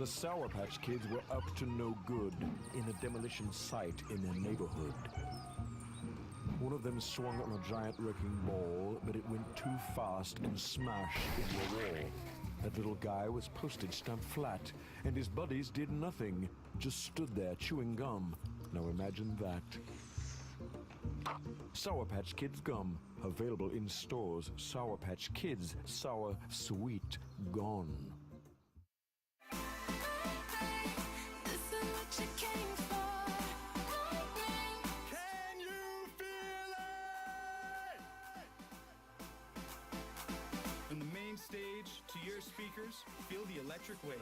The Sour Patch Kids were up to no good in a demolition site in their neighborhood. One of them swung on a giant wrecking ball, but it went too fast and smashed into a wall. That little guy was postage stamped flat, and his buddies did nothing, just stood there chewing gum. Now imagine that. Sour Patch Kids Gum, available in stores. Sour Patch Kids, sour, sweet, gone. Can you feel it? From the main stage to your speakers, feel the electric waves.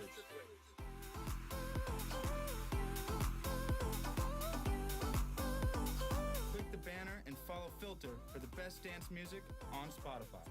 Click the banner and follow Filter for the best dance music on Spotify.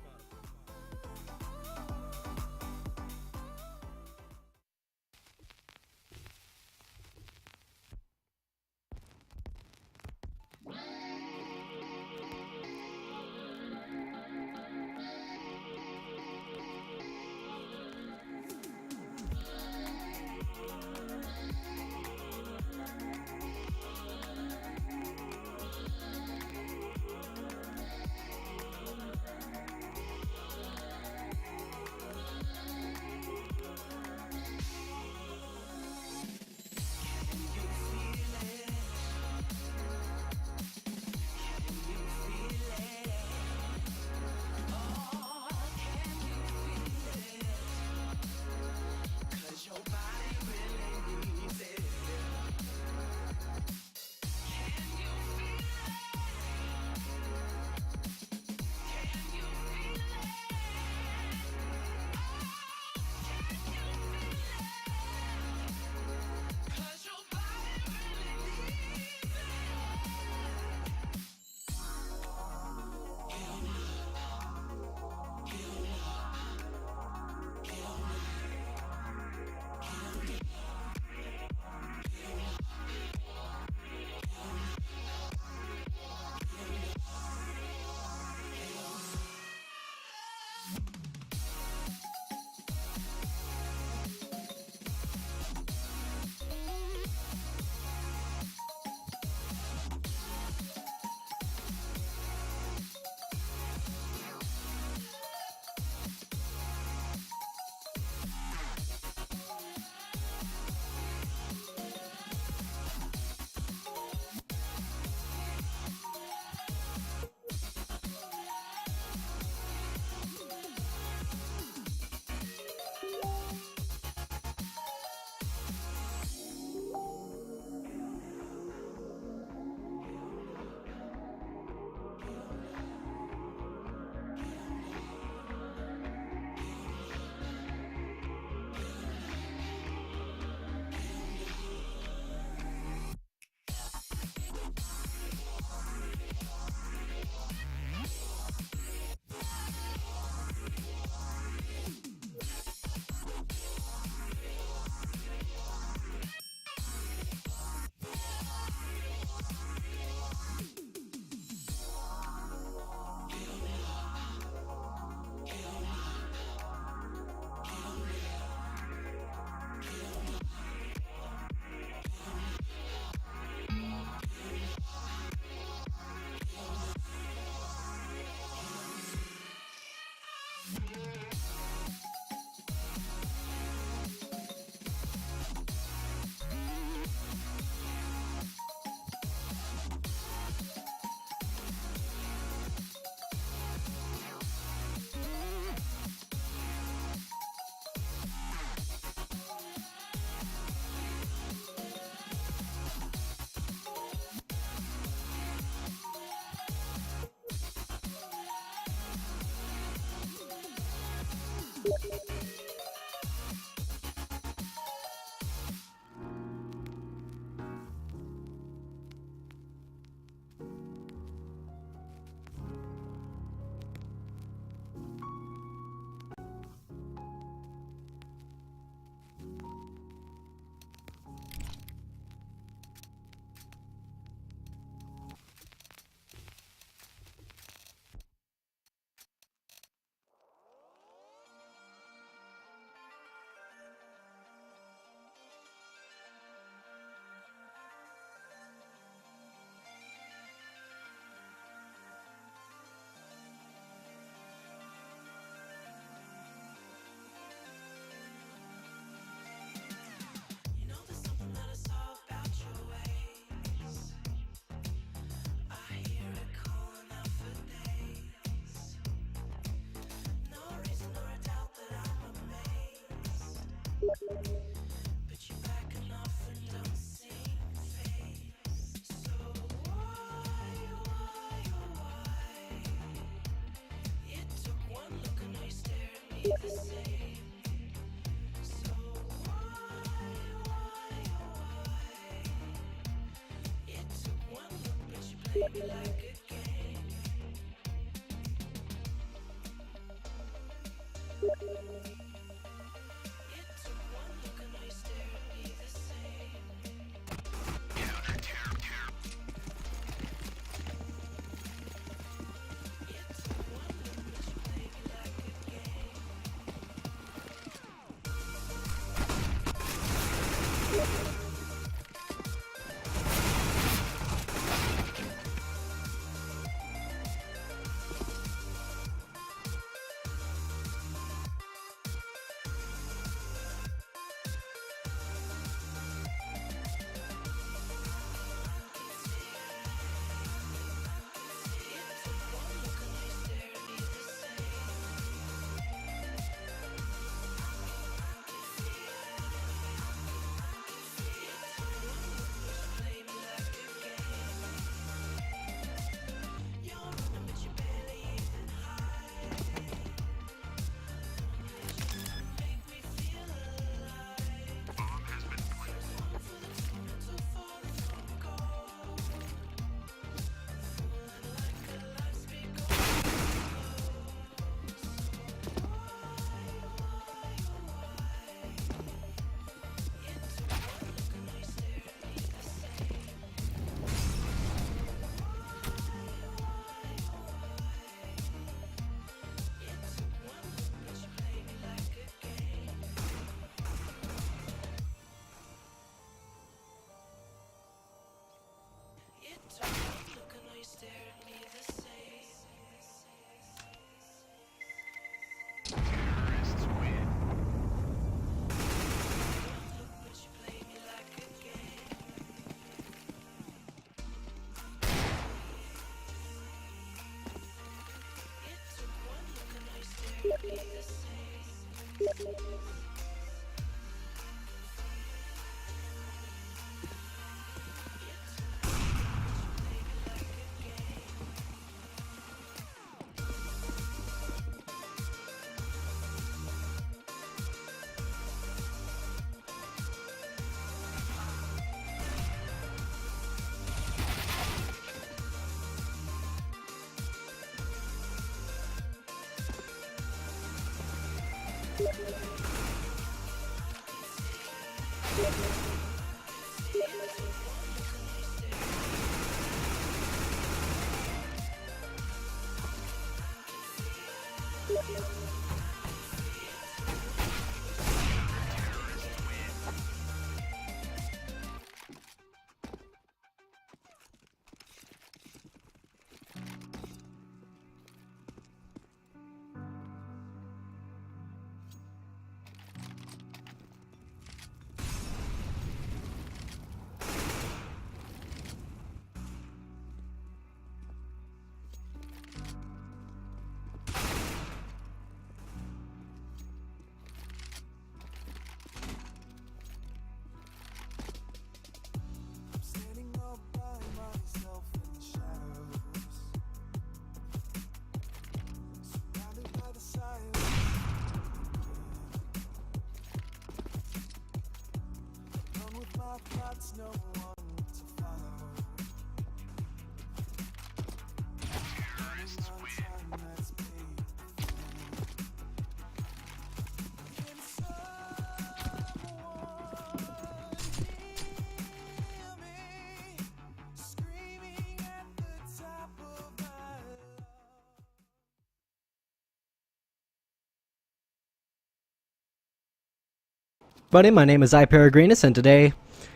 Buddy, my name is iPeregrinus, and today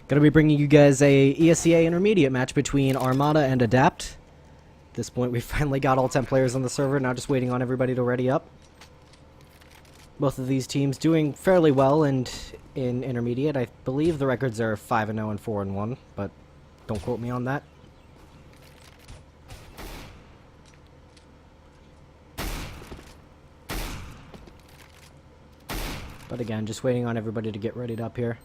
going to be bringing you guys a ESEA intermediate match between Armada and Adapt. At this point, we finally got all 10 players on the server, now just waiting on everybody to ready up. Both of these teams doing fairly well and in intermediate. I believe the records are 5-0 and 4-1, but don't quote me on that. But again, just waiting on everybody to get readied up here.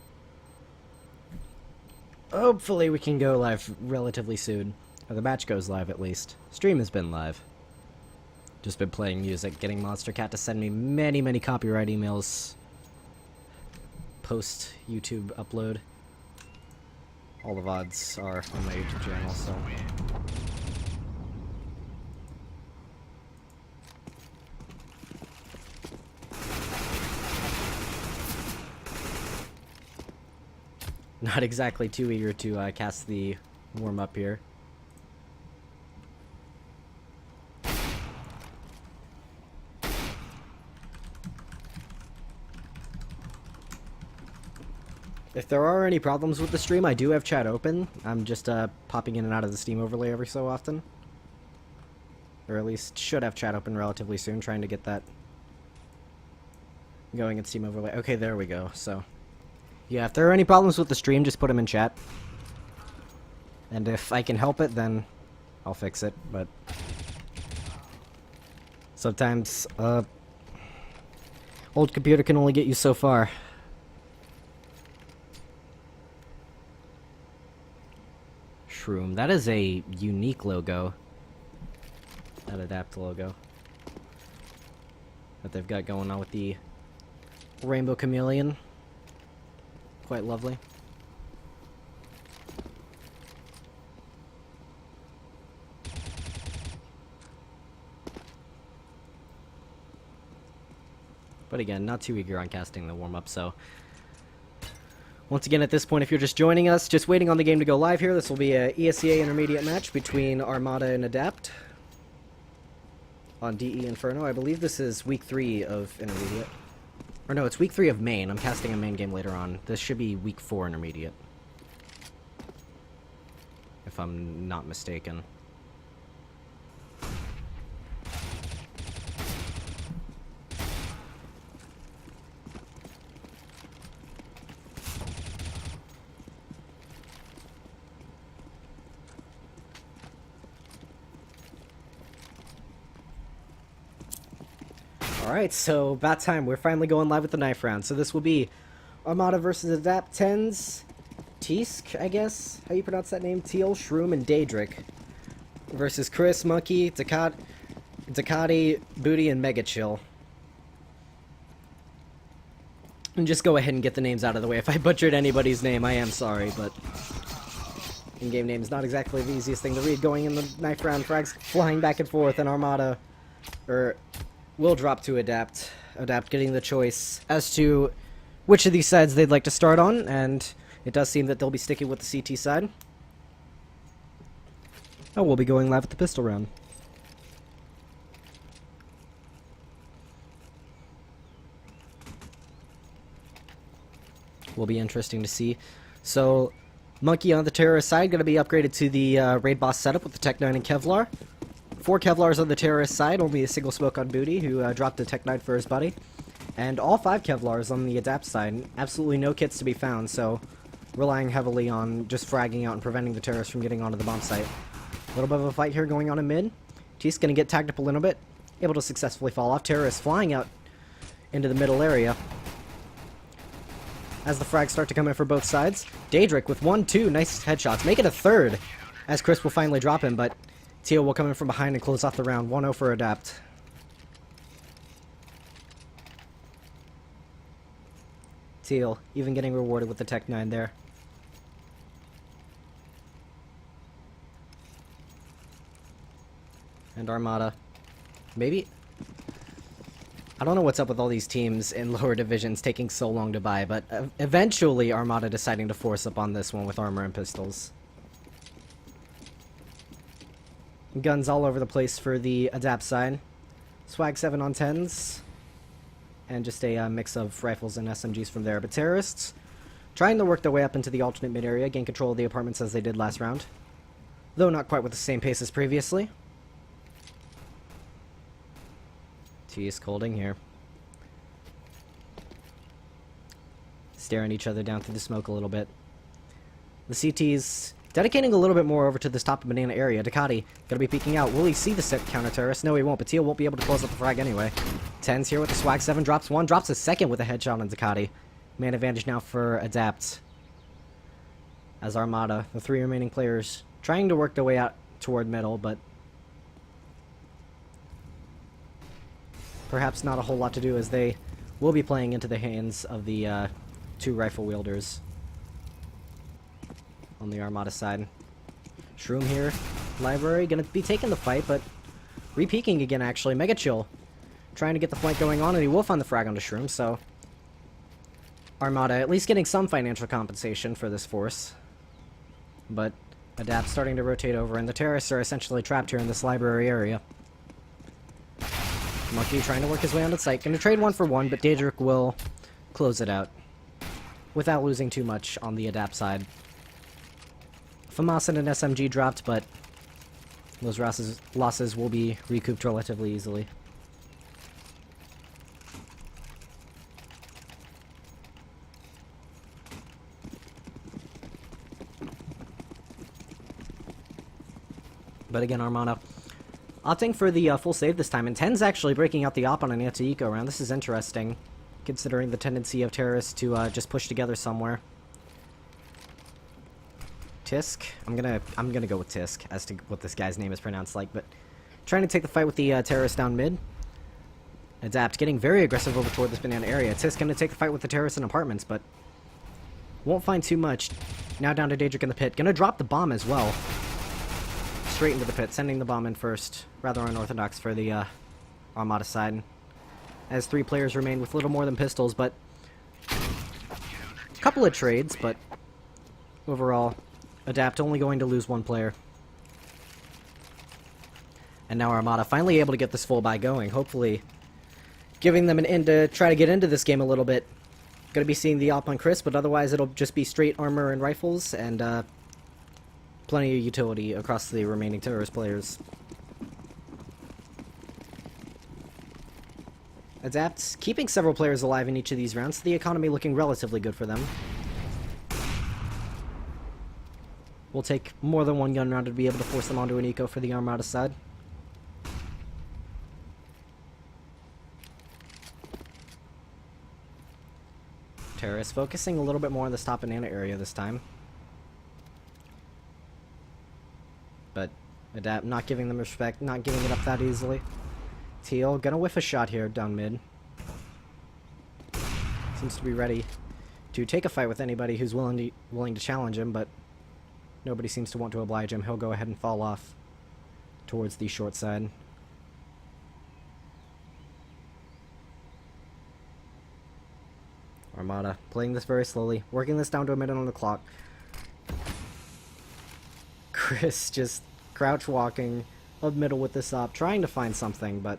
Hopefully we can go live relatively soon. Or the match goes live at least. Stream has been live. Just been playing music, getting Monster Cat to send me many, many copyright emails. Post YouTube upload. All the VODs are on my YouTube channel, so... Not exactly too eager to cast the warm-up here. If there are any problems with the stream, I do have chat open. I'm just popping in and out of the Steam overlay every so often. Or at least should have chat open relatively soon, trying to get that going in Steam overlay. Okay, there we go, so... Yeah, if there are any problems with the stream, just put them in chat. And if I can help it, then I'll fix it, but... Sometimes, old computer can only get you so far. Shroom. That is a unique logo. That Adapt logo. That they've got going on with the Rainbow Chameleon. Quite lovely. But again, not too eager on casting the warm-up, so... Once again, at this point, if you're just joining us, just waiting on the game to go live here, this will be a ESEA intermediate match between Armada and Adapt on DE Inferno. I believe this is week 3 of intermediate. Or no, it's week 3 of Main. I'm casting a Main game later on. This should be week 4 intermediate. If I'm not mistaken. Alright, so about time. We're finally going live with the knife round. So this will be Armada versus Adapt 10s. Teesk, I guess? How you pronounce that name? Teal, Shroom, and Daedric. Versus Chris, Monkey, Ducati, Booty, and Mega Chill. And just go ahead and get the names out of the way. If I butchered anybody's name, I am sorry, but... in-game name is not exactly the easiest thing to read. Going in the knife round, frags flying back and forth, and Armada... will drop to Adapt. Adapt getting the choice as to which of these sides they'd like to start on, and it does seem that they'll be sticking with the CT side. Oh, we'll be going live with the pistol round. Will be interesting to see. So, Monkey on the terrorist side going to be upgraded to the raid boss setup with the Tech 9 and Kevlar. 4 Kevlars on the terrorist side, only a single smoke on Booty, who dropped a Tech 9 for his buddy. And all 5 Kevlars on the Adapt side. Absolutely no kits to be found, so relying heavily on just fragging out and preventing the terrorists from getting onto the bomb site. A little bit of a fight here going on in mid. Tee's going to get tagged up a little bit, able to successfully fall off. Terrorists flying out into the middle area. As the frags start to come in for both sides. Daedric with 1, 2 nice headshots. Make it a third, as Chris will finally drop him, but Teal will come in from behind and close off the round. 1-0 for Adapt. Teal, even getting rewarded with the Tech 9 there. And Armada. Maybe... I don't know what's up with all these teams in lower divisions taking so long to buy, but eventually Armada deciding to force up on this one with armor and pistols. Guns all over the place for the Adapt side. Swag 7 on 10s. And just a mix of rifles and SMGs from there. But terrorists trying to work their way up into the alternate mid area, gain control of the apartments as they did last round. Though not quite with the same pace as previously. T is holding here. Staring each other down through the smoke a little bit. The CTs dedicating a little bit more over to this top banana area. Ducati gonna be peeking out. Will he see the counter terrorist? No, he won't, but Teal won't be able to close up the frag anyway. Tens here with the swag 7, drops 1, drops a second with a headshot on Ducati. Man advantage now for Adapt. As Armada, the 3 remaining players, trying to work their way out toward middle, but perhaps not a whole lot to do as they will be playing into the hands of the 2 rifle wielders on the Armada side. Shroom here, Library, gonna be taking the fight, but re-peeking again actually. Mega Chill trying to get the flank going on, and he will find the frag onto Shroom, so Armada at least getting some financial compensation for this force. But Adapt starting to rotate over, and the terrorists are essentially trapped here in this library area. Monkey trying to work his way onto site. Gonna trade 1 for 1, but Daedric will close it out without losing too much on the Adapt side. FAMAS and an SMG dropped, but those losses will be recouped relatively easily. But again, Armada opting for the full save this time, and Ten's actually breaking out the op on an anti-eco round. This is interesting, considering the tendency of terrorists to just push together somewhere. Tisk, I'm gonna go with Tisk as to what this guy's name is pronounced like, but trying to take the fight with the terrorists down mid. Adapt getting very aggressive over toward this banana area. Tisk gonna take the fight with the terrorists in apartments, but won't find too much. Now down to Daedric in the pit, gonna drop the bomb as well. Straight into the pit, sending the bomb in first. Rather unorthodox for the Armada side. As 3 players remain with little more than pistols, but a couple of trades, but overall, Adapt only going to lose 1 player. And now Armada finally able to get this full buy going, hopefully giving them an end to try to get into this game a little bit. Gonna be seeing the op on Chris, but otherwise it'll just be straight armor and rifles, and plenty of utility across the remaining terrorist players. Adapts keeping several players alive in each of these rounds, the economy looking relatively good for them. Will take more than 1 gun round to be able to force them onto an eco for the Armada side. Terrorists focusing a little bit more on the top banana area this time. But Adapt not giving them respect, not giving it up that easily. Teal gonna whiff a shot here down mid. Seems to be ready to take a fight with anybody who's willing to challenge him, but nobody seems to want to oblige him. He'll go ahead and fall off towards the short side. Armada playing this very slowly, working this down to a minute on the clock. Chris just crouch walking up middle with this op, trying to find something, but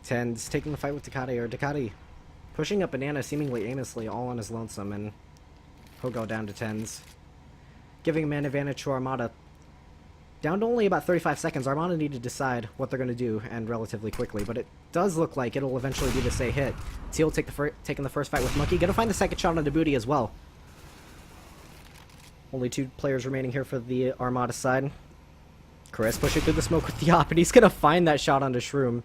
Ten's taking the fight with Ducati, or Ducati pushing up banana seemingly aimlessly all on his lonesome, and he'll go down to Tens, giving a man advantage to Armada. Down to only about 35 seconds, Armada need to decide what they're going to do, and relatively quickly, but it does look like it'll eventually be the say hit. Teal taking the first fight with Monkey, gonna find the second shot on the booty as well. Only 2 players remaining here for the Armada side. Chris pushing through the smoke with the op, and he's gonna find that shot onto Shroom.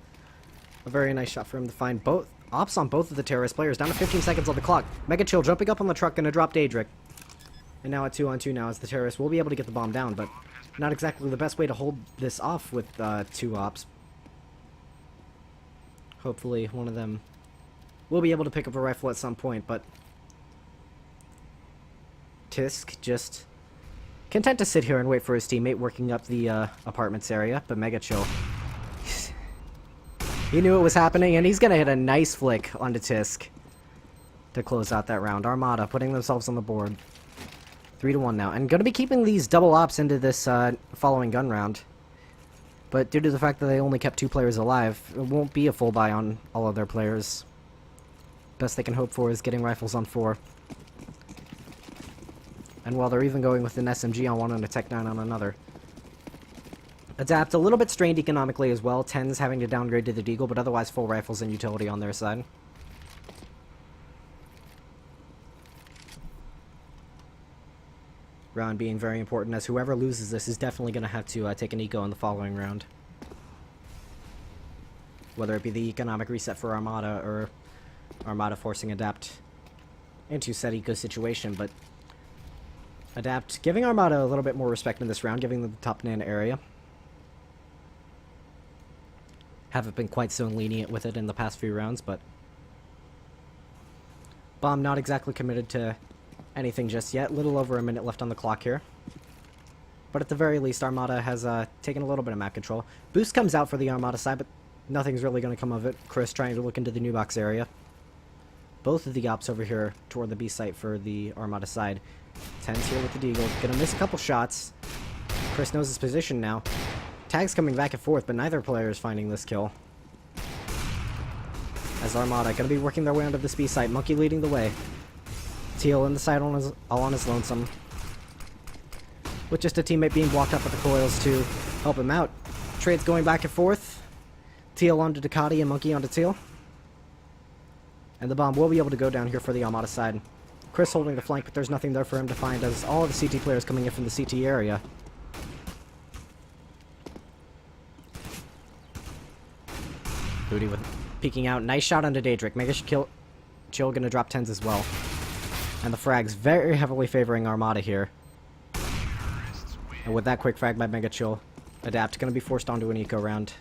A very nice shot for him to find both ops on both of the terrorist players. Down to 15 seconds on the clock. Mega Chill jumping up on the truck, gonna drop Daedric. And now at 2-on-2 now, as the terrorists will be able to get the bomb down, but not exactly the best way to hold this off with 2 ops. Hopefully one of them will be able to pick up a rifle at some point, but Tisk just content to sit here and wait for his teammate working up the apartments area, but Mega Chill. He knew it was happening, and he's gonna hit a nice flick onto Tisk to close out that round. Armada putting themselves on the board. 3-1 now, and gonna be keeping these double ops into this following gun round. But due to the fact that they only kept 2 players alive, it won't be a full buy on all of their players. Best they can hope for is getting rifles on 4. And while they're even going with an SMG on one and a Tech 9 on another. Adapt a little bit strained economically as well. Tens having to downgrade to the Deagle, but otherwise full rifles and utility on their side. round being very important, as whoever loses this is definitely going to have to take an eco in the following round. Whether it be the economic reset for Armada, or Armada forcing Adapt into said eco situation, but Adapt giving Armada a little bit more respect in this round, giving them the top banana area. Haven't been quite so lenient with it in the past few rounds, but Bomb not exactly committed to anything just yet. Little over a minute left on the clock here. But at the very least, Armada has taken a little bit of map control. Boost comes out for the Armada side, but nothing's really going to come of it. Chris trying to look into the new box area. Both of the ops over here toward the B site for the Armada side. Tens here with the Deagle. Gonna miss a couple shots. Chris knows his position now. Tags coming back and forth, but neither player is finding this kill. As Armada gonna be working their way onto this B site. Monkey leading the way. Teal in the side all on his lonesome. With just a teammate being blocked up with the coils to help him out. Trades going back and forth. Teal onto Ducati and Monkey onto Teal. And the bomb will be able to go down here for the Armada side. Chris holding the flank, but there's nothing there for him to find as all of the CT players coming in from the CT area. Booty with peeking out. Nice shot onto Daedric. Mega Chill gonna drop 10s as well. And the frag's very heavily favoring Armada here. And with that quick frag by Mega Chill, Adapt gonna be forced onto an eco round.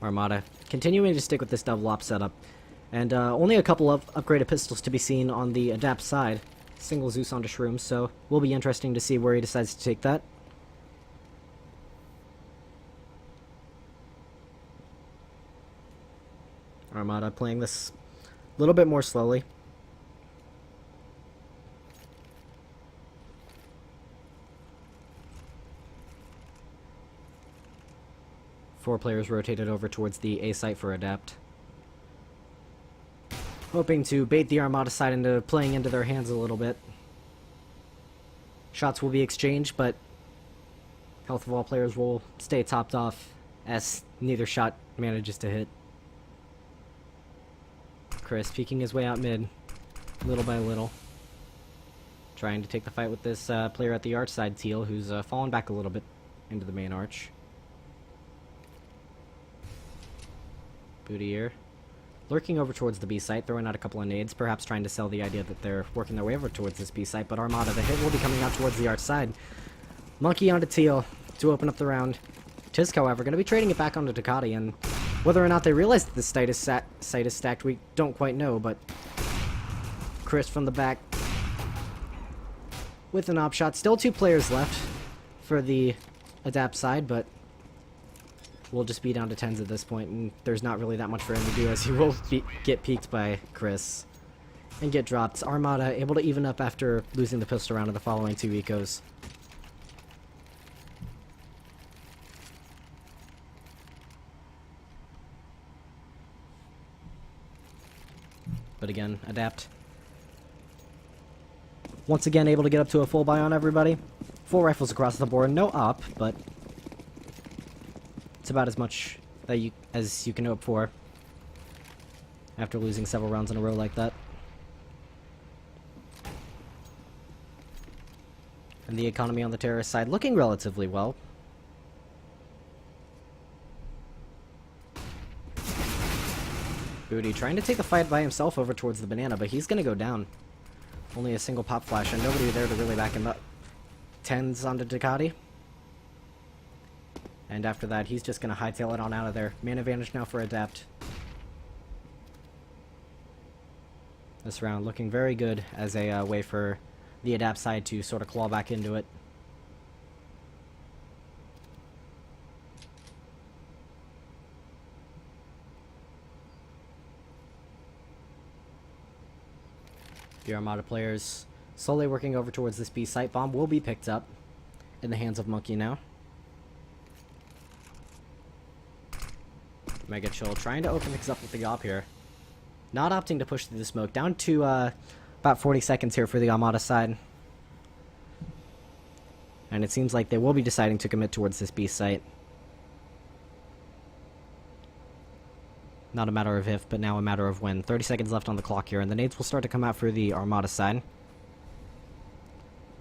Armada continuing to stick with this double op setup. And only a couple of upgraded pistols to be seen on the Adapt side. Single Zeus onto Shrooms, so will be interesting to see where he decides to take that. Armada playing this a little bit more slowly. Four players rotated over towards the A site for Adapt. Hoping to bait the Armada side into playing into their hands a little bit. Shots will be exchanged, but health of all players will stay topped off as neither shot manages to hit. Chris peeking his way out mid, little by little. Trying to take the fight with this player at the arch side, Teal, who's fallen back a little bit into the main arch. Booty here. Lurking over towards the B site, throwing out a couple of nades, perhaps trying to sell the idea that they're working their way over towards this B site, but Armada, the hit will be coming out towards the arch side. Monkey onto Teal to open up the round. Tisk, however, going to be trading it back onto Ducati, and whether or not they realize that this site is stacked, we don't quite know, but Chris from the back with an op shot. Still two players left for the Adapt side, but we'll just be down to 10s at this point, and there's not really that much for him to do, as he will get peeked by Chris and get dropped. Armada able to even up after losing the pistol round of the following two ecos. But again, Adapt once again able to get up to a full buy on everybody. 4 rifles across the board, no op, but it's about as much that as you can hope for after losing several rounds in a row like that. And the economy on the terrorist side looking relatively well. Booty trying to take the fight by himself over towards the banana, but he's gonna go down. Only a single pop flash and nobody there to really back him up. 10s onto Ducati. And after that, he's just going to hightail it on out of there. Man advantage now for Adapt. This round looking very good as a way for the Adapt side to sort of claw back into it. The Armada players slowly working over towards this B site. Bomb will be picked up in the hands of Monkey now. Mega Chill trying to open things up with the op here. Not opting to push through the smoke. Down to about 40 seconds here for the Armada side. And it seems like they will be deciding to commit towards this B site. Not a matter of if, but now a matter of when. 30 seconds left on the clock here, and the nades will start to come out for the Armada side.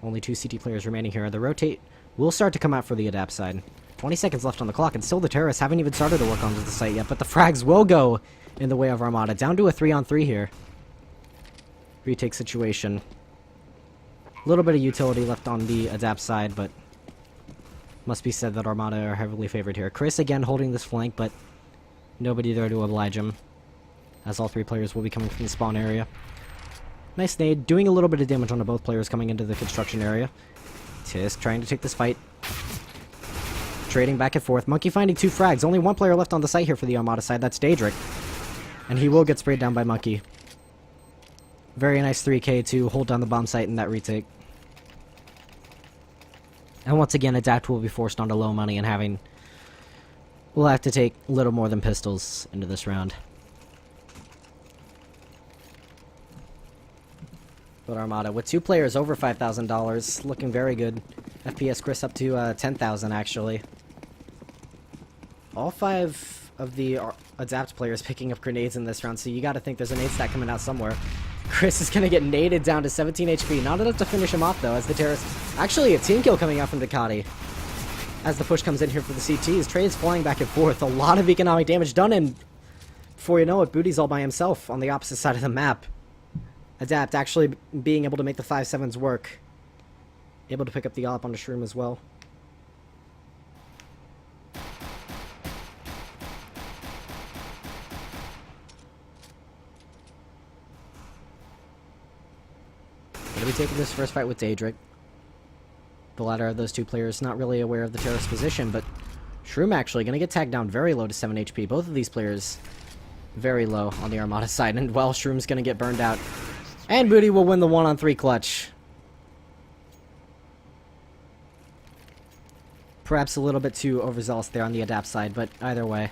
Only 2 CT players remaining here. The rotate will start to come out for the Adapt side. 20 seconds left on the clock, and still the terrorists haven't even started to work onto the site yet, but the frags will go in the way of Armada. Down to a 3-on-3 here. Retake situation. A little bit of utility left on the Adapt side, but must be said that Armada are heavily favored here. Chris again holding this flank, but nobody there to oblige him, as all 3 players will be coming from the spawn area. Nice nade, doing a little bit of damage onto both players coming into the construction area. Tisk trying to take this fight. Trading back and forth. Monkey finding 2 frags. Only 1 player left on the site here for the Armada side. That's Daedric. And he will get sprayed down by Monkey. Very nice 3k to hold down the bomb site in that retake. And once again, Adapt will be forced onto low money and having... We'll have to take a little more than pistols into this round. But Armada, with 2 players over $5,000, looking very good. FPS Chris up to 10,000 actually. All 5 of the Adapt players picking up grenades in this round, so you gotta think there's a nade stack coming out somewhere. Chris is gonna get naded down to 17 HP. Not enough to finish him off though, as the terrorists... Actually, a team kill coming out from Ducati. As the push comes in here for the CTs, trades flying back and forth. A lot of economic damage done, and before you know it, Booty's all by himself on the opposite side of the map. Adapt actually being able to make the 5-7s work. Able to pick up the op on the Shroom as well. Gonna be taking this first fight with Daedric. The latter of those 2 players not really aware of the terrorist position, but Shroom actually gonna get tagged down very low to 7 HP. Both of these players very low on the Armada side, and well, Shroom's gonna get burned out. And Booty will win the 1-on-3 clutch. Perhaps a little bit too overzealous there on the Adapt side, but either way.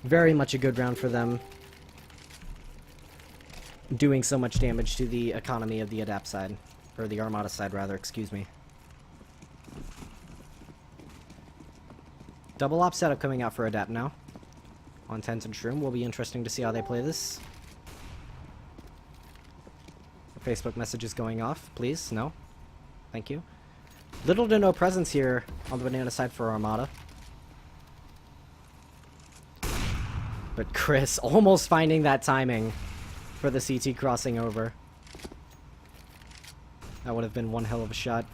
Very much a good round for them. Doing so much damage to the economy of the Adapt side. Or the Armada side, rather, excuse me. Double op setup coming out for Adapt now. On Tent and Shroom. Will be interesting to see how they play this. Facebook messages going off, please. No. Thank you. Little to no presence here on the banana side for Armada. But Chris almost finding that timing for the CT crossing over. That would have been one hell of a shot.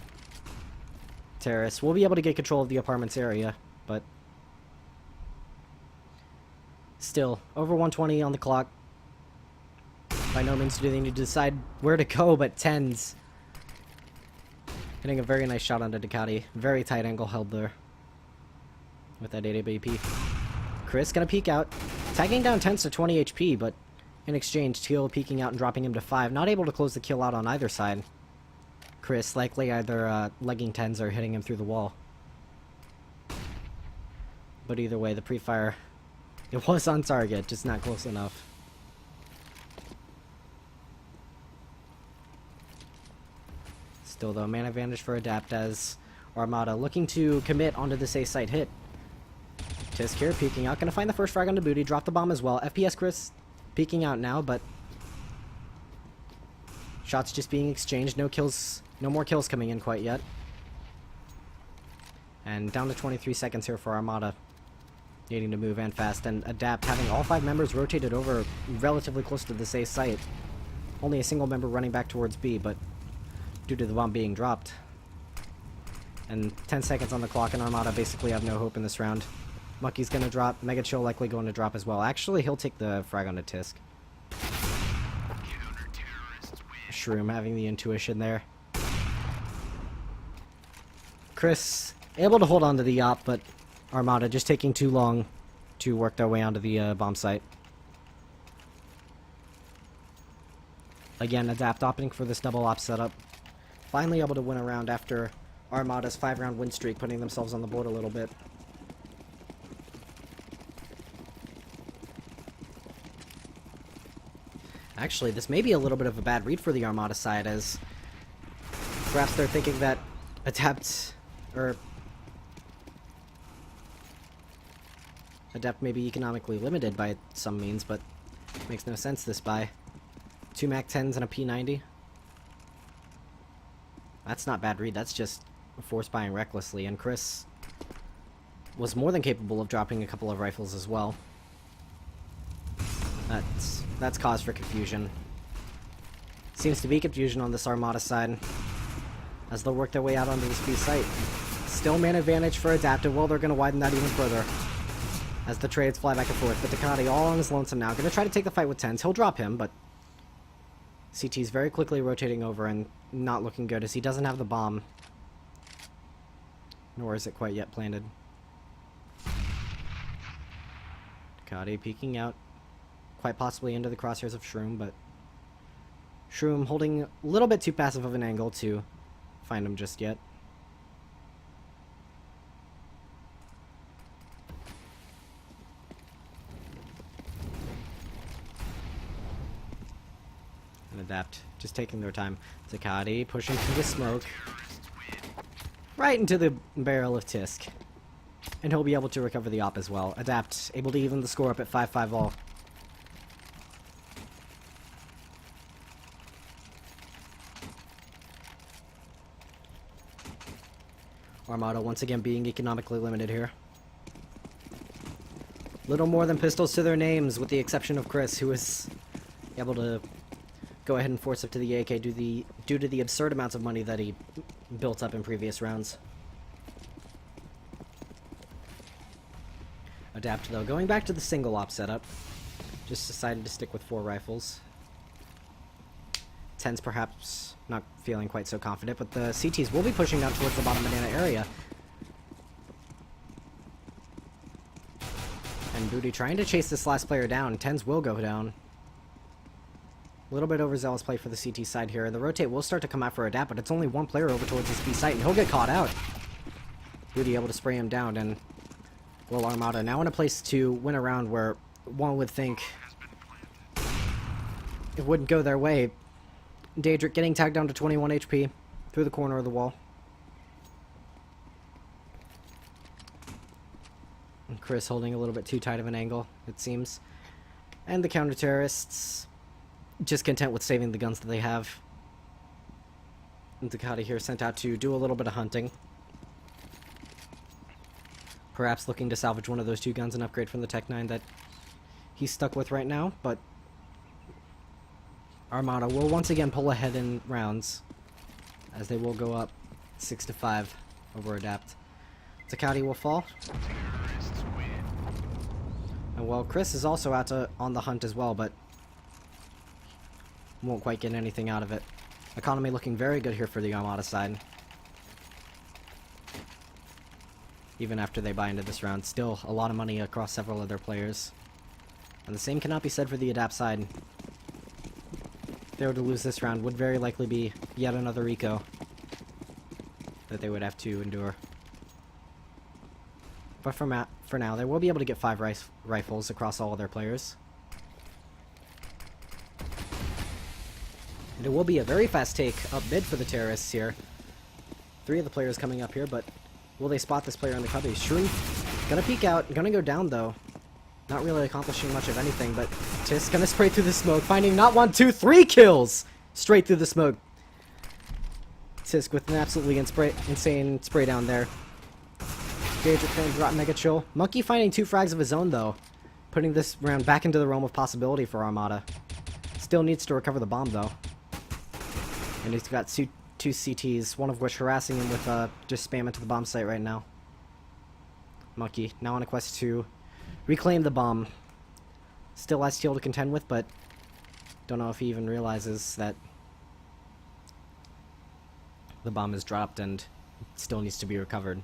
Terrace will be able to get control of the apartments area, but still, over 120 on the clock. By no means do they need to decide where to go, but 10s. Hitting a very nice shot onto Ducati. Very tight angle held there. With that 8 AP. Chris gonna peek out. Tagging down 10s to 20 HP, but in exchange, Teal peeking out and dropping him to 5. Not able to close the kill out on either side. Chris likely either legging 10s or hitting him through the wall. But either way, the pre-fire, it was on target, just not close enough. Still though, man advantage for Adapt as Armada looking to commit onto this A site hit. Tisk here peeking out, gonna find the first frag onto Booty, drop the bomb as well. FPS Chris peeking out now, but shots just being exchanged, no kills, no more kills coming in quite yet. And down to 23 seconds here for Armada. Needing to move and fast, and Adapt having all 5 members rotated over relatively close to this A site. Only a single member running back towards B, but due to the bomb being dropped. And 10 seconds on the clock, and Armada basically have no hope in this round. Monkey's gonna drop, Mega Chill likely going to drop as well. Actually, he'll take the frag onto Tisk. Shroom having the intuition there. Chris able to hold on to the op, but Armada just taking too long to work their way onto the bomb site. Again, Adapt opting for this double op setup. Finally able to win a round after Armada's 5-round win streak, putting themselves on the board a little bit. Actually, this may be a little bit of a bad read for the Armada side, as perhaps they're thinking that Adapt, or Adept may be economically limited by some means, but makes no sense this buy. 2 MAC-10s and a P90. That's not bad read, that's just force buying recklessly, and Chris was more than capable of dropping a couple of rifles as well. That's cause for confusion. Seems to be confusion on this Armada side, as they'll work their way out onto this B site. Still man advantage for Adaptive. Well, they're going to widen that even further as the trades fly back and forth. But Ducati all on his lonesome now. Going to try to take the fight with 10s. He'll drop him, but CT's very quickly rotating over and not looking good as he doesn't have the bomb. Nor is it quite yet planted. Ducati peeking out, quite possibly into the crosshairs of Shroom, but Shroom holding a little bit too passive of an angle to find him just yet. And Adapt, just taking their time. Ducati pushing through the smoke, right into the barrel of Tisk. And he'll be able to recover the op as well. Adapt, able to even the score up at 5-5 all. Armada once again being economically limited here. Little more than pistols to their names, with the exception of Chris, who is able to go ahead and force up to the AK due to the absurd amounts of money that he built up in previous rounds. Adapt, though, going back to the single op setup. Just decided to stick with 4 rifles. 10s perhaps not feeling quite so confident, but the CTs will be pushing down towards the bottom banana area. And Booty trying to chase this last player down. 10s will go down. A little bit overzealous play for the CT side here. The rotate will start to come out for Adapt, but it's only one player over towards this B site, and he'll get caught out. Booty able to spray him down, and well, Armada now in a place to win a round where one would think it wouldn't go their way. Daedric getting tagged down to 21 HP through the corner of the wall. And Chris holding a little bit too tight of an angle, it seems. And the counter-terrorists just content with saving the guns that they have. And Ducati here sent out to do a little bit of hunting. Perhaps looking to salvage one of those 2 guns and upgrade from the Tech 9 that he's stuck with right now, but Armada will once again pull ahead in rounds, as they will go up 6-5 over Adapt. Ducati will fall. And well, Chris is also out on the hunt as well, but won't quite get anything out of it. Economy looking very good here for the Armada side. Even after they buy into this round, still a lot of money across several other players. And the same cannot be said for the Adapt side. If they were to lose this round, would very likely be yet another eco that they would have to endure. But for now, they will be able to get 5 rifles across all of their players. And it will be a very fast take up mid for the terrorists here. 3 of the players coming up here, but will they spot this player in the cubby? Shroom gonna peek out, gonna go down though. Not really accomplishing much of anything, but Tisk gonna spray through the smoke, finding not 1, 2, 3 kills! Straight through the smoke. Tisk with an absolutely insane spray down there. Daedric gonna drop Mega Chill. Monkey finding 2 frags of his own though, putting this round back into the realm of possibility for Armada. Still needs to recover the bomb though. And he's got 2 CTs, one of which harassing him with just spam into the bomb site right now. Monkey now on a quest to reclaim the bomb. Still has steel to contend with, but don't know if he even realizes that the bomb is dropped and still needs to be recovered.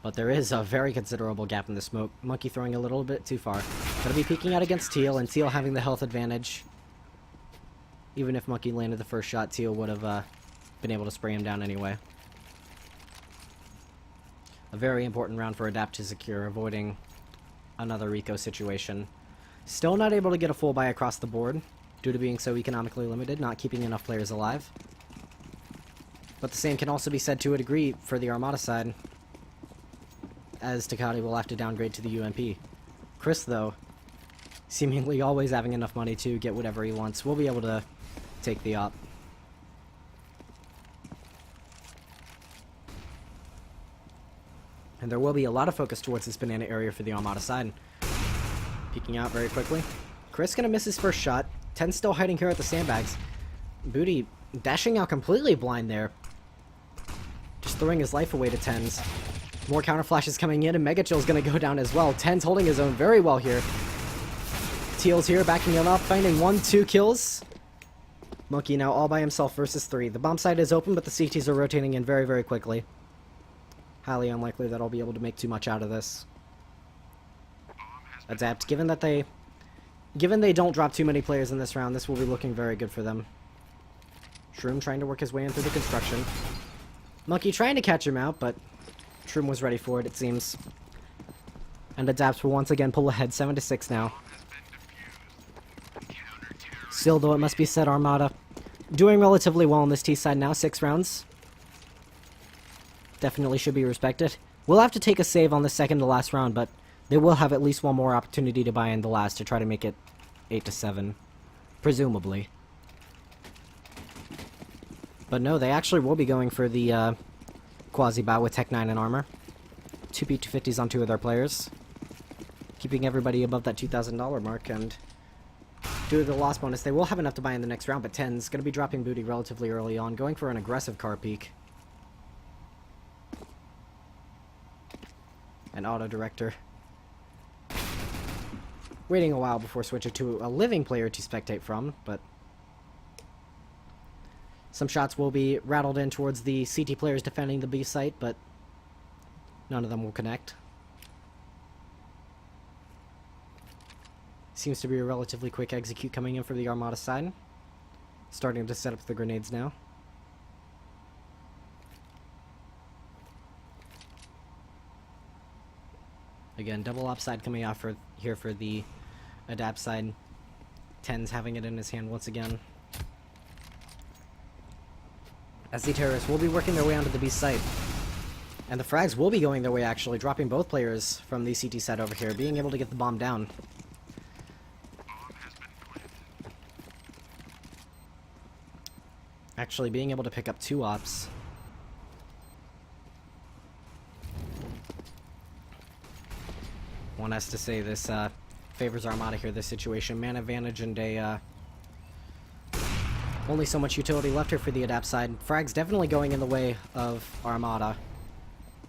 But there is a very considerable gap in the smoke. Monkey throwing a little bit too far. Gonna be peeking out against Teal, and Teal having the health advantage. Even if Monkey landed the first shot, Teal would have been able to spray him down anyway. A very important round for Adapt to secure, avoiding another Rico situation. Still not able to get a full buy across the board, due to being so economically limited, not keeping enough players alive. But the same can also be said to a degree for the Armada side, as Takati will have to downgrade to the UMP. Chris, though, seemingly always having enough money to get whatever he wants, will be able to take the op. And there will be a lot of focus towards this banana area for the Armada side. Peeking out very quickly. Chris gonna miss his first shot. 10 still hiding here at the sandbags. Booty dashing out completely blind there. Just throwing his life away to 10s. More counter flashes coming in, and Mega Chill's gonna go down as well. 10's holding his own very well here. Teal's here, backing him up, finding 1-2 kills. Monkey now all by himself versus 3. The bomb site is open, but the CTs are rotating in very, very quickly. Highly unlikely that I'll be able to make too much out of this. Adapt, given they don't drop too many players in this round, this will be looking very good for them. Shroom trying to work his way in through the construction. Monkey trying to catch him out, but Shroom was ready for it, it seems. And Adapt will once again pull ahead, 7-6 now. Still, though, it must be said, Armada doing relatively well on this T side now, 6 rounds. Definitely should be respected. We'll have to take a save on the second to last round, but they will have at least one more opportunity to buy in the last to try to make it 8-7. Presumably. But no, they actually will be going for the quasi-bow with Tech 9 and armor. 2 P250s on 2 of their players. Keeping everybody above that $2,000 mark, and due to the loss bonus, they will have enough to buy in the next round, but 10's going to be dropping booty relatively early on, going for an aggressive car peek. An auto director. Waiting a while before switching to a living player to spectate from, but some shots will be rattled in towards the CT players defending the B site, but none of them will connect. Seems to be a relatively quick execute coming in for the Armada side. Starting to set up the grenades now. Again, double upside coming out here for the Adapt side. 10's having it in his hand once again. As the terrorists will be working their way onto the B site. And the frags will be going their way, actually, dropping both players from the CT side over here, being able to get the bomb down. Actually being able to pick up 2 ops. One has to say this favors Armada here, this situation. Man advantage and a only so much utility left here for the Adapt side. Frag's definitely going in the way of Armada.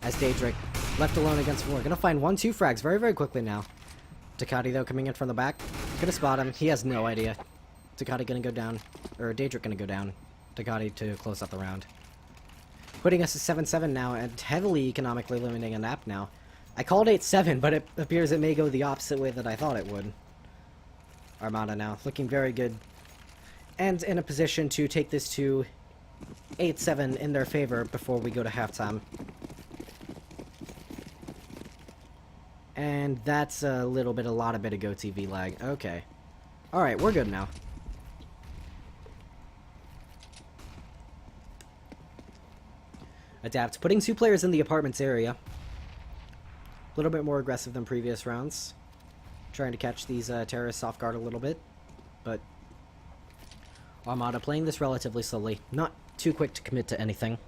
As Daedric, left alone against 4. Gonna find 1-2 frags very, very quickly now. Takati, though, coming in from the back. Gonna spot him. He has no idea. Takati gonna go down. Or Daedric gonna go down. Takati to close out the round. Putting us at 7-7 now, and heavily economically limiting a nap now. I called 8-7, but it appears it may go the opposite way that I thought it would. Armada now, looking very good. And in a position to take this to 8-7 in their favor before we go to halftime. And that's a lot of Go TV lag. Okay. Alright, we're good now. Adapt, putting 2 players in the apartments area. A little bit more aggressive than previous rounds. Trying to catch these terrorists off guard a little bit. But Armada playing this relatively slowly. Not too quick to commit to anything.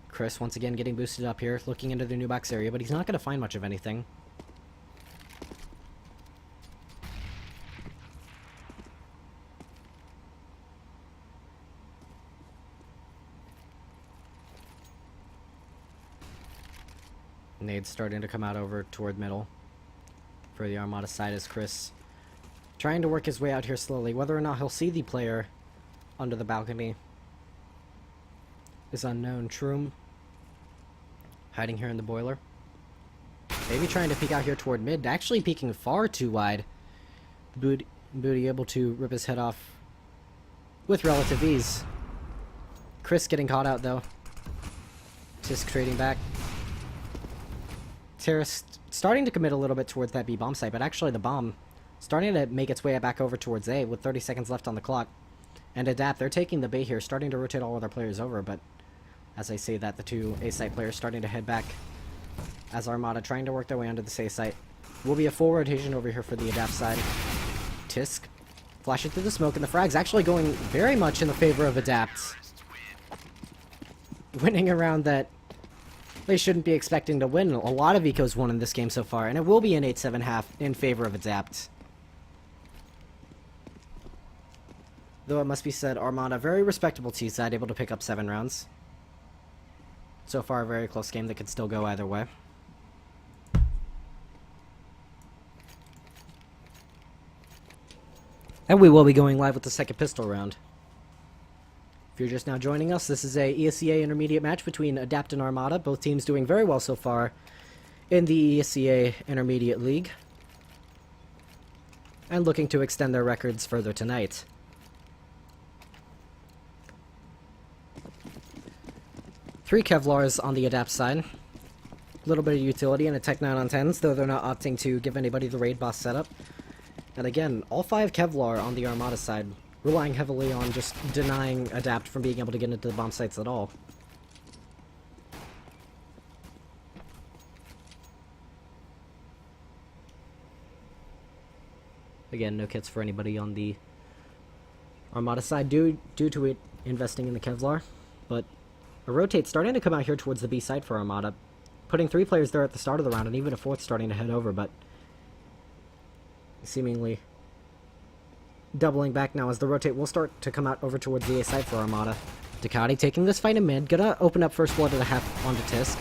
Chris once again getting boosted up here, looking into the new box area, but he's not going to find much of anything. Nades starting to come out over toward middle for the Armada side as Chris trying to work his way out here slowly. Whether or not he'll see the player under the balcony is unknown. Shroom hiding here in the boiler. Maybe trying to peek out here toward mid. Actually peeking far too wide. Booty able to rip his head off with relative ease. Chris getting caught out though. Just trading back. Terrorist starting to commit a little bit towards that B bomb site, but actually the bomb starting to make its way back over towards A with 30 seconds left on the clock. and Adapt, they're taking the bait here, starting to rotate all of their players over, but as I say that, the two A-site players starting to head back as Armada trying to work their way onto the A-site. Will be a full rotation over here for the Adapt side. Tisk flashing through the smoke, and the frag's actually going very much in the favor of Adapt. Winning a round that they shouldn't be expecting to win. A lot of ecos won in this game so far, and it will be an 8-7 half in favor of Adapt. Though it must be said, Armada, very respectable T-side, able to pick up 7 rounds. So far, a very close game that could still go either way. And we will be going live with the second pistol round. If you're just now joining us, this is a ESEA intermediate match between Adapt and Armada, both teams doing very well so far in the ESEA Intermediate League, and looking to extend their records further tonight. Three Kevlars on the Adapt side. A little bit of utility and a Tech 9 on 10s, though they're not opting to give anybody the raid boss setup. And again, all 5 Kevlar on the Armada side, relying heavily on just denying Adapt from being able to get into the bomb sites at all. Again, no kits for anybody on the Armada side due to it investing in the Kevlar, but a rotate starting to come out here towards the B side for Armada, putting 3 players there at the start of the round, and even a 4th starting to head over, but seemingly doubling back now as the rotate will start to come out over towards the A side for Armada. Ducati taking this fight in mid, gonna open up first blood at a half onto Tisk.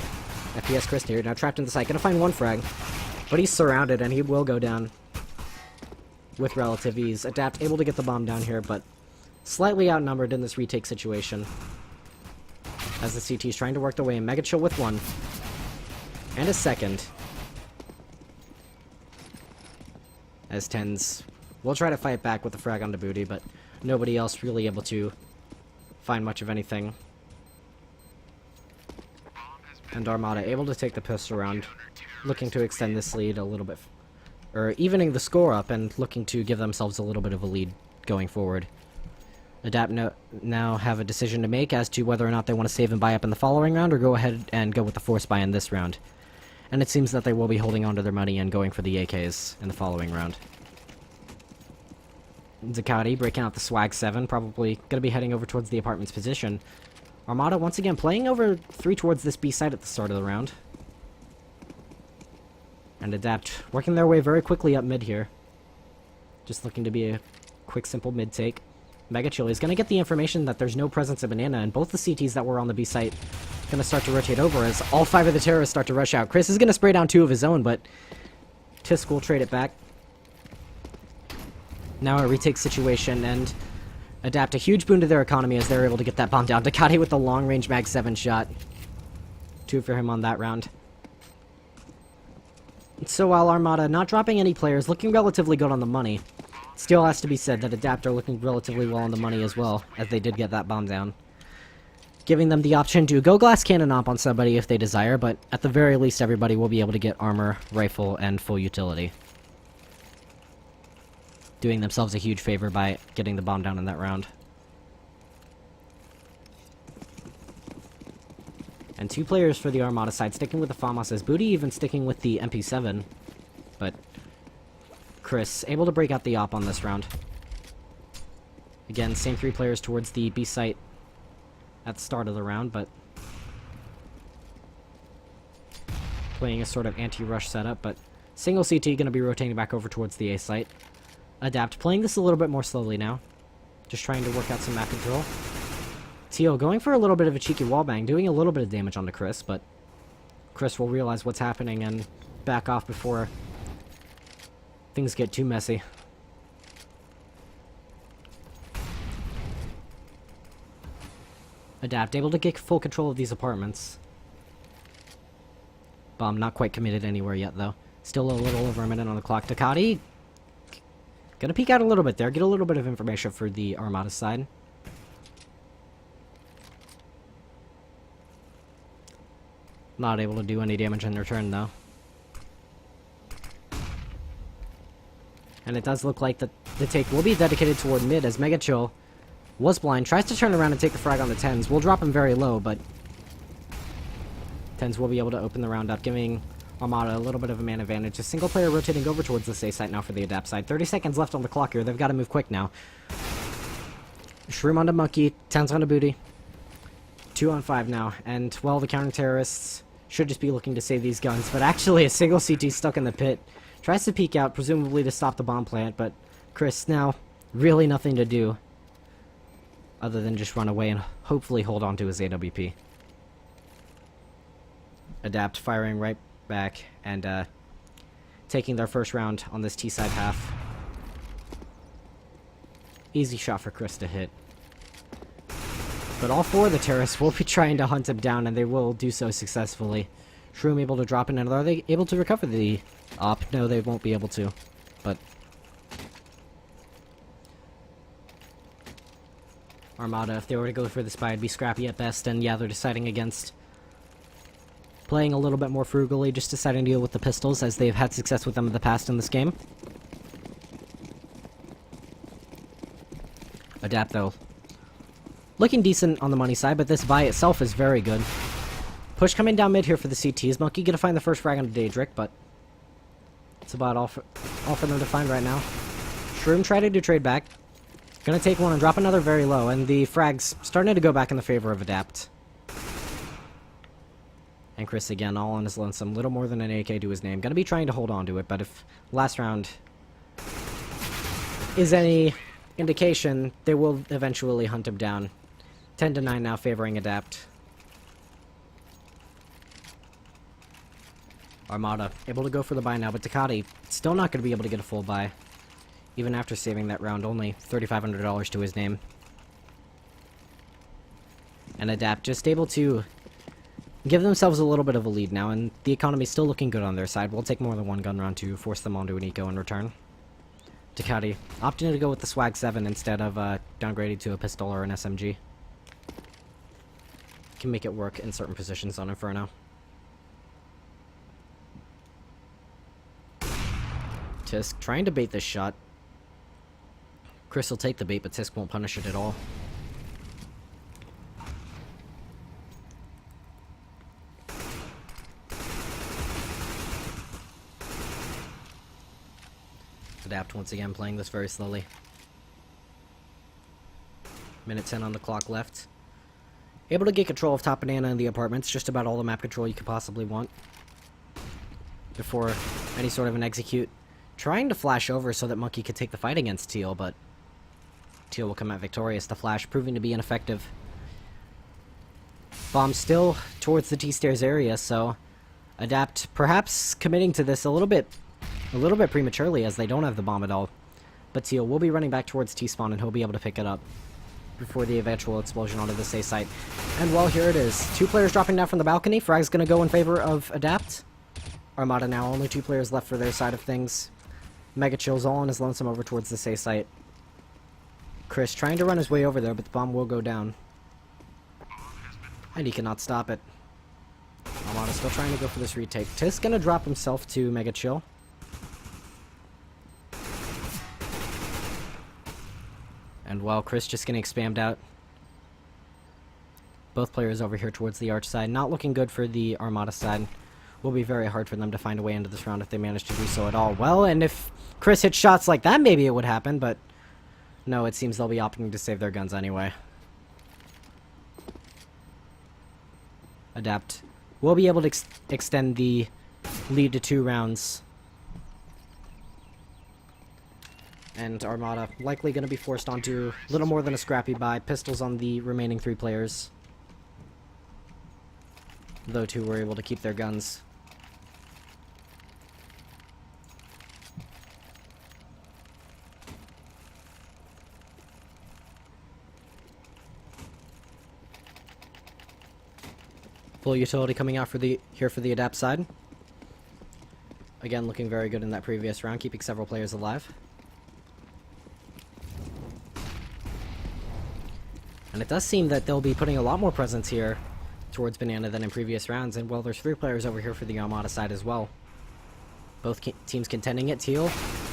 FPS Chris here, now trapped in the site, gonna find 1 frag, but he's surrounded and he will go down with relative ease. Adapt able to get the bomb down here, but slightly outnumbered in this retake situation. As the CT is trying to work their way in. Mega Chill with 1. And a second. As 10s will try to fight back with the frag onto Booty, but nobody else really able to find much of anything. And Armada able to take the pistol round, looking to extend this lead a little bit, or evening the score up and looking to give themselves a little bit of a lead going forward. Adapt now have a decision to make as to whether or not they want to save and buy up in the following round or go ahead and go with the force buy in this round. And it seems that they will be holding on to their money and going for the AKs in the following round. Ducati breaking out the swag 7, probably going to be heading over towards the apartment's position. Armada once again playing over 3 towards this B side at the start of the round. And Adapt working their way very quickly up mid here. Just looking to be a quick, simple mid take. Mega Chill is going to get the information that there's no presence of Banana, and both the CTs that were on the B site going to start to rotate over as all 5 of the terrorists start to rush out. Chris is going to spray down 2 of his own, but Tisk will trade it back. Now a retake situation, and Adapt a huge boon to their economy as they're able to get that bomb down. Ducati with the long-range Mag 7 shot. 2 for him on that round. So while Armada not dropping any players, looking relatively good on the money, still has to be said that Adapt are looking relatively well on the money as well, as they did get that bomb down. Giving them the option to go glass cannon op on somebody if they desire, but at the very least everybody will be able to get armor, rifle, and full utility. Doing themselves a huge favor by getting the bomb down in that round. And 2 players for the Armada side sticking with the FAMAS, as Booty even sticking with the MP7, but Chris able to break out the op on this round. Again, same 3 players towards the B site at the start of the round, but playing a sort of anti-rush setup, but single CT going to be rotating back over towards the A site. Adapt playing this a little bit more slowly now, just trying to work out some map control. Teal going for a little bit of a cheeky wallbang, doing a little bit of damage onto Chris, but Chris will realize what's happening and back off before things get too messy. Adapt able to get full control of these apartments. Bomb not quite committed anywhere yet though. Still a little over a minute on the clock. Ducati gonna peek out a little bit there, get a little bit of information for the Armada side. Not able to do any damage in their turn though. And it does look like the take will be dedicated toward mid as Mega Chill Was blind. Tries to turn around and take the frag on the 10s. We'll drop him very low, but 10s will be able to open the round up, giving Armada a little bit of a man advantage. A single player rotating over towards the A site now for the Adapt side. 30 seconds left on the clock here. They've got to move quick now. Shroom onto Monkey. 10s onto Booty. 2 on 5 now. And, well, the counter-terrorists should just be looking to save these guns. But actually, a single CT stuck in the pit. Tries to peek out, presumably to stop the bomb plant. But Chris now, really nothing to do other than just run away and hopefully hold on to his AWP. Adapt firing right back and taking their first round on this T-side half. Easy shot for Chris to hit. But all 4 of the terrorists will be trying to hunt him down, and they will do so successfully. Shroom able to drop in, and are they able to recover the op? No, they won't be able to. But Armada, if they were to go for the spy, it'd be scrappy at best, and yeah, they're deciding against playing a little bit more frugally, just deciding to deal with the pistols, as they've had success with them in the past in this game. Adapt, though, looking decent on the money side, but this buy itself is very good. Push coming down mid here for the CTs. Monkey gonna find the first frag on Daedric, but it's about all for them to find right now. Shroom trying to trade back. Gonna take one and drop another very low, and the frag's starting to go back in the favor of Adapt. And Chris again, all on his lonesome. Little more than an AK to his name. Gonna be trying to hold on to it, but if last round is any indication, they will eventually hunt him down. 10-9 now, favoring Adapt. Armada able to go for the buy now, but Ducati still not going to be able to get a full buy. Even after saving that round, only $3,500 to his name. And Adapt just able to give themselves a little bit of a lead now, and the economy's still looking good on their side. We'll take more than one gun round to force them onto an eco in return. Ducati opting to go with the Swag 7 instead of downgrading to a pistol or an SMG. Can make it work in certain positions on Inferno. Tisk trying to bait this shot. Chris will take the bait, but Tisk won't punish it at all. Adapt once again, playing this very slowly. Minute 10 on the clock left. Able to get control of top banana in the apartments, just about all the map control you could possibly want before any sort of an execute. Trying to flash over so that Monkey could take the fight against Teal, but Teal will come out victorious. The flash proving to be ineffective. Bomb still towards the T-stairs area, so Adapt perhaps committing to this a little bit prematurely, as they don't have the bomb at all. But Teal will be running back towards T-spawn, and he'll be able to pick it up before the eventual explosion onto the A site. And well, here it is. 2 players dropping down from the balcony. Frag's gonna go in favor of Adapt. Armada now, only 2 players left for their side of things. Mega Chill's all on his lonesome over towards the A site. Chris trying to run his way over there, but the bomb will go down. And he cannot stop it. Armada still trying to go for this retake. Tisk gonna drop himself to Mega Chill. And well, Chris just getting spammed out. Both players over here towards the arch side. Not looking good for the Armada side. Will be very hard for them to find a way into this round if they manage to do so at all. Well, and if Chris hits shots like that, maybe it would happen, but no, it seems they'll be opting to save their guns anyway. Adapt will be able to extend the lead to 2 rounds. And Armada likely going to be forced onto a little more than a scrappy buy. Pistols on the remaining 3 players. Though 2 were able to keep their guns. Full utility coming out for the Adapt side. Again, looking very good in that previous round, keeping several players alive. And it does seem that they'll be putting a lot more presence here towards Banana than in previous rounds, and well, there's 3 players over here for the Armada side as well. Both teams contending it. Teal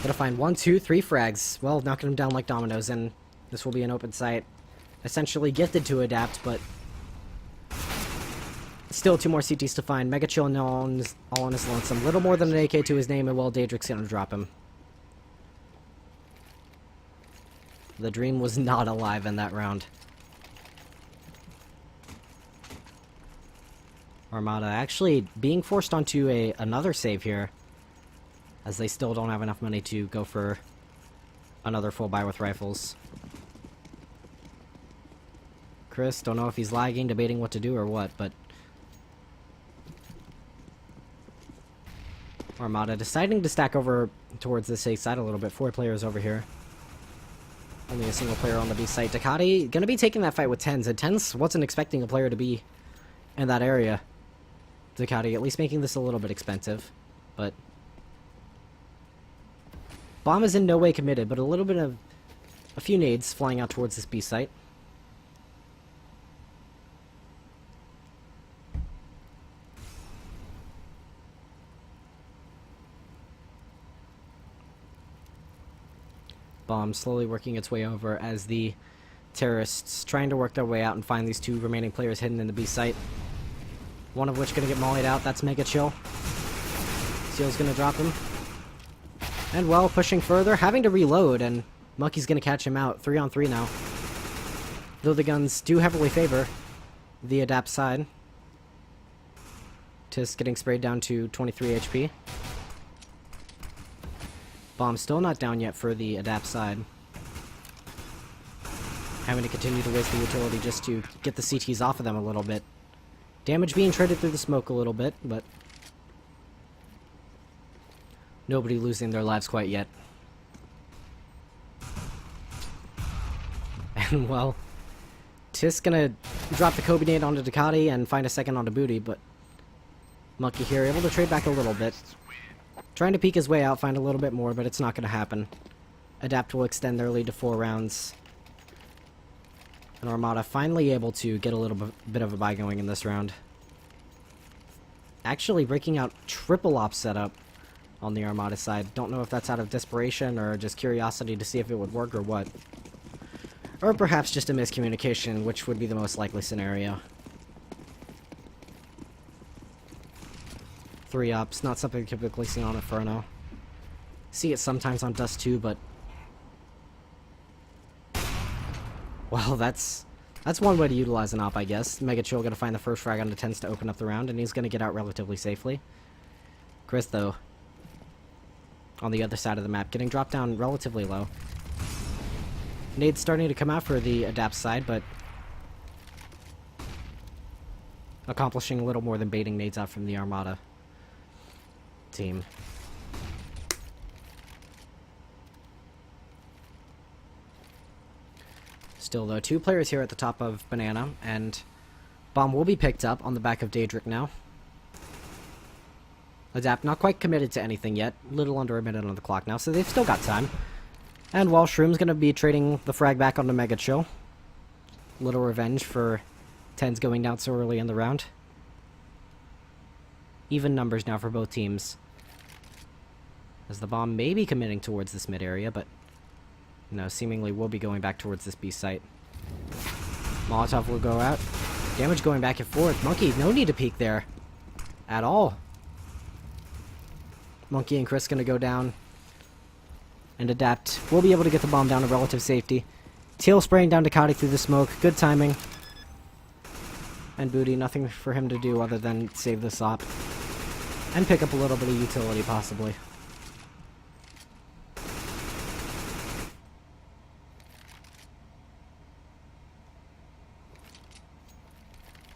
gonna find 1, 2, 3 frags. Well, knocking them down like dominoes, and this will be an open site. essentially gifted to Adapt, but still 2 more CTs to find. Mega Chill all on his lonesome. Little more than an AK to his name, and well, Daedric's gonna drop him. The Dream was not alive in that round. Armada actually being forced onto another save here, as they still don't have enough money to go for another full buy with rifles. Chris, don't know if he's lagging, debating what to do or what, but Armada deciding to stack over towards the safe side a little bit. 4 players over here. Only a single player on the B site. Ducati gonna be taking that fight with Tens, and Tens wasn't expecting a player to be in that area. Ducati at least making this a little bit expensive, but Bomb is in no way committed, but a few nades flying out towards this B site. Bomb slowly working its way over as the terrorists trying to work their way out and find these 2 remaining players hidden in the B site. One of which gonna get mollied out. That's Mega Chill. Seal's gonna drop him. And well, pushing further, having to reload, and Monkey's gonna catch him out. 3 on 3 now. Though the guns do heavily favor the Adapt side. Tis getting sprayed down to 23 HP. Bomb still not down yet for the Adapt side. Having to continue to waste the utility just to get the CTs off of them a little bit. Damage being traded through the smoke a little bit, but nobody losing their lives quite yet. And well, Tis gonna drop the Kobe nade onto Ducati and find a second onto Booty, but Monkey here able to trade back a little bit. Trying to peek his way out, find a little bit more, but it's not gonna happen. Adapt will extend their lead to 4 rounds. And Armada finally able to get a little bit of a buy going in this round. Actually breaking out triple op setup on the Armada side. Don't know if that's out of desperation or just curiosity to see if it would work or what. Or perhaps just a miscommunication, which would be the most likely scenario. 3 ops, not something typically seen on Inferno. See it sometimes on Dust 2, but well, that's one way to utilize an op, I guess. Mega Chill gonna find the first frag on the 10s to open up the round, and he's gonna get out relatively safely. Chris, though, on the other side of the map, getting dropped down relatively low. Nade's starting to come out for the Adapt side, but accomplishing a little more than baiting nades out from the Armada team. Still, though, 2 players here at the top of Banana, and Bomb will be picked up on the back of Daedric now. Adapt not quite committed to anything yet. Little under a minute on the clock now, so they've still got time. And while Shroom's gonna be trading the frag back onto Mega Chill. Little revenge for Tens going down so early in the round. Even numbers now for both teams. As the Bomb may be committing towards this mid area, but no, seemingly will be going back towards this B site. Molotov will go out. Damage going back and forth. Monkey, no need to peek there. At all. Monkey and Chris gonna go down. And Adapt will be able to get the Bomb down to relative safety. Teal spraying down Ducati through the smoke. Good timing. And Booty, nothing for him to do other than save this op. And pick up a little bit of utility, possibly.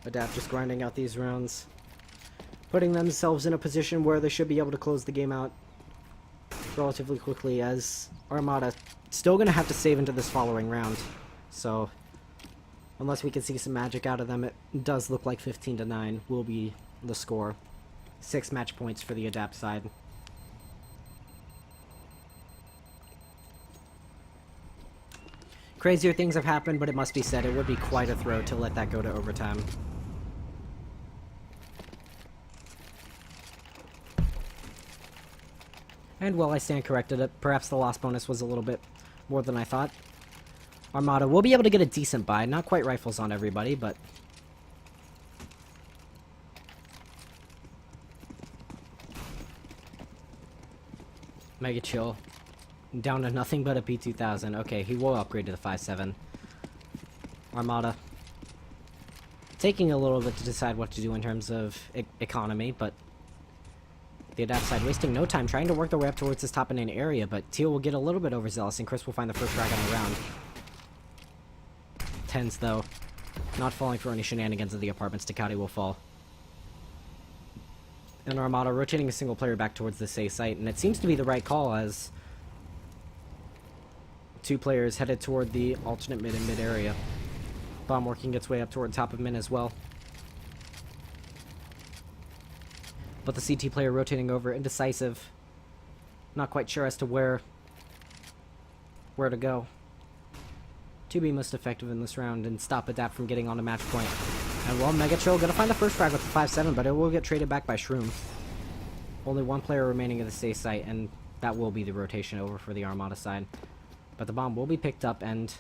Adapt just grinding out these rounds. Putting themselves in a position where they should be able to close the game out relatively quickly, as Armada still going to have to save into this following round. So, unless we can see some magic out of them, it does look like 15-9 will be the score. 6 match points for the Adapt side. Crazier things have happened, but it must be said, it would be quite a throw to let that go to overtime. And while I stand corrected, perhaps the loss bonus was a little bit more than I thought. Armada will be able to get a decent buy. Not quite rifles on everybody, but... Mega chill. Down to nothing but a P2000. Okay, he will upgrade to the 5.7. Armada. Taking a little bit to decide what to do in terms of economy, but... The adapt side wasting no time trying to work their way up towards this top and area, but Teal will get a little bit overzealous and Chris will find the first frag on the round. Tens, though, not falling for any shenanigans of the apartments. Ducati will fall. And Armada rotating a single player back towards the safe site, and it seems to be the right call as two players headed toward the alternate mid and mid area. Bomb working its way up toward top of min as well. But the CT player rotating over, indecisive. Not quite sure as to where to go. To be most effective in this round and stop Adapt from getting on a match point. And well, Mega Chill gonna find the first frag with the 5.7, but it will get traded back by Shroom. Only one player remaining at the safe site, and that will be the rotation over for the Armada side. But the bomb will be picked up, and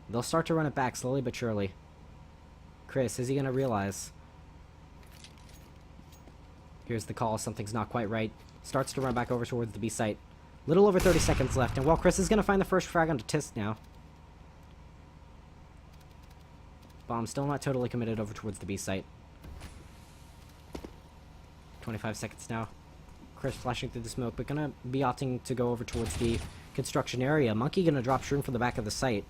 they'll start to run it back slowly but surely. Chris, is he gonna realize? Here's the call, something's not quite right. Starts to run back over towards the B site. Little over 30 seconds left, and well, Chris is gonna find the first frag onto Tisk now. Bomb still not totally committed over towards the B site. 25 seconds now. Chris flashing through the smoke, but gonna be opting to go over towards the construction area. Monkey gonna drop Shroom from the back of the site.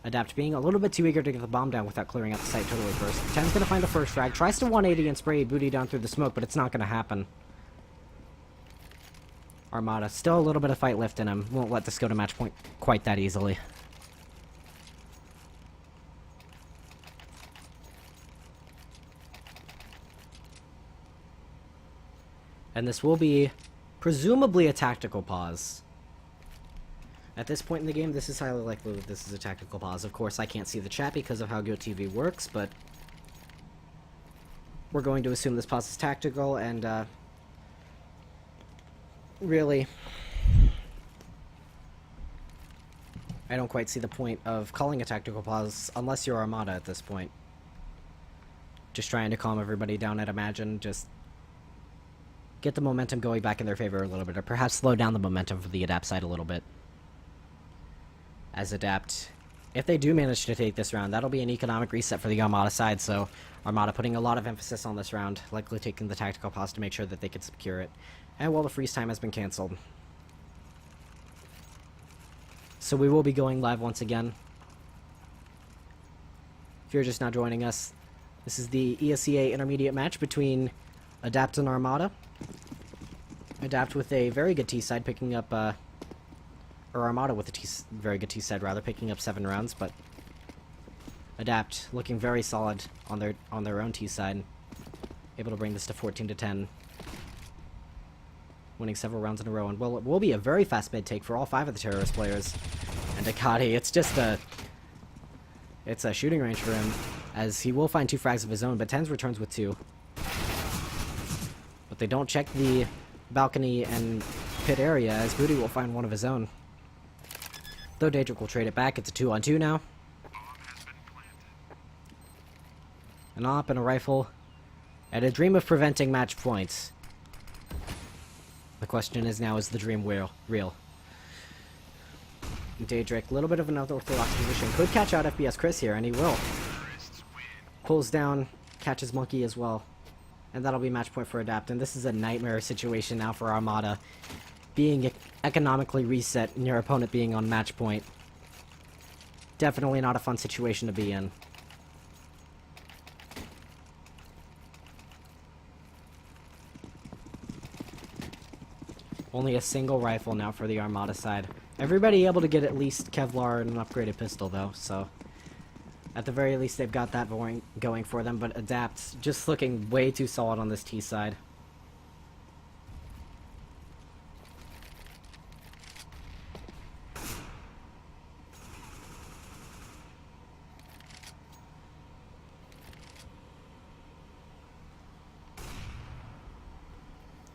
Adapt being a little bit too eager to get the bomb down without clearing out the site totally first. 10's gonna find the first frag, tries to 180 and spray Booty down through the smoke, but it's not gonna happen. Armada, still a little bit of fight left in him. Won't let this go to match point quite that easily. And this will be presumably a tactical pause. At this point in the game, this is highly likely that this is a tactical pause. Of course, I can't see the chat because of how GoTV works, but we're going to assume this pause is tactical, and really, I don't quite see the point of calling a tactical pause unless you're Armada at this point. Just trying to calm everybody down, I'd imagine. Just get the momentum going back in their favor a little bit, or perhaps slow down the momentum for the Adapt side a little bit. As Adapt, if they do manage to take this round, that'll be an economic reset for the Armada side, so Armada putting a lot of emphasis on this round, likely taking the tactical pause to make sure that they can secure it. And well, the freeze time has been cancelled. So we will be going live once again. If you're just now joining us, this is the ESEA intermediate match between Adapt and Armada. Adapt with a very good T-side, picking up, or Armada with a very good T-side, rather, picking up 7 rounds, but Adapt looking very solid on their own T-side, able to bring this to 14-10, winning several rounds in a row, and well, it will be a very fast mid take for all 5 of the terrorist players. And Ducati, it's just it's a shooting range for him, as he will find 2 frags of his own, but Tens returns with 2. But they don't check the balcony and pit area, as Booty will find 1 of his own. Though Daedric will trade it back, it's a 2-on-2 now. An op and a rifle, and a dream of preventing match points. The question is now, is the dream real? Daedric, a little bit of an unorthodox position, could catch out FPS Chris here, and he will. Pulls down, catches Monkey as well. And that'll be match point for Adapt, and this is a nightmare situation now for Armada. Being economically reset and your opponent being on match point. Definitely not a fun situation to be in. Only a single rifle now for the Armada side. Everybody able to get at least Kevlar and an upgraded pistol though, so at the very least they've got that going for them, but Adapt just looking way too solid on this T side.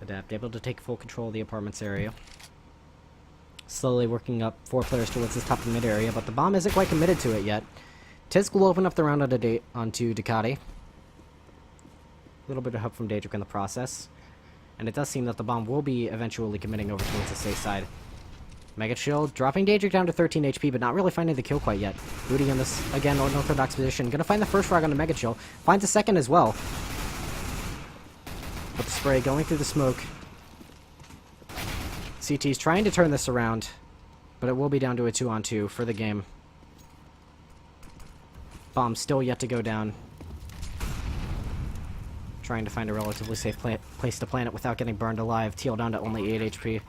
Adapt able to take full control of the apartments area. Slowly working up 4 players towards this top of mid area, but the bomb isn't quite committed to it yet. Tisk will open up the round onto Ducati. A little bit of help from Daedric in the process. And it does seem that the bomb will be eventually committing over towards the safe side. Mega Chill dropping Daedric down to 13 HP, but not really finding the kill quite yet. Booty in this, again, unorthodox position. Gonna find the first frag on the Mega Chill. Finds the second as well. But the spray going through the smoke. CT's trying to turn this around, but it will be down to a 2-on-2 for the game. Bomb still yet to go down. Trying to find a relatively safe place to plant it without getting burned alive. Teal down to only 8 HP.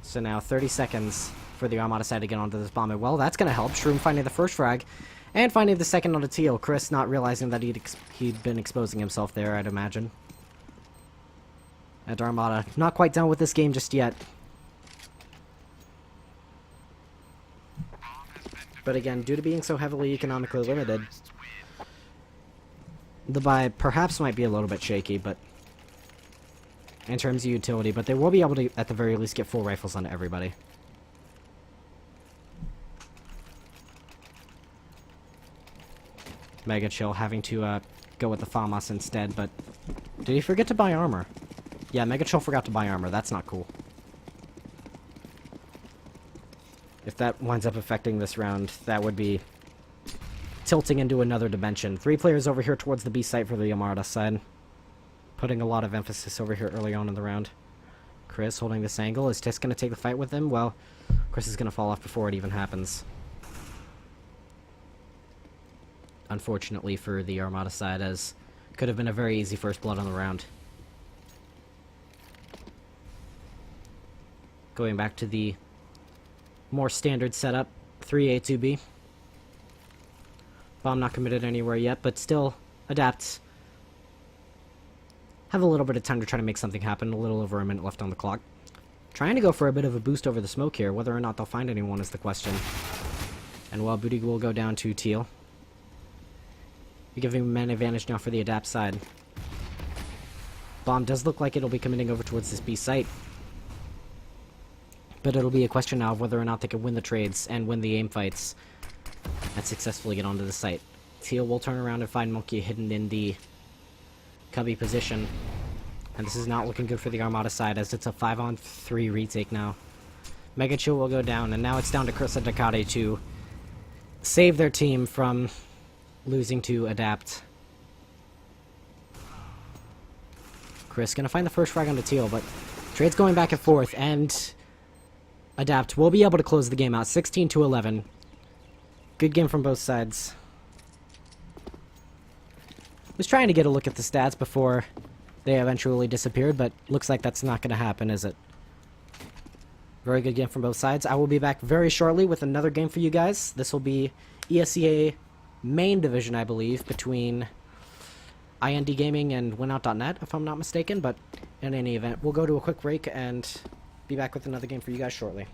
So now 30 seconds for the Armada side to get onto this bomb. And well, that's going to help. Shroom finding the first frag and finding the second onto Teal. Chris not realizing that he'd been exposing himself there, I'd imagine. And Armada not quite done with this game just yet. But again, due to being so heavily economically limited, the buy perhaps might be a little bit shaky, but in terms of utility, but they will be able to, at the very least, get full rifles onto everybody. Mega Chill having to go with the FAMAS instead, but did he forget to buy armor? Yeah, Mega Chill forgot to buy armor. That's not cool. If that winds up affecting this round, that would be tilting into another dimension. 3 players over here towards the B site for the Armada side. Putting a lot of emphasis over here early on in the round. Chris holding this angle. Is Tisk going to take the fight with him? Well, Chris is going to fall off before it even happens. Unfortunately for the Armada side, as could have been a very easy first blood on the round. Going back to the more standard setup, 3A2B. Bomb not committed anywhere yet, but still adapts. Have a little bit of time to try to make something happen. A little over a minute left on the clock. Trying to go for a bit of a boost over the smoke here. Whether or not they'll find anyone is the question. And while Booty will go down to Teal. You're giving man advantage now for the adapt side. Bomb does look like it'll be committing over towards this B site. But it'll be a question now of whether or not they can win the trades and win the aim fights and successfully get onto the site. Teal will turn around and find Monkey hidden in the cubby position. And this is not looking good for the Armada side, as it's a 5-on-3 retake now. Mega Chill will go down, and now it's down to Chris and Ducati to save their team from losing to adapt. Chris gonna find the first frag on the Teal, but trade's going back and forth, and adapt will be able to close the game out 16-11. Good game from both sides. Was trying to get a look at the stats before they eventually disappeared, but looks like that's not going to happen, is it? Very good game from both sides. I will be back very shortly with another game for you guys. This will be ESEA Main division, I believe, between IND Gaming and Winout.net, if I'm not mistaken, but in any event, we'll go to a quick break and be back with another game for you guys shortly.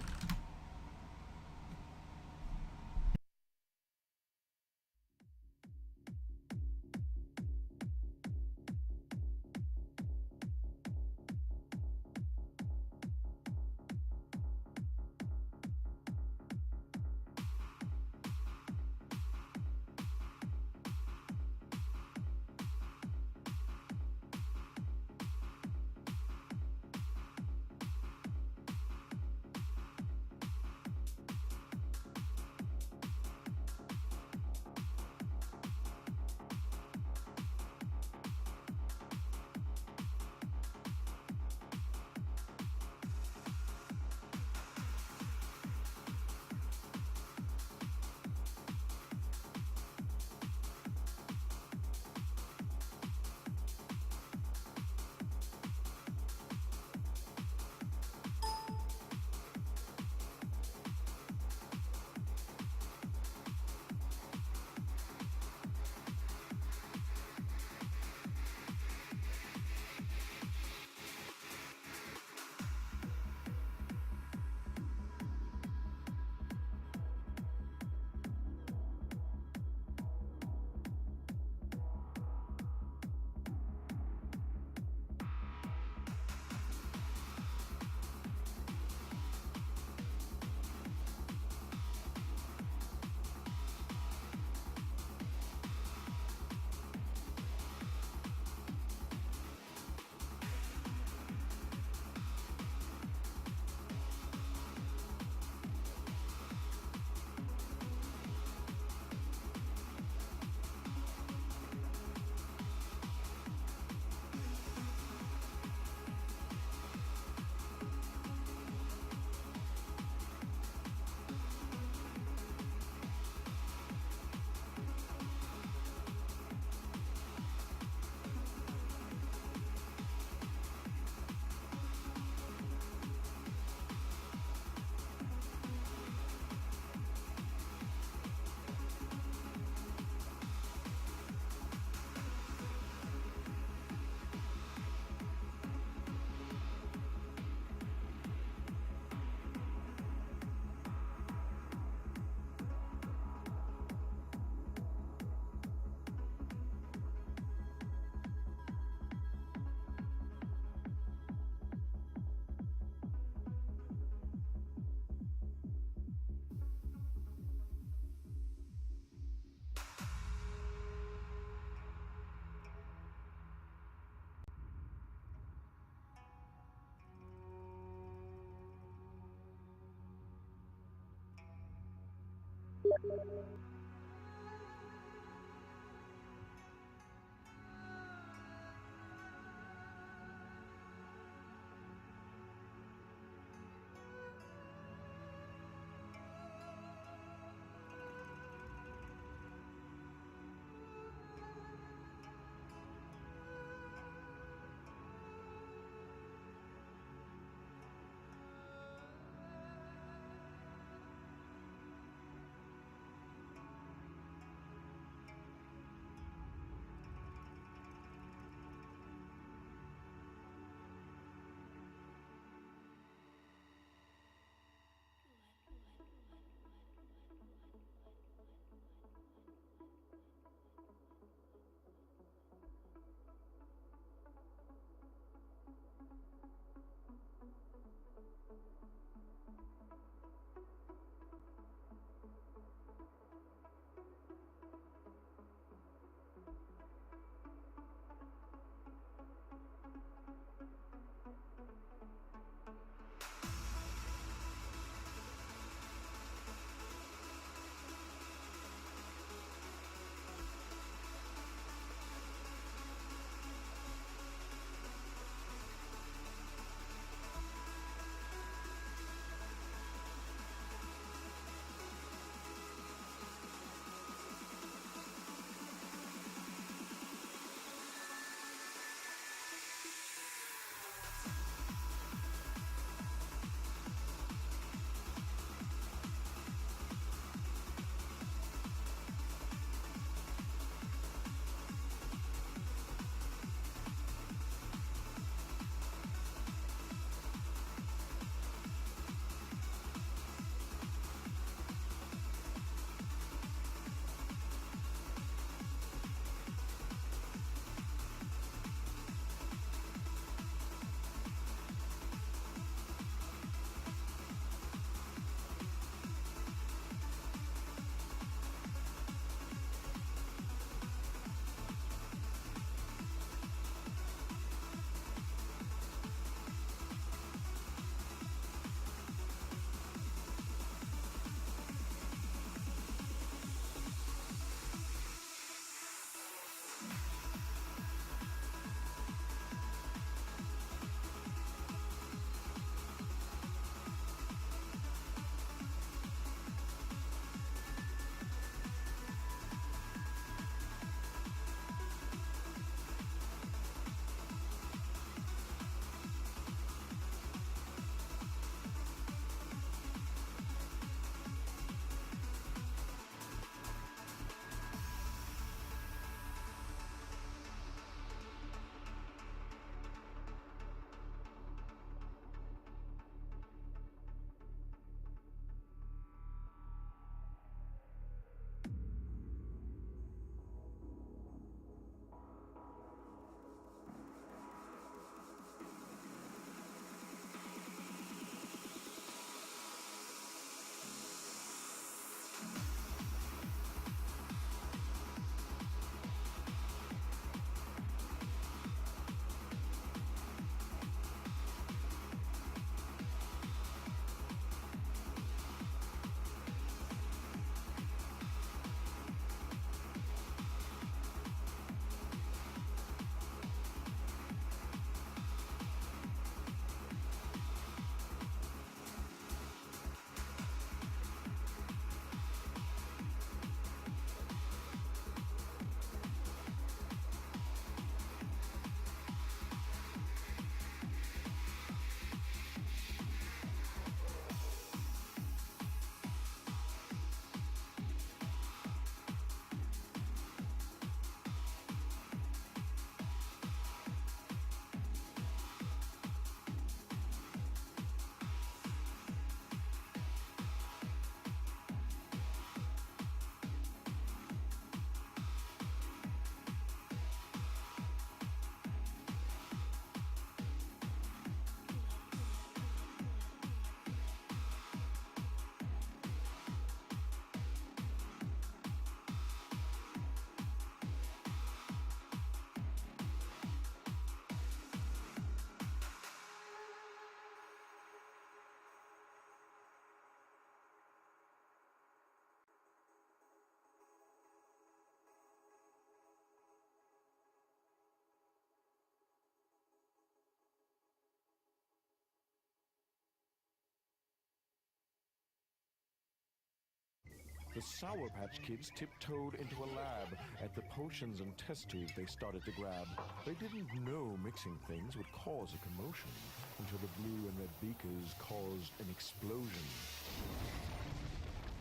The Sour Patch Kids tiptoed into a lab. At the potions and test tubes they started to grab. They didn't know mixing things would cause a commotion until the blue in their beakers caused an explosion.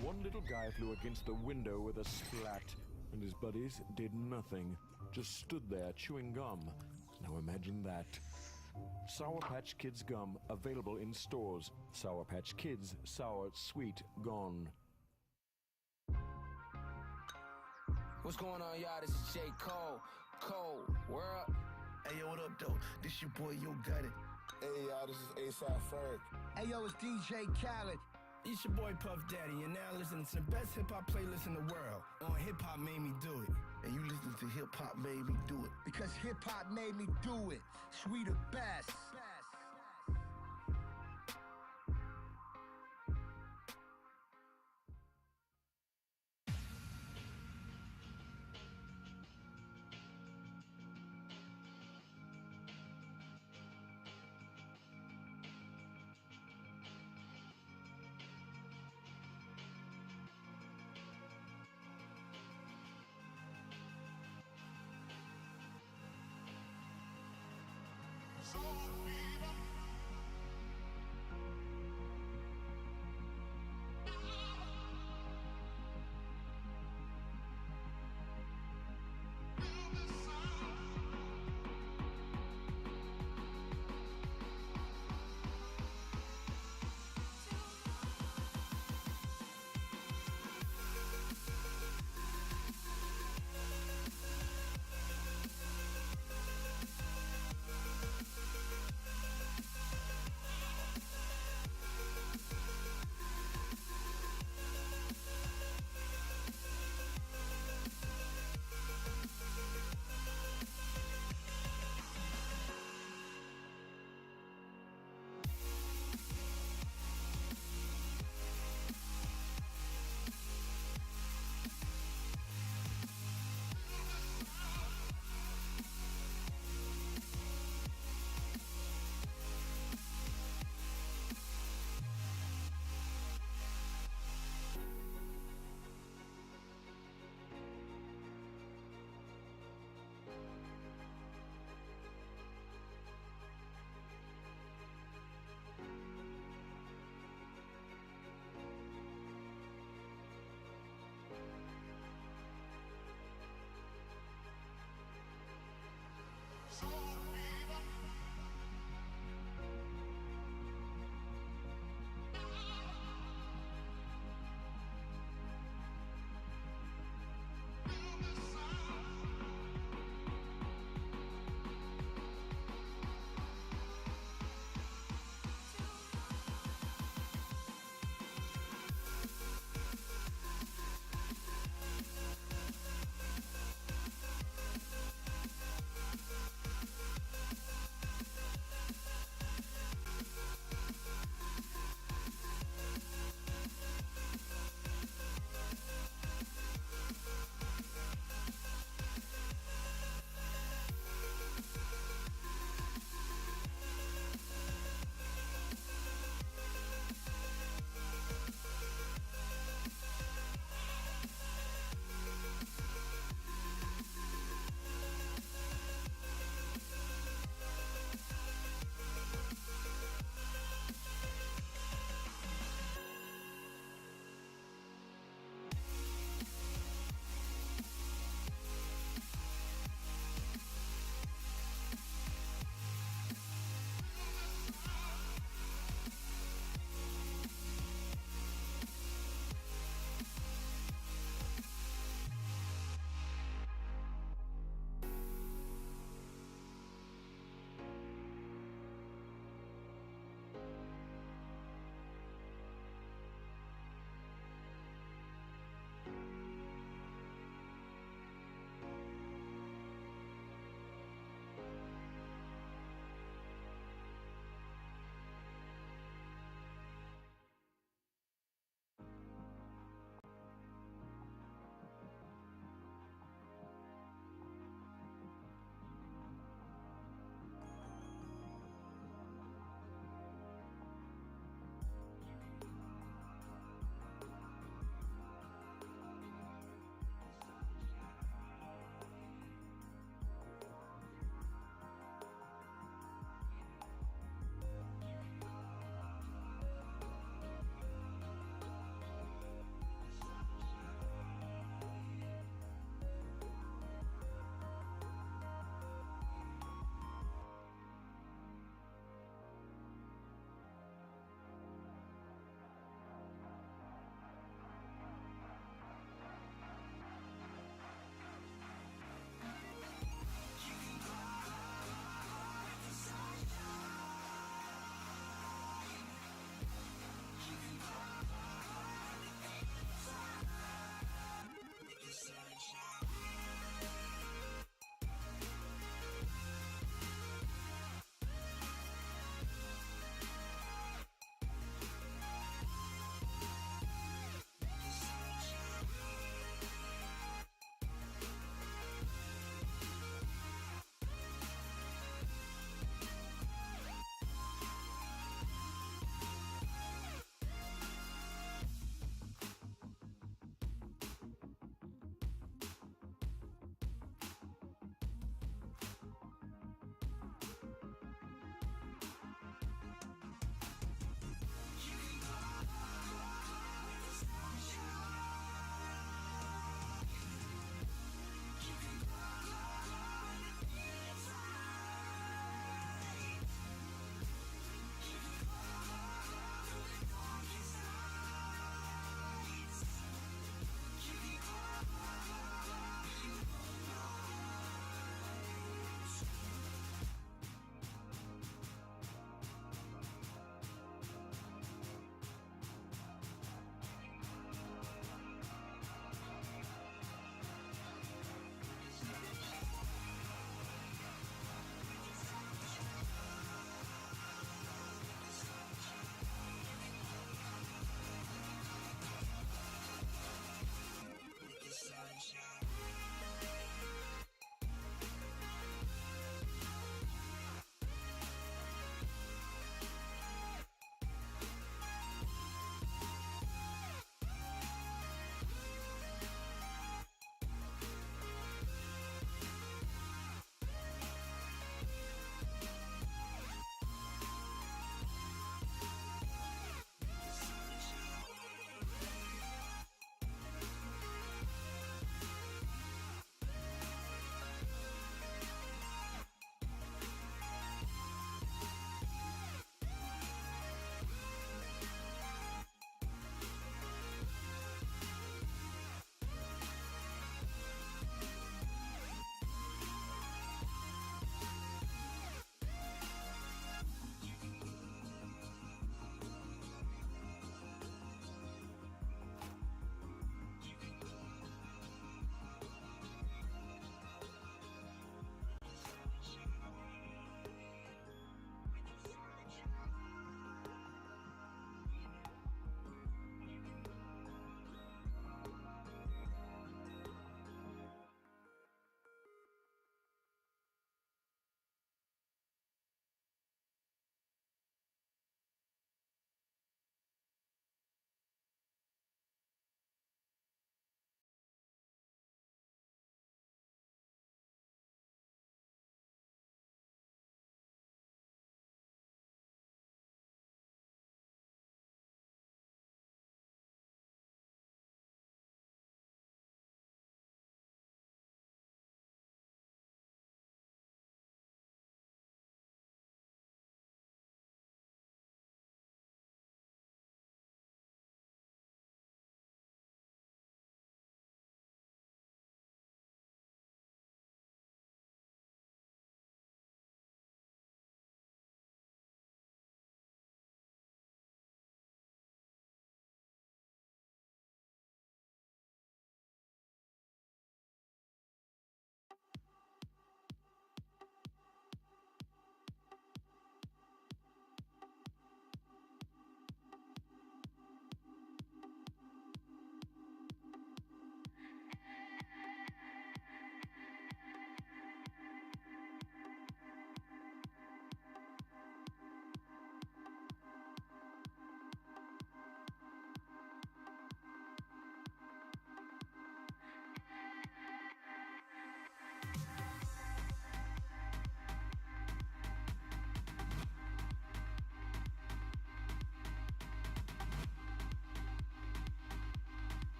One little guy flew against the window with a splat, and his buddies did nothing, just stood there chewing gum. Now imagine that. Sour Patch Kids gum available in stores. Sour Patch Kids, sour, sweet, gone. What's going on, y'all? This is J. Cole. Cole, world. Hey, yo, what up, though? This your boy, Yo Got It. Hey, y'all, this is A$AP Hey, yo, it's DJ Khaled. It's your boy Puff Daddy, and now listening to the best hip-hop playlist in the world on Hip Hop Made Me Do It. And you listen to Hip Hop Made Me Do It. Because hip hop made me do it. We the best.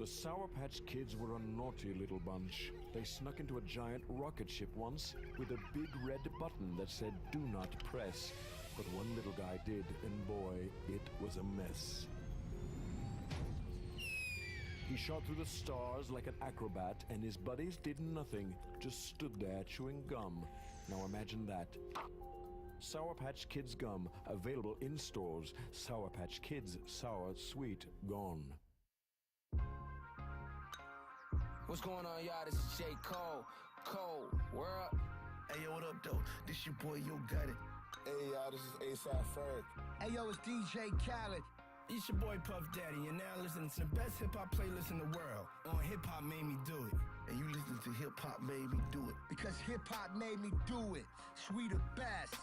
The Sour Patch Kids were a naughty little bunch. They snuck into a giant rocket ship once with a big red button that said, "Do not press." But one little guy did, and boy, it was a mess. He shot through the stars like an acrobat, and his buddies did nothing, just stood there chewing gum. Now imagine that. Sour Patch Kids gum, available in stores. Sour Patch Kids, sour, sweet, gone. What's going on, y'all? This is J. Cole. Cole, world. Hey, yo, what up, though? This your boy, Yo Got It. Hey, y'all, this is ASAP-Ferg. Hey yo, it's DJ Khaled. It's your boy Puff Daddy. You're now listening to the best hip-hop playlist in the world on Hip Hop Made Me Do It. And you listen to Hip Hop Made Me Do It. Because hip hop made me do it. Sweet the best.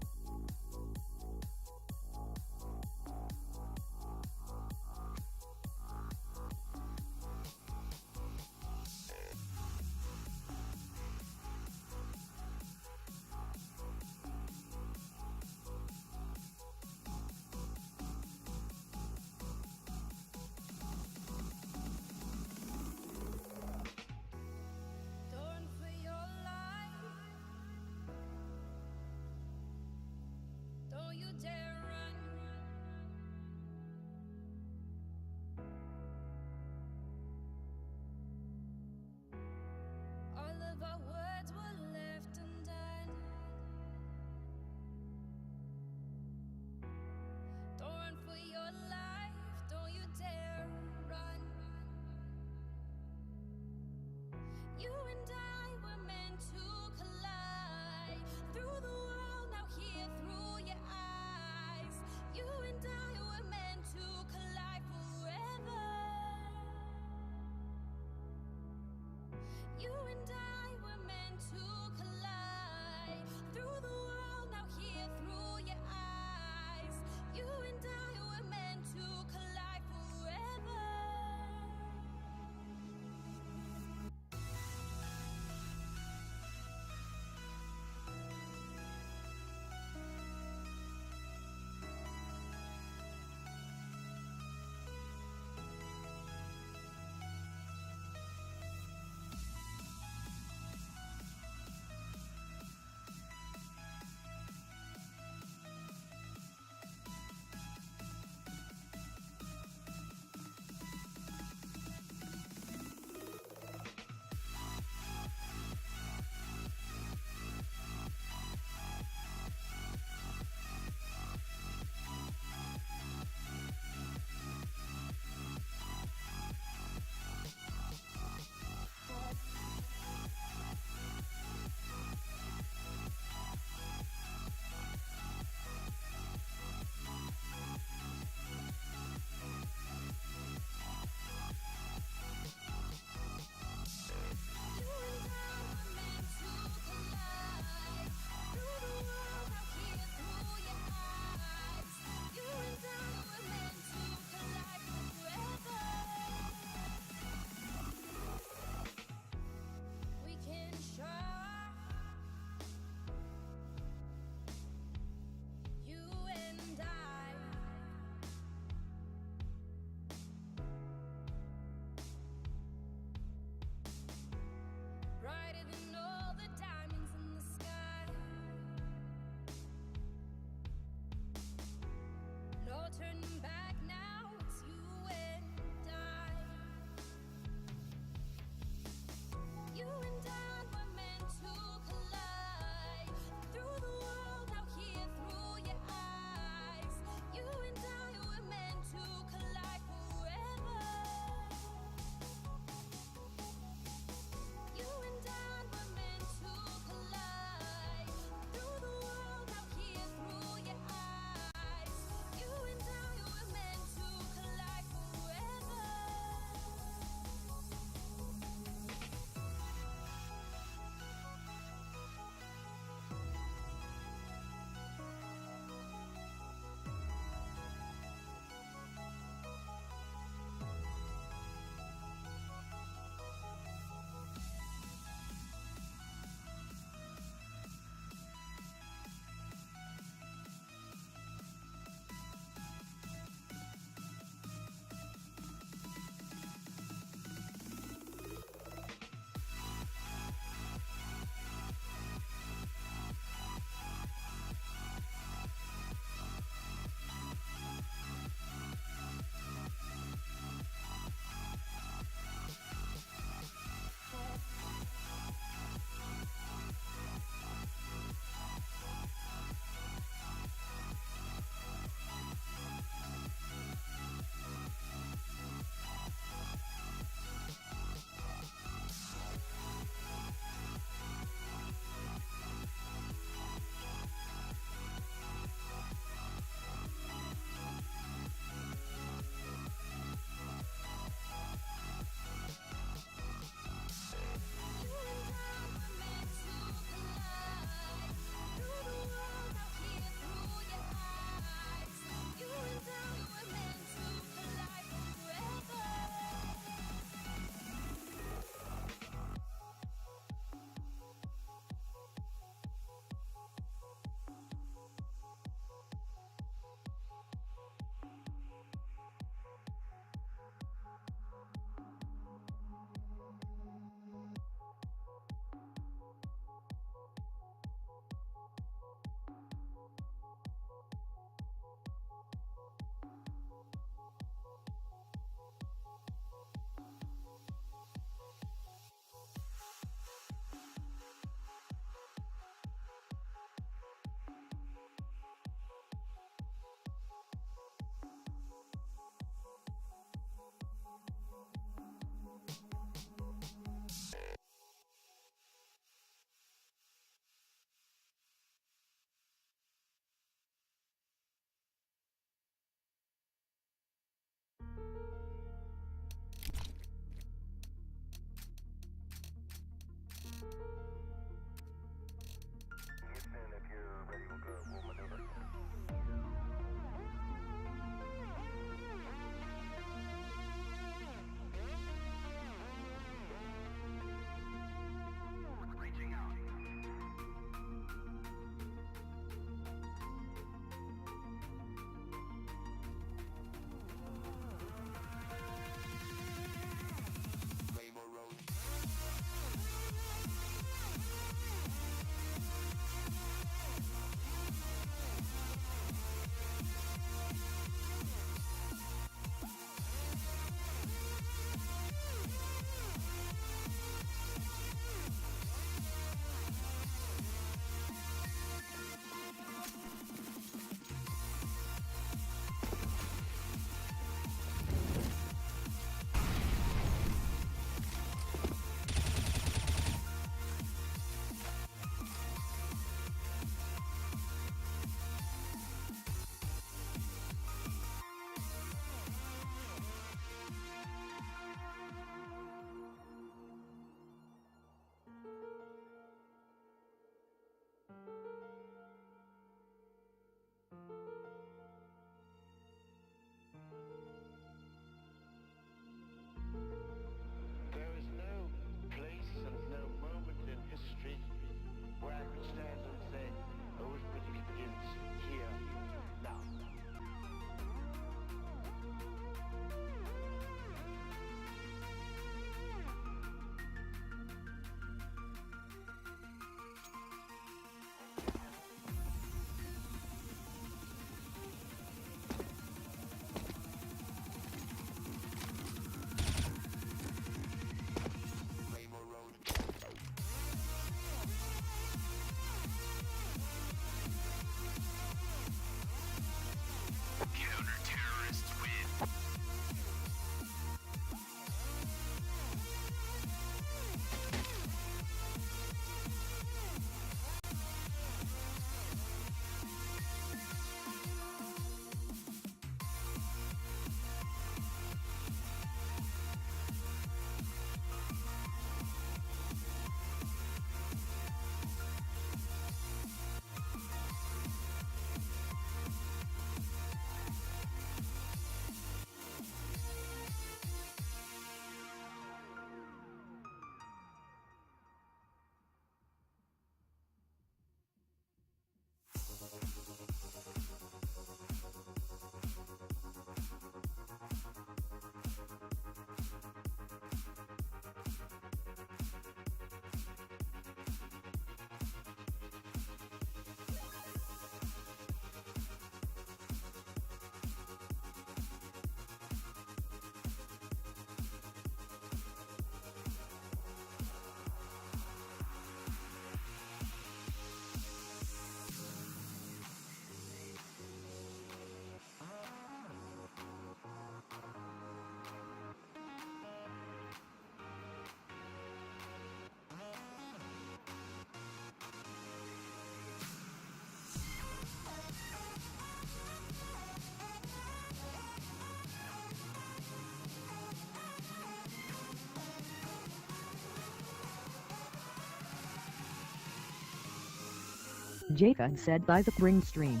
Jaka said by the spring stream.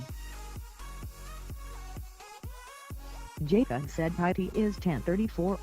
Jaka said IT is 1034.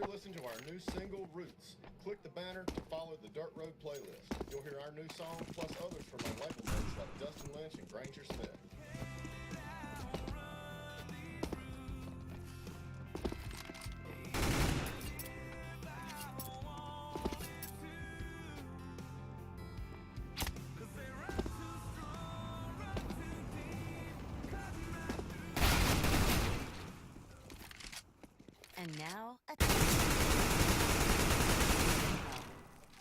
You're listening to our new single, Roots. Click the banner to follow the Dirt Road playlist. You'll hear our new song, plus others from our label mates like Dustin Lynch and Granger Smith. And now,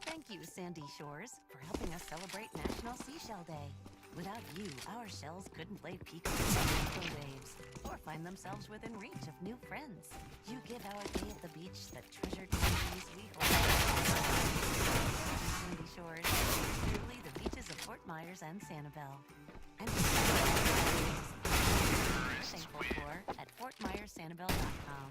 thank you, Sandy Shores, for helping us celebrate National Seashell Day. Without you, our shells couldn't lay peek on the waves or find themselves within reach of new friends. You give our day at the beach the treasured memories we hold. Sandy Shores, truly the beaches of Fort Myers and Sanibel. And we're thankful for at FortMyersSanibel.com.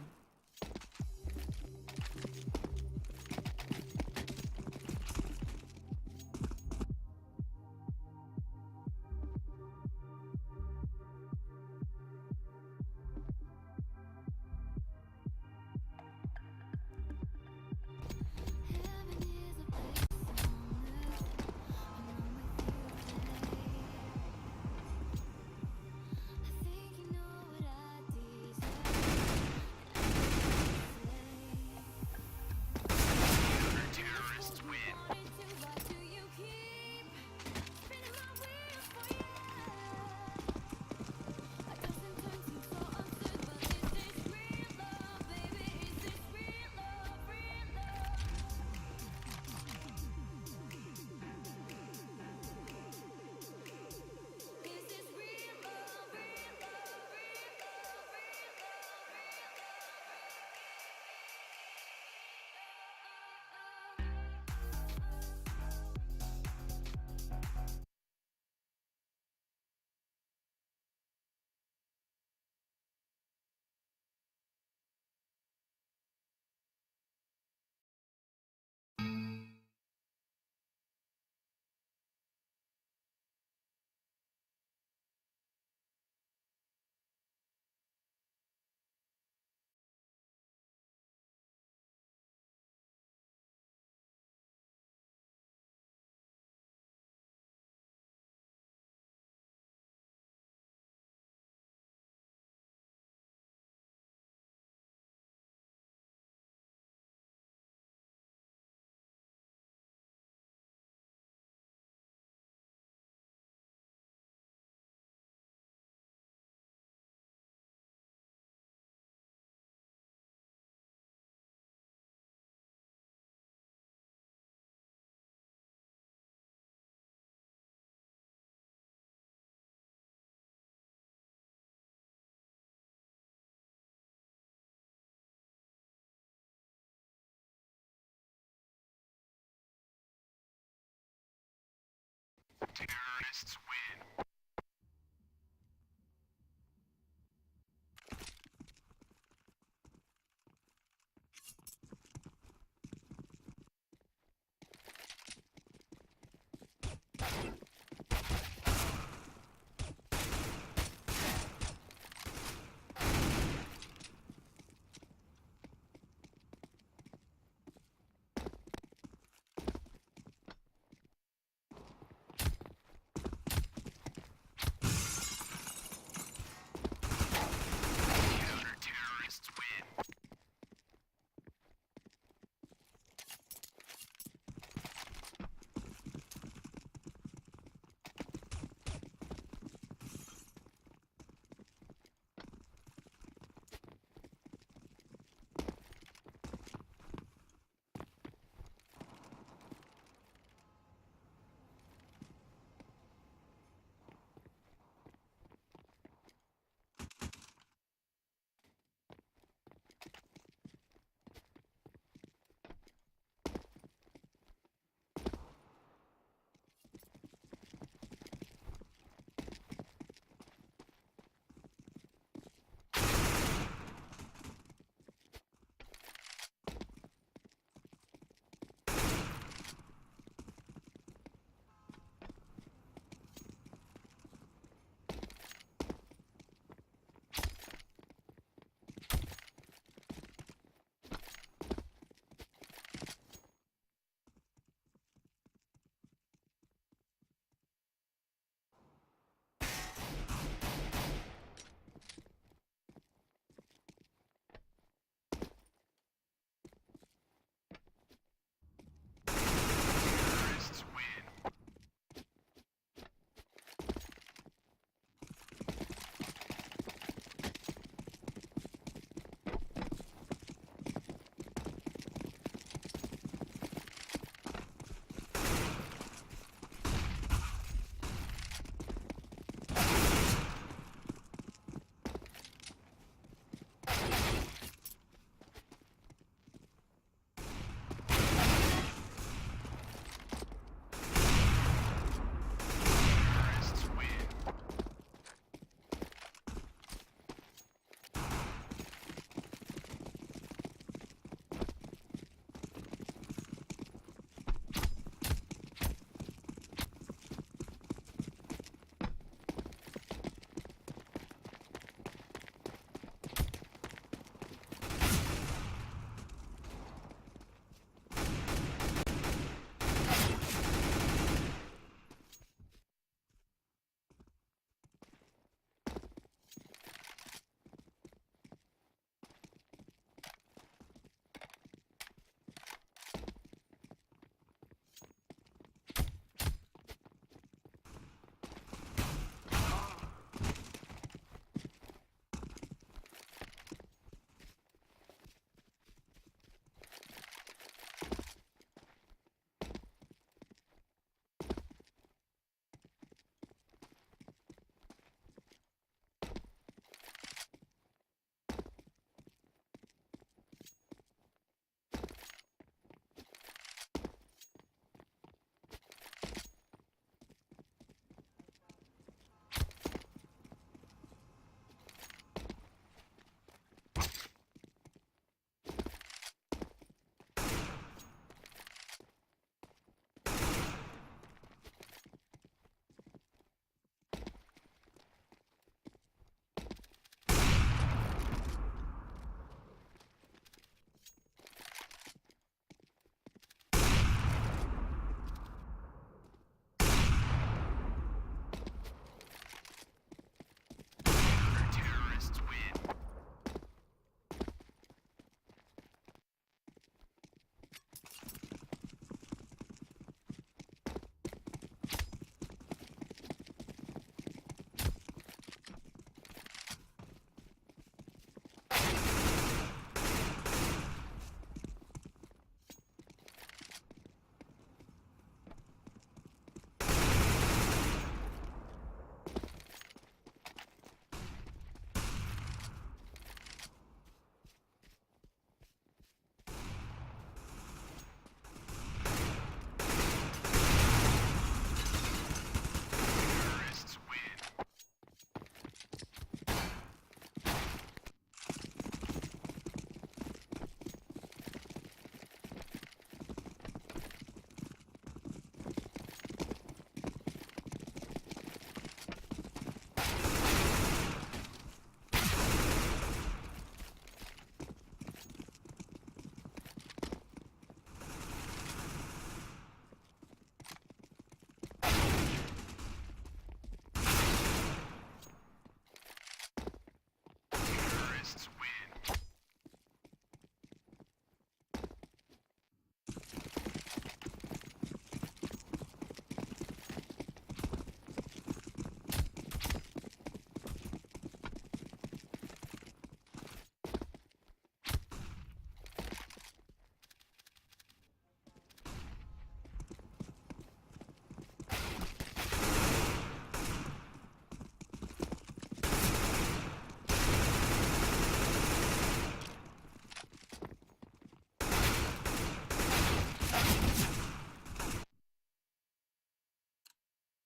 Terrorists win.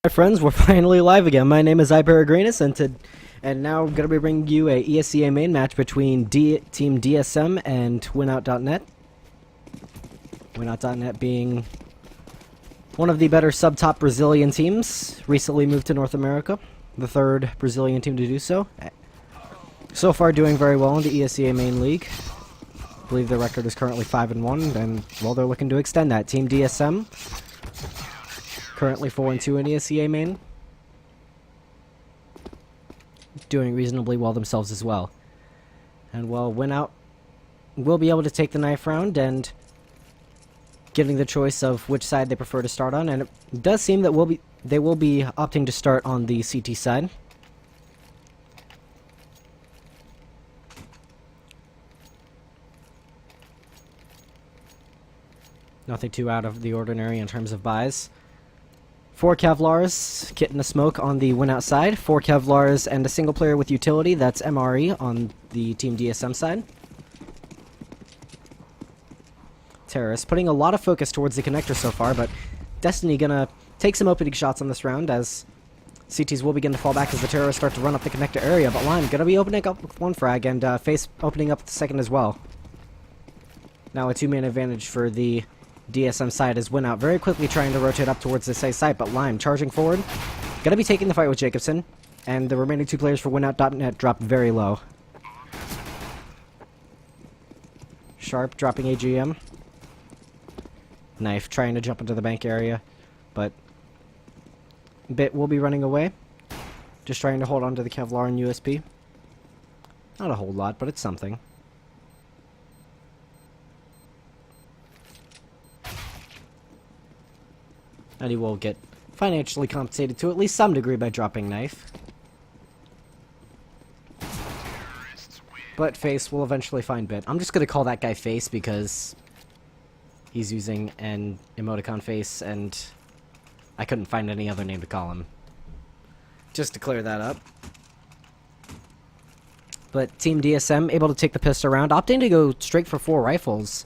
Hi friends, we're finally live again. My name is iPeregrinus, and now I'm gonna be bringing you a ESEA main match between Team DSM and Winout.net. Winout.net being one of the better sub-top Brazilian teams, recently moved to North America, the third Brazilian team to do so. So far doing very well in the ESEA main league. I believe their record is currently 5-1, and well, they're looking to extend that. Team DSM currently 4-2 in ESEA main, doing reasonably well themselves as well. And well, Winout will be able to take the knife round and getting the choice of which side they prefer to start on, and it does seem that they will be opting to start on the CT side. Nothing too out of the ordinary in terms of buys. 4 Kevlars, Kit and a Smoke on the Winout side. 4 Kevlars and a single player with utility, that's MRE on the Team DSM side. Terrorists putting a lot of focus towards the connector so far, but Destiny gonna take some opening shots on this round as CTs will begin to fall back as the terrorists start to run up the connector area, but Lime gonna be opening up with 1 frag and Face opening up the second as well. Now a 2-man advantage for the DSM side as Winout very quickly trying to rotate up towards the safe site, but Lime charging forward. Gonna be taking the fight with Jacobson, and the remaining 2 players for Winout.net dropped very low. Sharp dropping AGM. Knife trying to jump into the bank area, but Bit will be running away. Just trying to hold on to the Kevlar and USP. Not a whole lot, but it's something. And he will get financially compensated to at least some degree by dropping Knife. But Face will eventually find Bit. I'm just going to call that guy Face because he's using an emoticon face and I couldn't find any other name to call him. Just to clear that up. But Team DSM able to take the pistol round, opting to go straight for 4 rifles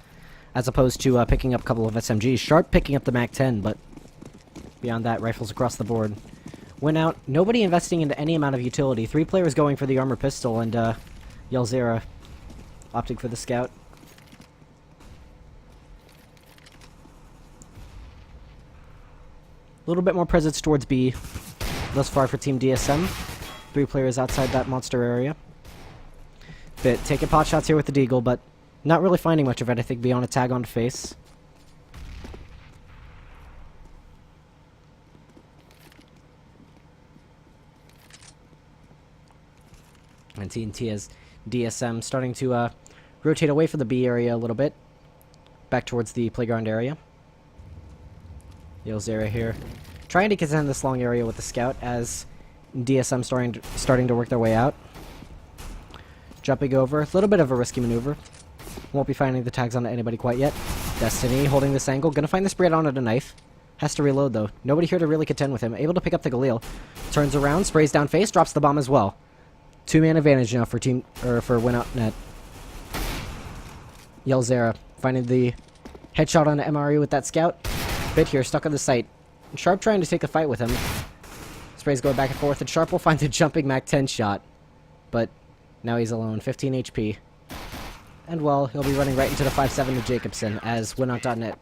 as opposed to picking up a couple of SMGs. Sharp picking up the MAC-10, but beyond that, rifles across the board. Winout, nobody investing into any amount of utility. 3 players going for the armor pistol, and Yelzera opting for the scout. A little bit more presence towards B thus far for Team DSM. 3 players outside that monster area. Bit taking pot shots here with the Deagle, but not really finding much of anything beyond a tag on Face. And TNT as DSM starting to rotate away from the B area a little bit. Back towards the playground area. Yelzera here. Trying to contend this long area with the scout as DSM starting to work their way out. Jumping over. A little bit of a risky maneuver. Won't be finding the tags on anybody quite yet. Destiny holding this angle. Gonna find the spray on at a knife. Has to reload though. Nobody here to really contend with him. Able to pick up the Galil. Turns around, sprays down Face, drops the bomb as well. 2-man advantage now for Winout.net. Yelzera finding the headshot on the MRE with that scout. Bit here stuck on the site. Sharp trying to take a fight with him. Spray's going back and forth, and Sharp will find the jumping MAC-10 shot. But now he's alone, 15 HP. And well, he'll be running right into the 5-7 to Jacobson as Winout.net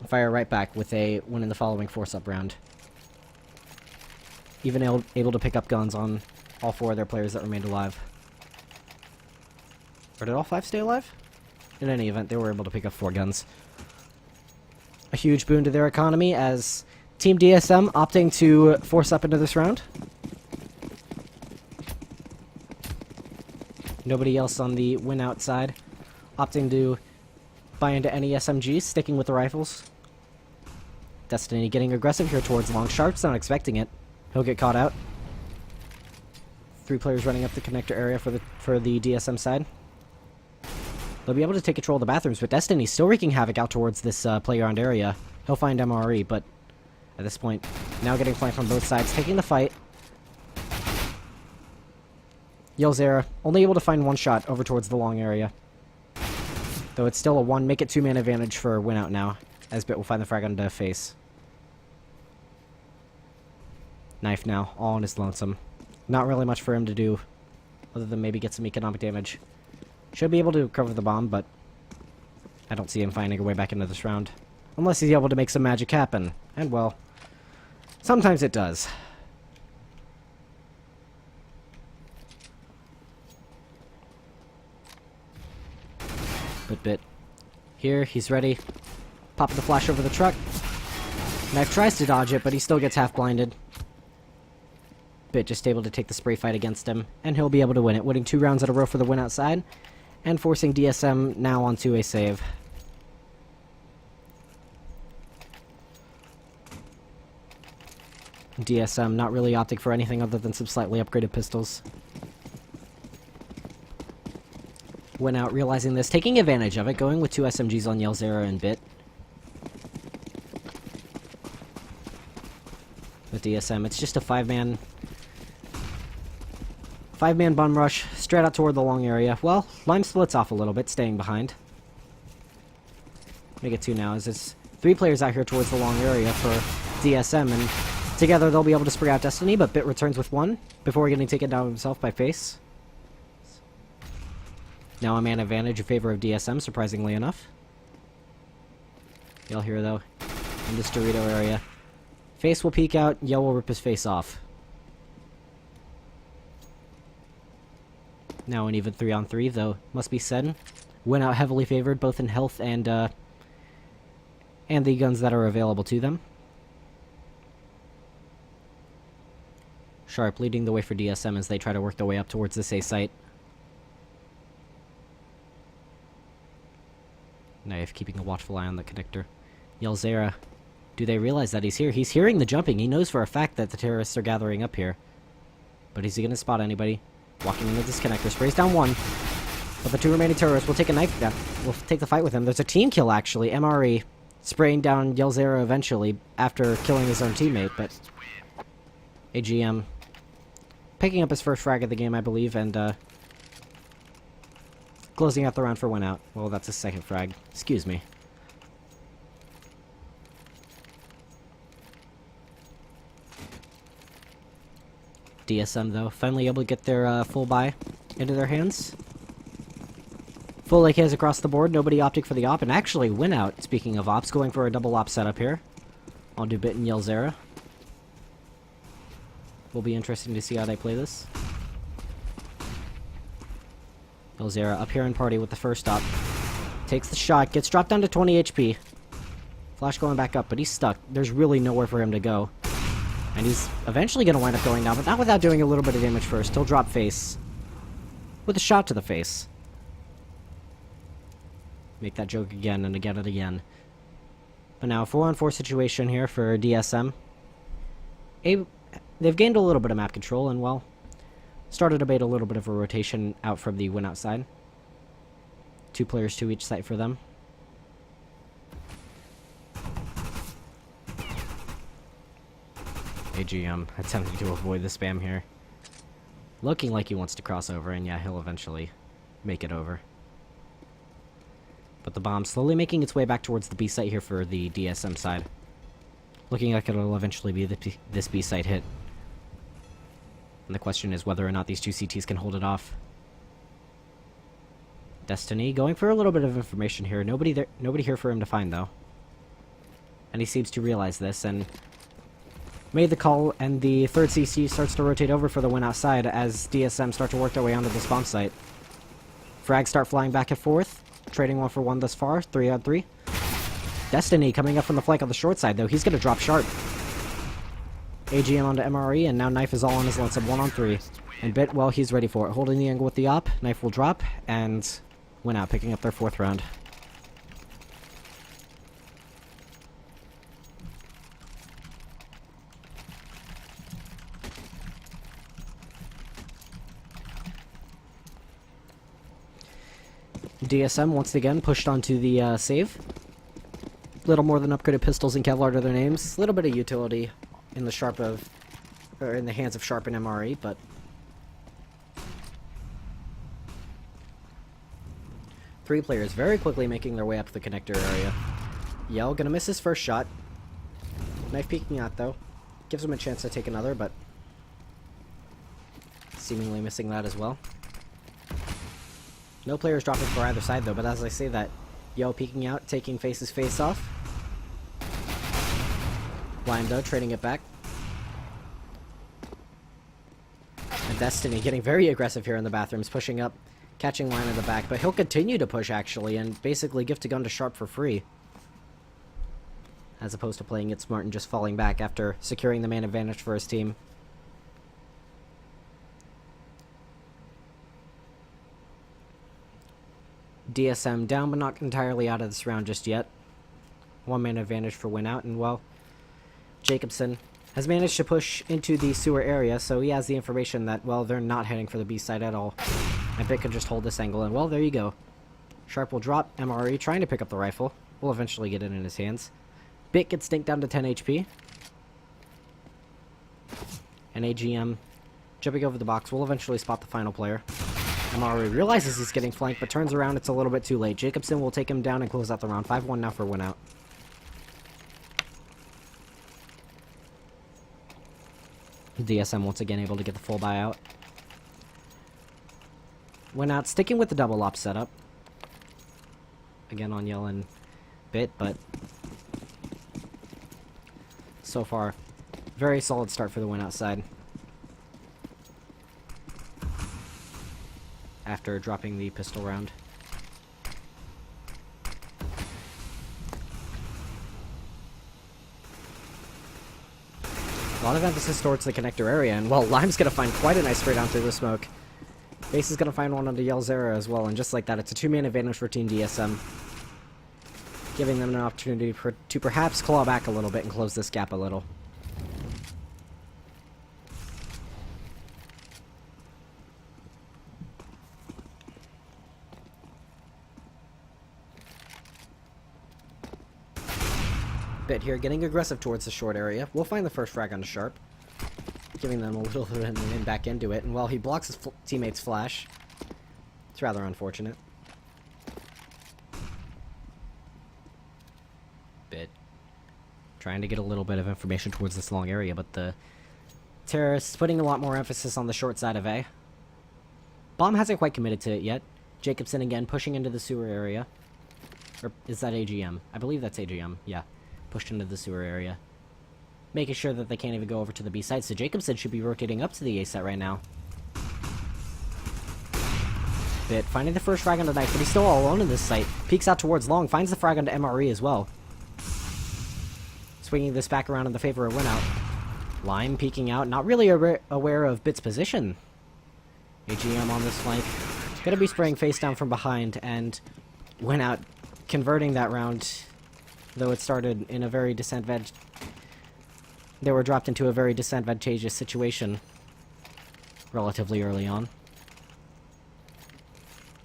fire right back with a win in the following force-up round. Even able to pick up guns on all 4 of their players that remained alive. Or did all 5 stay alive? In any event, they were able to pick up 4 guns. A huge boon to their economy as Team DSM opting to force up into this round. Nobody else on the Winout side opting to buy into any SMGs, sticking with the rifles. Destiny getting aggressive here towards Long. Sharp's not expecting it. He'll get caught out. 3 players running up the connector area for the DSM side. They'll be able to take control of the bathrooms, but Destiny's still wreaking havoc out towards this playground area. He'll find MRE, but at this point, now getting flanked from both sides, taking the fight. Yelzera only able to find 1 shot over towards the long area. Though it's still a 1, make it 2-man advantage for Winout now, as Bit will find the frag onto Face. Knife now, all on his lonesome. Not really much for him to do, other than maybe get some economic damage. Should be able to recover the bomb, but I don't see him finding a way back into this round. Unless he's able to make some magic happen. And, well, sometimes it does. Bit. Here, he's ready. Popping the flash over the truck. Knife tries to dodge it, but he still gets half blinded. Bit just able to take the spray fight against him, and he'll be able to win it, winning 2 rounds in a row for the win outside, and forcing DSM now onto a save. DSM not really opting for anything other than some slightly upgraded pistols. Went out realizing this, taking advantage of it, going with 2 SMGs on ESEA and Bit. With DSM, it's just a 5-man bum rush, straight out toward the long area. Well, Lime splits off a little bit, staying behind. Make it 2 now, as it's 3 players out here towards the long area for DSM, and together they'll be able to spray out Destiny, but Bit returns with 1, before getting taken down himself by Face. Now a man advantage in favor of DSM, surprisingly enough. Yell here, though, in this Dorito area. Face will peek out, Yell will rip his face off. Now an even 3-on-3, though, must be said. Went out heavily favored, both in health and the guns that are available to them. Sharp leading the way for DSM as they try to work their way up towards this A site. Knife keeping a watchful eye on the connector. ESEA, do they realize that he's here? He's hearing the jumping. He knows for a fact that the terrorists are gathering up here. But is he going to spot anybody? Walking into this connector, sprays down 1. But the 2 remaining terrorists will take a knife down. Will take the fight with him. There's a team kill, actually. MRE spraying down ESEA eventually after killing his own teammate, but AGM picking up his first frag of the game, I believe, and closing out the round for 1 out. Well, that's his second frag. Excuse me. DSM, though, finally able to get their full buy into their hands. Full AKs across the board, nobody opting for the op, and actually win out, speaking of ops, going for a double op setup here. I'll do Bit and ESEA. Will be interesting to see how they play this. ESEA up here in party with the first op. Takes the shot, gets dropped down to 20 HP. Flash going back up, but he's stuck. There's really nowhere for him to go. And he's eventually going to wind up going down, but not without doing a little bit of damage first. He'll drop Face. With a shot to the face. Make that joke again and again and again. But now, 4-on-4 situation here for DSM. They've gained a little bit of map control, and, well, started to bait a little bit of a rotation out from the win outside. 2 players to each site for them. AGM attempting to avoid the spam here. Looking like he wants to cross over, and yeah, he'll eventually make it over. But the bomb slowly making its way back towards the B site here for the DSM side. Looking like it'll eventually be this B site hit. And the question is whether or not these 2 CTs can hold it off. Destiny going for a little bit of information here. Nobody here for him to find, though. And he seems to realize this, and made the call, and the 3rd CC starts to rotate over for the win outside as DSM start to work their way onto this bomb site. Frags start flying back and forth, trading 1 for 1 thus far, 3-on-3. Destiny coming up from the flank on the short side, though. He's going to drop Sharp. AGM onto MRE, and now Knife is all on his lonesome, 1-on-3. And Bit, well, he's ready for it. Holding the angle with the op, Knife will drop, and win out, picking up their 4th round. DSM once again pushed onto the save. Little more than upgraded pistols and Kevlar to their names. Little bit of utility in the in the hands of Sharp and MRE, but 3 players very quickly making their way up the connector area. Yell gonna miss his first shot. Knife peeking out though. Gives him a chance to take another, but seemingly missing that as well. No players dropping for either side though, but as I say that, Yo peeking out, taking Face's face off. Lime though, trading it back. And Destiny getting very aggressive here in the bathrooms, pushing up, catching Lime in the back, but he'll continue to push actually, and basically gift a gun to Sharp for free. As opposed to playing it smart and just falling back after securing the man advantage for his team. DSM down, but not entirely out of this round just yet. One man advantage for win out, and well, Jacobson has managed to push into the sewer area, so he has the information that, well, they're not heading for the B side at all. And Bit can just hold this angle, and well, there you go. Sharp will drop, MRE trying to pick up the rifle. Will eventually get it in his hands. Bit gets dinked down to 10 HP. And AGM jumping over the box will eventually spot the final player. MRE realizes he's getting flanked, but turns around, it's a little bit too late. Jacobson will take him down and close out the round. 5-1 now for win out. DSM once again able to get the full buyout. Win out, sticking with the double op setup. Again on Yell and Bit, but so far, very solid start for the win outside. After dropping the pistol round. A lot of emphasis towards the connector area, and well, Lime's gonna find quite a nice spray down through the smoke. Base is gonna find one onto Yelzera as well, and just like that, it's a two-man advantage for Team DSM. Giving them an opportunity to perhaps claw back a little bit and close this gap a little. Bit here, getting aggressive towards the short area. We'll find the first frag on Sharp, giving them a little bit of an in back into it, and while he blocks his teammate's flash, it's rather unfortunate. Bit trying to get a little bit of information towards this long area, but the terrorists putting a lot more emphasis on the short side of A. Bomb hasn't quite committed to it yet. Jacobson again pushing into the sewer area. Or is that AGM? I believe that's AGM, yeah. Pushed into the sewer area. Making sure that they can't even go over to the B side, so Jacobson should be rotating up to the A site right now. Bit finding the first frag on the knife, but he's still all alone in this site. Peeks out towards long, finds the frag onto MRE as well. Swinging this back around in the favor of Winout. Lime peeking out, not really aware of Bit's position. AGM on this flank. Gonna be spraying face down from behind, and Winout converting that round. Though it started in a very they were dropped into a very disadvantageous situation relatively early on.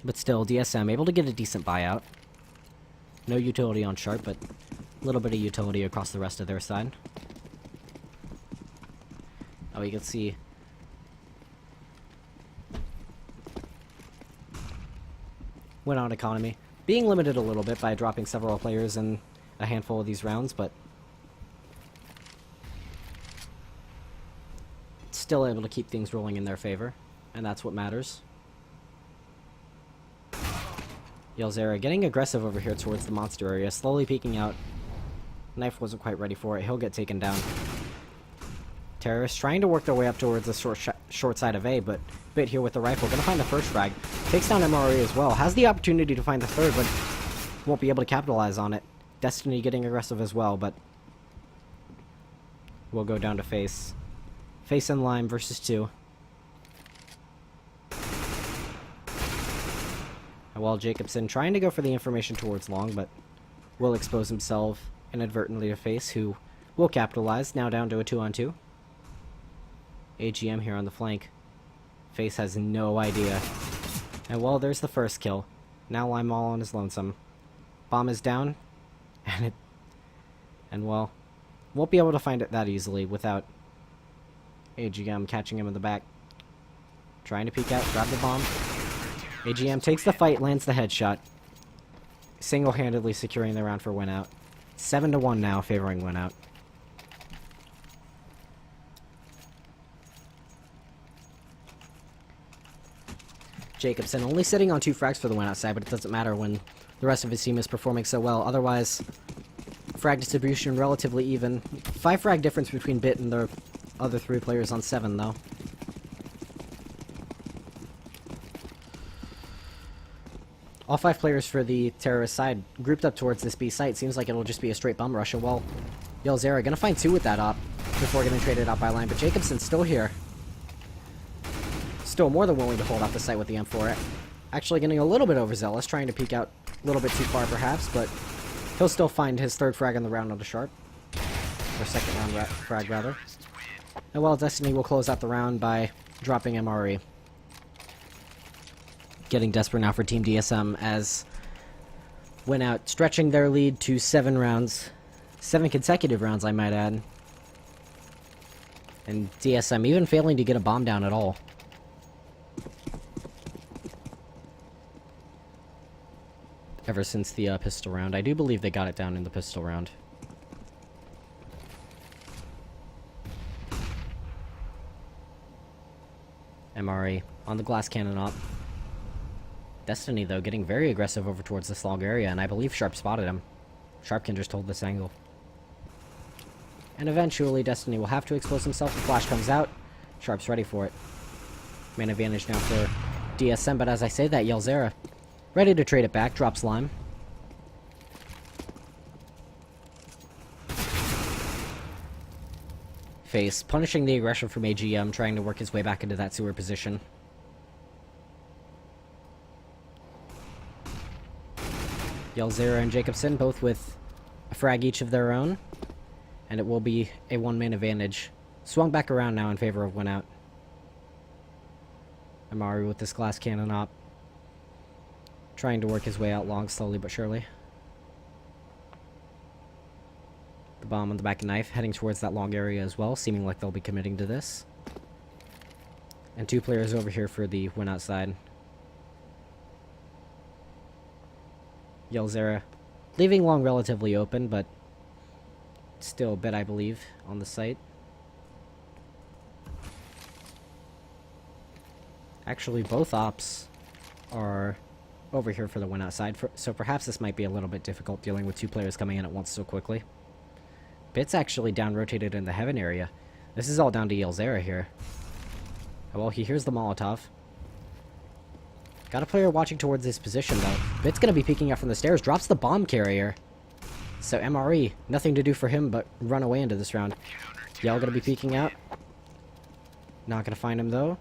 But still, DSM able to get a decent buyout. No utility on Sharp, but a little bit of utility across the rest of their side. Oh, you can see went on economy. Being limited a little bit by dropping several players in a handful of these rounds, but still able to keep things rolling in their favor, and that's what matters. Yelzera getting aggressive over here towards the monster area, slowly peeking out. Knife wasn't quite ready for it, he'll get taken down. Terrorists trying to work their way up towards the short side of A, but Bit here with the rifle, gonna find the first frag. Takes down MRE as well, has the opportunity to find the third, but won't be able to capitalize on it. Destiny getting aggressive as well, but we'll go down to Face. Face and Lime versus 2. And while Jacobson trying to go for the information towards long, but will expose himself inadvertently to Face, who will capitalize, now down to a 2-on-2. AGM here on the flank. Face has no idea. And well, there's the first kill. Now Lime all on his lonesome. Bomb is down. And well, won't be able to find it that easily without AGM catching him in the back. Trying to peek out, grab the bomb. AGM takes the fight, lands the headshot. Single-handedly securing the round for Winout. 7-1 now, favoring Winout. Jacobson only sitting on 2 frags for the win outside, but it doesn't matter when the rest of his team is performing so well. Otherwise, frag distribution relatively even. 5 frag difference between Bit and the other 3 players on 7, though. All 5 players for the terrorist side grouped up towards this B site. Seems like it'll just be a straight bum rush. Well, YellZera gonna find 2 with that op before getting traded out by line, but Jacobson's still here. Still more than willing to hold off the site with the M4. Actually getting a little bit overzealous, trying to peek out a little bit too far perhaps, but he'll still find his 3rd frag in the round on the Sharp. Or 2nd round frag, rather. And well, Destiny will close out the round by dropping MRE. Getting desperate now for Team DSM as went out, stretching their lead to 7 rounds. 7 consecutive rounds, I might add. And DSM even failing to get a bomb down at all. Ever since the pistol round. I do believe they got it down in the pistol round. MRE on the glass cannon op. Destiny, though, getting very aggressive over towards this long area, and I believe Sharp spotted him. Sharp can just hold this angle. And eventually, Destiny will have to expose himself. The flash comes out. Sharp's ready for it. Man advantage now for DSM, but as I say that, YellZera ready to trade it back. Drops Lime. Face punishing the aggression from AGM, trying to work his way back into that sewer position. YellZera and Jacobson both with a frag each of their own, and it will be a 1-man advantage. Swung back around now in favor of win out. Amari with this glass cannon op, trying to work his way out long, slowly but surely. The bomb on the back of knife, heading towards that long area as well, seeming like they'll be committing to this. And 2 players over here for the win outside. YellZera leaving long relatively open, but still a bit, I believe, on the site. Actually, both ops are over here for the win outside, so perhaps this might be a little bit difficult dealing with 2 players coming in at once so quickly. Bit's actually down rotated in the heaven area. This is all down to YellZera here. Oh, well, he hears the Molotov. Got a player watching towards his position, though. Bit's gonna be peeking out from the stairs, drops the bomb carrier. So MRE, nothing to do for him but run away into this round. Yell gonna be peeking out. Not gonna find him, though.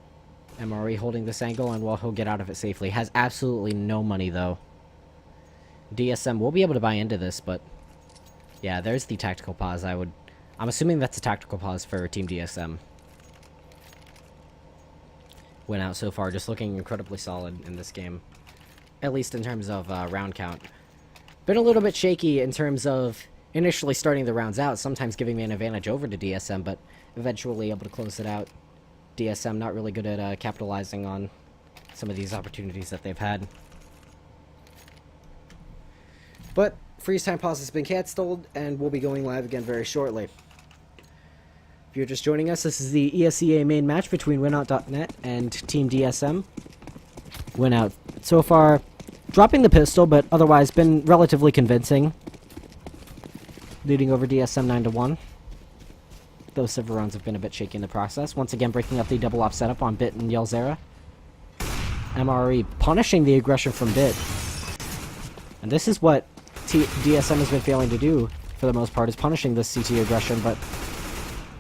MRE holding this angle, and well, he'll get out of it safely. Has absolutely no money, though. DSM will be able to buy into this, but yeah, there's the tactical pause. I'm assuming that's a tactical pause for Team DSM. Went out so far, just looking incredibly solid in this game. At least in terms of round count. Been a little bit shaky in terms of initially starting the rounds out, sometimes giving me an advantage over to DSM, but eventually able to close it out. DSM not really good at capitalizing on some of these opportunities that they've had. But freeze time pause has been cancelled, and we'll be going live again very shortly. If you're just joining us, this is the ESEA main match between Winout.net and Team DSM. Winout so far dropping the pistol, but otherwise been relatively convincing. Leading over DSM 9-1. Those several rounds have been a bit shaky in the process. Once again breaking up the double op setup on Bit and YellZera. MRE punishing the aggression from Bit. And this is what DSM has been failing to do for the most part, is punishing this CT aggression, but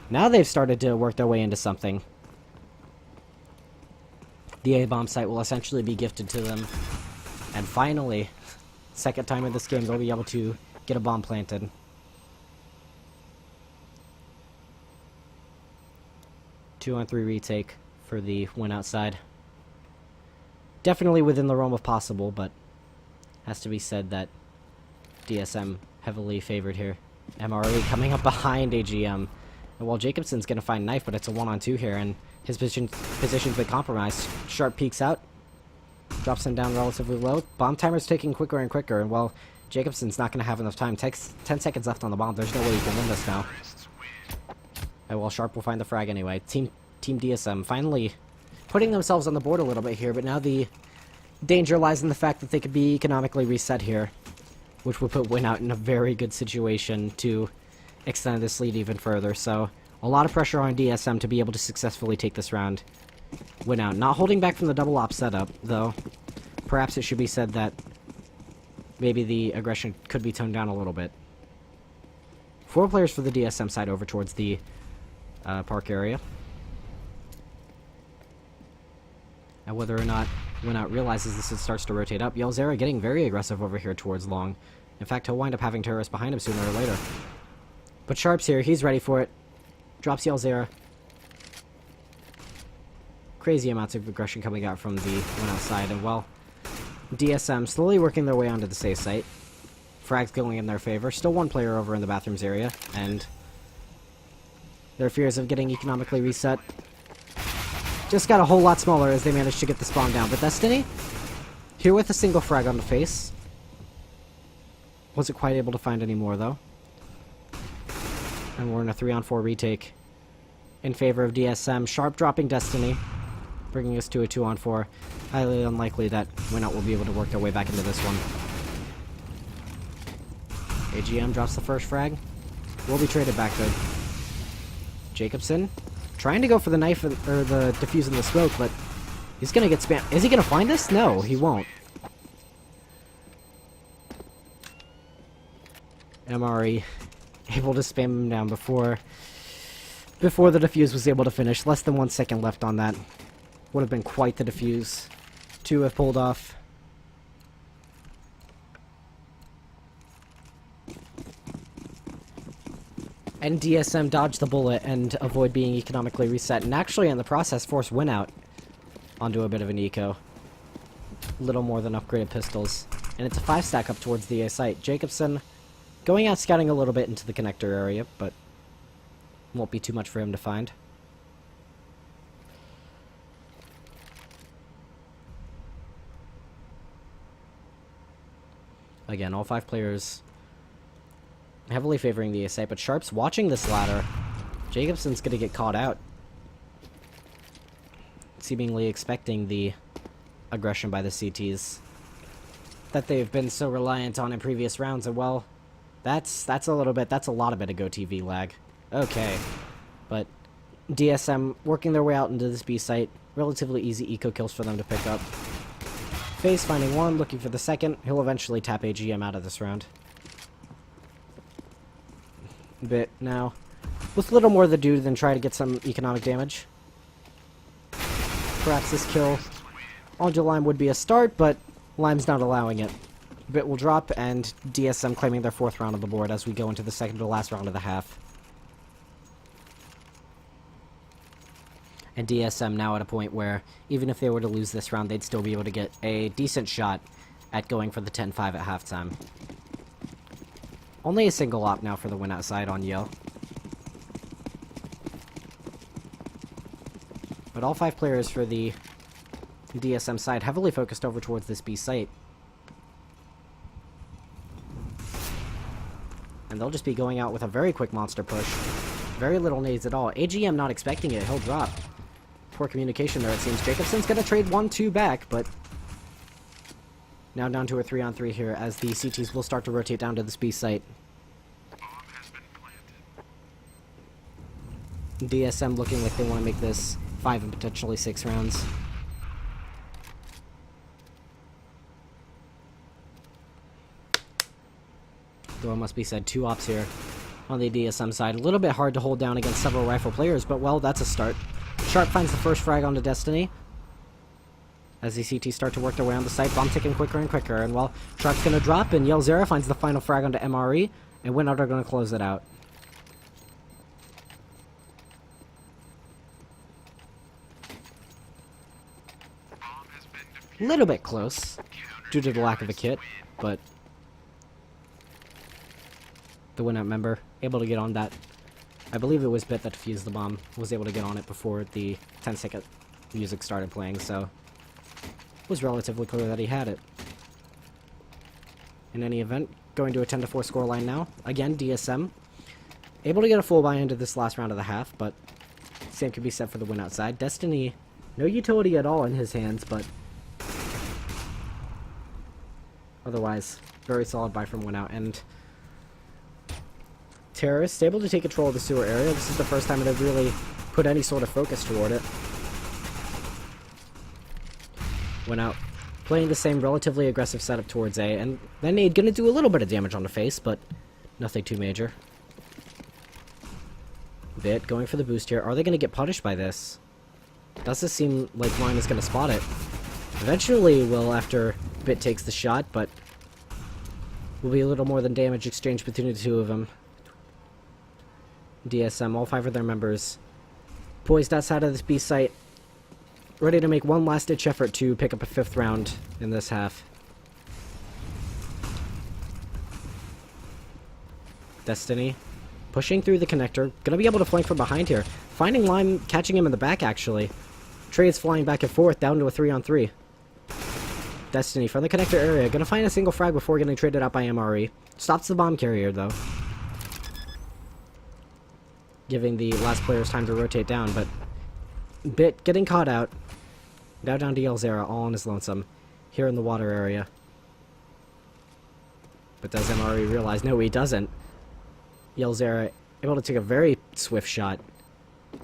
now they've started to work their way into something. The A-bomb site will essentially be gifted to them. And finally, second time in this game, they'll be able to get a bomb planted. Two on 3 retake for the win outside. Definitely within the realm of possible, but has to be said that DSM heavily favored here. MRE coming up behind AGM. And while Jacobson's going to find knife, but it's a 1-on-2 here, and his position's been compromised. Sharp peeks out. Drops him down relatively low. Bomb timer's taking quicker and quicker, and while Jacobson's not going to have enough time, 10 seconds left on the bomb, there's no way he can win this now. And well, Sharp will find the frag anyway. Team DSM finally putting themselves on the board a little bit here, but now the danger lies in the fact that they could be economically reset here, which would put Win Out in a very good situation to extend this lead even further. So a lot of pressure on DSM to be able to successfully take this round. Win Out. Not holding back from the double op setup, though. Perhaps it should be said that maybe the aggression could be toned down a little bit. 4 players for the DSM side over towards the park area. And whether or not Win Out realizes this, it starts to rotate up. Yelzera getting very aggressive over here towards Long. In fact, he'll wind up having terrorists behind him sooner or later. But Sharp's here. He's ready for it. Drops Yelzera. Crazy amounts of aggression coming out from the Win Out side. And, well, DSM slowly working their way onto the safe site. Frags going in their favor. Still 1 player over in the bathrooms area. And their fears of getting economically reset just got a whole lot smaller as they managed to get the spawn down. But Destiny, here with a single frag on the face. Wasn't quite able to find any more, though. And we're in a 3-on-4 retake in favor of DSM. Sharp dropping Destiny, bringing us to a 2-on-4. Highly unlikely that Win Out will be able to work their way back into this one. AGM drops the first frag. Will be traded back, though. Jacobson trying to go for the knife or the defuse in the smoke, but he's gonna get spammed. Is he gonna find this? No, he won't. MRE able to spam him down before the defuse was able to finish. Less than 1 second left on that. Would have been quite the defuse to have pulled off. And DSM dodged the bullet and avoid being economically reset, and actually in the process force Win Out onto a bit of an eco. Little more than upgraded pistols. And it's a 5-stack up towards the A site. Jacobson going out scouting a little bit into the connector area, but won't be too much for him to find. Again, all 5 players heavily favoring the A site, but Sharp's watching this ladder. Jacobson's gonna get caught out. Seemingly expecting the aggression by the CTs that they've been so reliant on in previous rounds, and well, that's a lot of bit of GoTV lag. Okay. But DSM working their way out into this B site. Relatively easy eco kills for them to pick up. FaZe finding 1, looking for the second. He'll eventually tap AGM out of this round. Bit now. With little more to do than try to get some economic damage. Perhaps this kill onto Lime would be a start, but Lime's not allowing it. Bit will drop, and DSM claiming their 4th round on the board as we go into the second to last round of the half. And DSM now at a point where, even if they were to lose this round, they'd still be able to get a decent shot at going for the 10-5 at halftime. Only a single op now for the Win Out side on Yale. But all 5 players for the DSM side heavily focused over towards this B site. And they'll just be going out with a very quick monster push. Very little nades at all. AGM not expecting it. He'll drop. Poor communication there, it seems. Jacobson's going to trade 1-2 back, but now down to a 3-on-3 here as the CTs will start to rotate down to this B site. DSM looking like they want to make this 5 and potentially 6 rounds. Though it must be said, 2 ops here on the DSM side. A little bit hard to hold down against several rifle players, but well, that's a start. Sharp finds the first frag onto Destiny. As the CTs start to work their way on the site, bomb ticking quicker and quicker. And well, Sharp's gonna drop, and Yelzera finds the final frag onto MRE, and Win Out are gonna close it out. A little bit close, due to the lack of a kit, but the Win Out member able to get on that. I believe it was Bit that defused the bomb, was able to get on it before the 10-second music started playing, so it was relatively clear that he had it. In any event, going to a 10-4 scoreline now. Again, DSM able to get a full buy into this last round of the half, but same can be said for the Win Out side. Destiny, no utility at all in his hands, but Otherwise, very solid buy from Went Out. And Terrorists able to take control of the sewer area. This is the first time they've really put any sort of focus toward it. Went Out playing the same relatively aggressive setup towards A, and then they're gonna do a little bit of damage on the face, but nothing too major. Bit going for the boost here. Are they gonna get punished by this? Doesn't seem like Lime is gonna spot it. Eventually will after Bit takes the shot, but will be a little more than damage exchange between the two of them. DSM, all 5 of their members, poised outside of this B site, ready to make one last-ditch effort to pick up a 5th round in this half. Destiny, pushing through the connector, gonna be able to flank from behind here. Finding Lime, catching him in the back, actually. Trades flying back and forth, down to a 3-on-3. Destiny, from the connector area, gonna find a single frag before getting traded out by MRE. Stops the bomb carrier, though, giving the last players time to rotate down, but Bit getting caught out. Now down to Yelzera, all on his lonesome, here in the water area. But does MRE realize? No, he doesn't. Yelzera able to take a very swift shot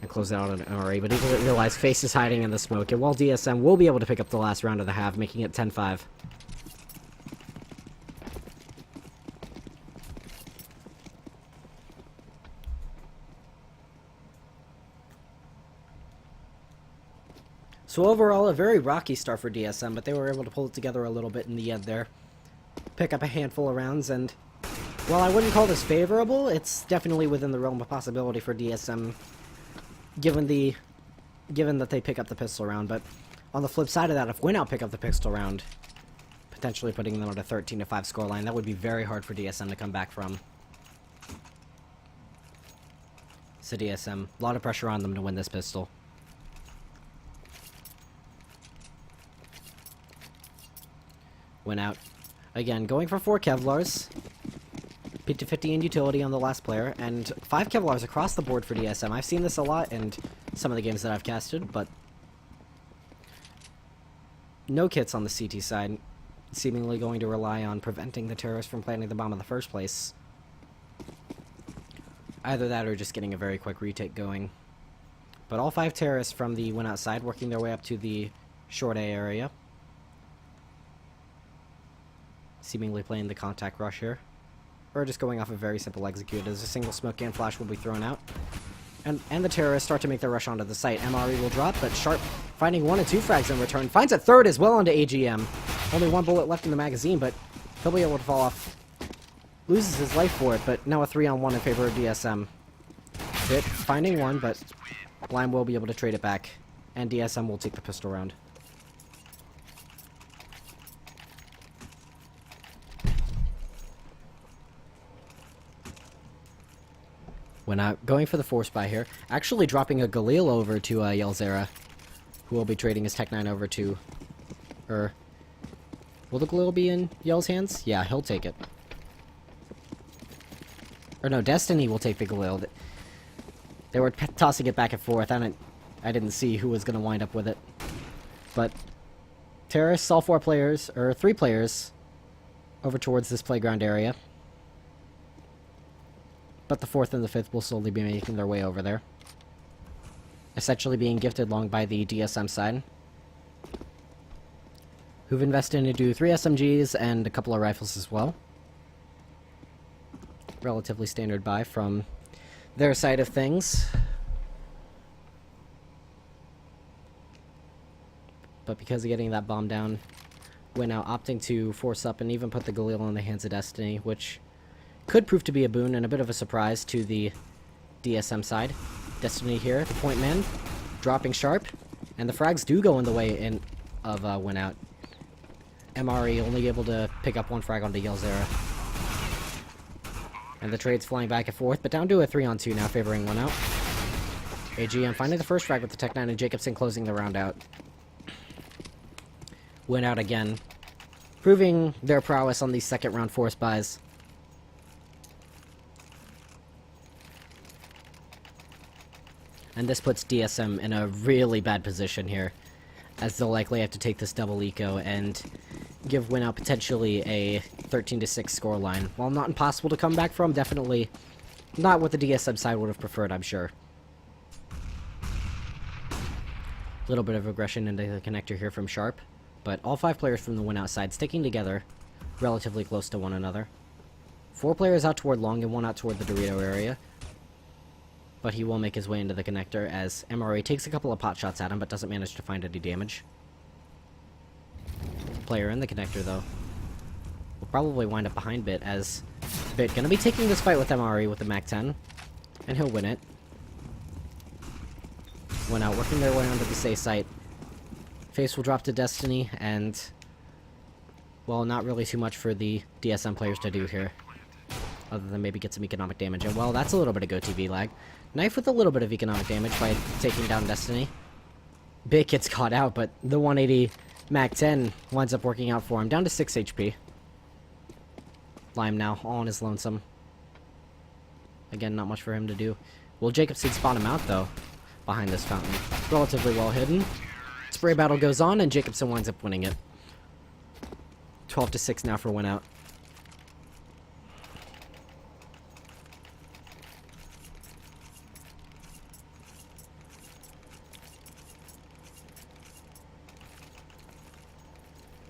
and close it out on MRE, but he doesn't realize Face is hiding in the smoke, and while DSM will be able to pick up the last round of the half, making it 10-5. So overall, a very rocky start for DSM, but they were able to pull it together a little bit in the end there. Pick up a handful of rounds, and while I wouldn't call this favorable, it's definitely within the realm of possibility for DSM, given that they pick up the pistol round. But on the flip side of that, if Went Out pick up the pistol round, potentially putting them on a 13-5 scoreline, that would be very hard for DSM to come back from. So DSM, a lot of pressure on them to win this pistol. Went Out. Again, going for 4 Kevlars. P250 in utility on the last player, and 5 Kevlars across the board for DSM. I've seen this a lot in some of the games that I've casted, but no kits on the CT side, seemingly going to rely on preventing the terrorists from planting the bomb in the first place. Either that or just getting a very quick retake going. But all 5 terrorists from the Went Out side working their way up to the short A area. Seemingly playing the contact rush here. Or just going off a very simple execute as a single smoke and flash will be thrown out. And the terrorists start to make their rush onto the site. MRE will drop, but Sharp finding 1 and 2 frags in return. Finds a 3rd as well onto AGM. Only 1 bullet left in the magazine, but he'll be able to fall off. Loses his life for it, but now a 3-on-1 in favor of DSM. Bit finding 1, but Lime will be able to trade it back. And DSM will take the pistol round. Went Out going for the force buy here. Actually dropping a Galil over to Yelzera, who will be trading his Tech 9 over to... will the Galil be in Yel's hands? Yeah, he'll take it. Or no, Destiny will take the Galil. They were tossing it back and forth. I didn't see who was going to wind up with it. But terrorists, all 4 players, or 3 players, over towards this playground area. But the 4th and the 5th will slowly be making their way over there. Essentially being gifted long by the DSM side, who've invested into 3 SMGs and a couple of rifles as well. Relatively standard buy from their side of things. But because of getting that bomb down, Went Out opting to force up and even put the Galil in the hands of Destiny, which could prove to be a boon and a bit of a surprise to the DSM side. Destiny here, the point man, dropping Sharp, and the frags do go in the way of Went Out. MRE only able to pick up 1 frag onto Yelzera. And the trade's flying back and forth, but down to a 3-on-2 now, favoring Went Out. AGM finding the first frag with the Tech 9 and Jacobson closing the round out. Went Out again, proving their prowess on these second round force buys. And this puts DSM in a really bad position here, as they'll likely have to take this double eco and give Winout potentially a 13-6 scoreline. While not impossible to come back from, definitely not what the DSM side would have preferred, I'm sure. A little bit of aggression into the connector here from Sharp, but all 5 players from the Winout side sticking together, relatively close to one another. 4 players out toward long and 1 out toward the Dorito area. But he will make his way into the connector as MRA takes a couple of pot shots at him, but doesn't manage to find any damage. Player in the connector, though, will probably wind up behind Bit, as Bit gonna be taking this fight with MRE with the MAC-10, and he'll win it. Went out, working their way onto the safe site. Face will drop to Destiny, and, well, not really too much for the DSM players to do here, other than maybe get some economic damage. And, well, that's a little bit of GoTV lag. Knife with a little bit of economic damage by taking down Destiny. Bit gets caught out, but the 180 MAC-10 winds up working out for him. Down to 6 HP. Lime now, all on his lonesome. Again, not much for him to do. Will Jacobson spot him out, though, behind this fountain? Relatively well hidden. Spray battle goes on, and Jacobson winds up winning it. 12-6 now for Winout.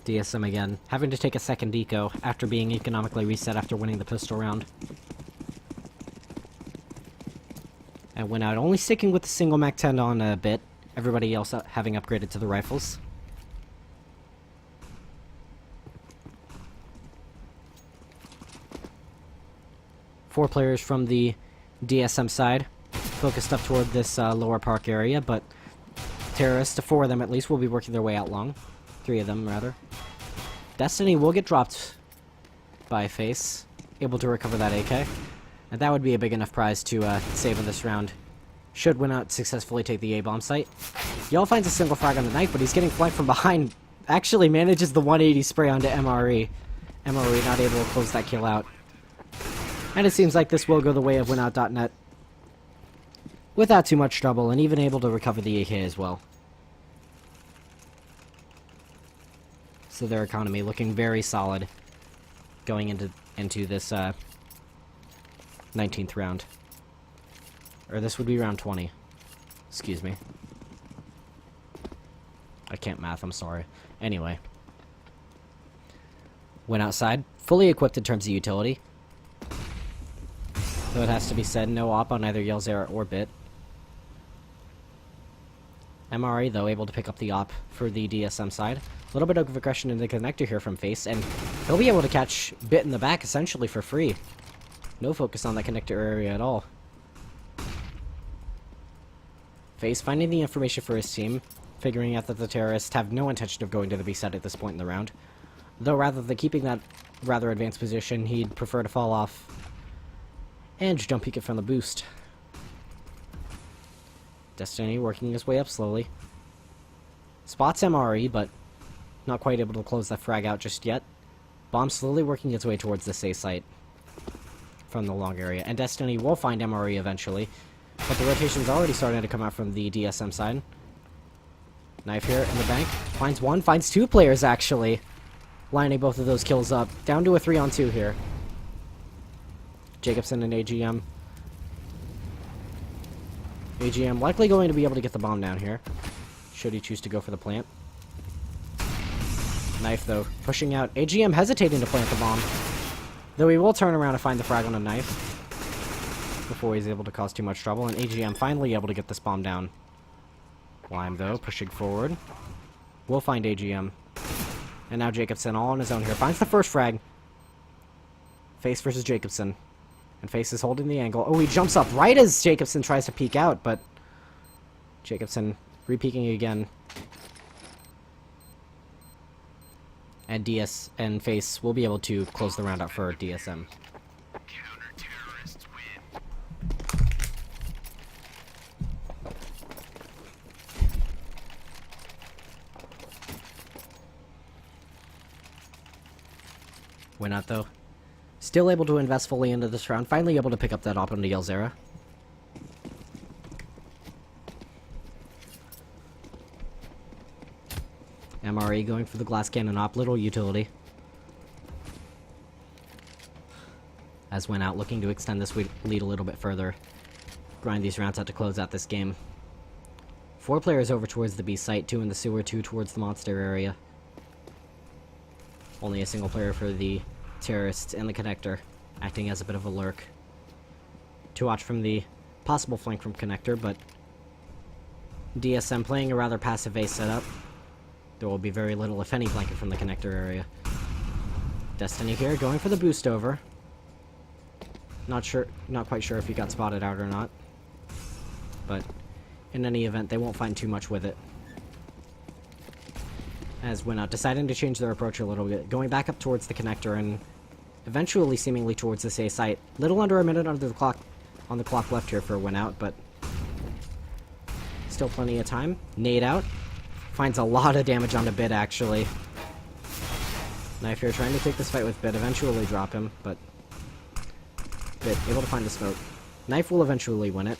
DSM again, having to take a second eco after being economically reset after winning the pistol round. And Winout only sticking with the single MAC-10 on a bit, everybody else having upgraded to the rifles. Four players from the DSM side, focused up toward this lower park area, but terrorists, 4 of them at least, will be working their way out long. 3 of them, rather. Destiny will get dropped by Face, able to recover that AK. And that would be a big enough prize to save in this round. Should Winout successfully take the A-bomb site. Yell finds a single frag on the knife, but he's getting flanked from behind. Actually manages the 180 spray onto MRE. MRE not able to close that kill out. And it seems like this will go the way of Winout.net. Without too much trouble, and even able to recover the AK as well. So their economy looking very solid going into this 19th round. Or this would be round 20. Excuse me. I can't math, I'm sorry. Anyway. Went outside, fully equipped in terms of utility. Though it has to be said, no op on either Yelzera or Bit. MRE, though, able to pick up the op for the DSM side. A little bit of aggression in the connector here from Face, and he'll be able to catch Bit in the back, essentially, for free. No focus on that connector area at all. Face finding the information for his team, figuring out that the terrorists have no intention of going to the B side at this point in the round. Though rather than keeping that rather advanced position, he'd prefer to fall off and jump peek it from the boost. Destiny working his way up slowly. Spots MRE, but not quite able to close that frag out just yet. Bomb slowly working its way towards the safe site from the long area. And Destiny will find MRE eventually, but the rotation's already starting to come out from the DSM side. Knife here in the bank. Finds one, finds 2 players actually. Lining both of those kills up. Down to a 3-on-2 here. Jacobson and AGM. AGM likely going to be able to get the bomb down here, should he choose to go for the plant. Knife, though, pushing out. AGM hesitating to plant the bomb, though he will turn around and find the frag on a knife before he's able to cause too much trouble, and AGM finally able to get this bomb down. Lime, though, pushing forward. We'll find AGM. And now Jacobson all on his own here. Finds the first frag. Face versus Jacobson. And Face is holding the angle. Oh, he jumps up right as Jacobson tries to peek out, but Jacobson re-peeking again. And DS and Face will be able to close the round out for DSM. Counter-terrorists win. Winout, though. Still able to invest fully into this round. Finally able to pick up that op onto Yelzera. MRE going for the glass cannon op, little utility. As went out looking to extend this lead a little bit further. Grind these rounds out to close out this game. 4 players over towards the B site, 2 in the sewer, 2 towards the monster area. Only a single player for the terrorists and the connector, acting as a bit of a lurk. To watch from the possible flank from connector, but DSM playing a rather passive A setup. There will be very little, if any, flanking from the connector area. Destiny here, going for the boost over. Not quite sure if he got spotted out or not. But in any event, they won't find too much with it. As Winout deciding to change their approach a little bit, going back up towards the connector and eventually seemingly towards this A site. Little under a minute under the clock, on the clock left here for Winout, but still plenty of time. Nade out. Finds a lot of damage onto Bit, actually. Knife here trying to take this fight with Bit, eventually drop him, but Bit able to find the smoke. Knife will eventually win it.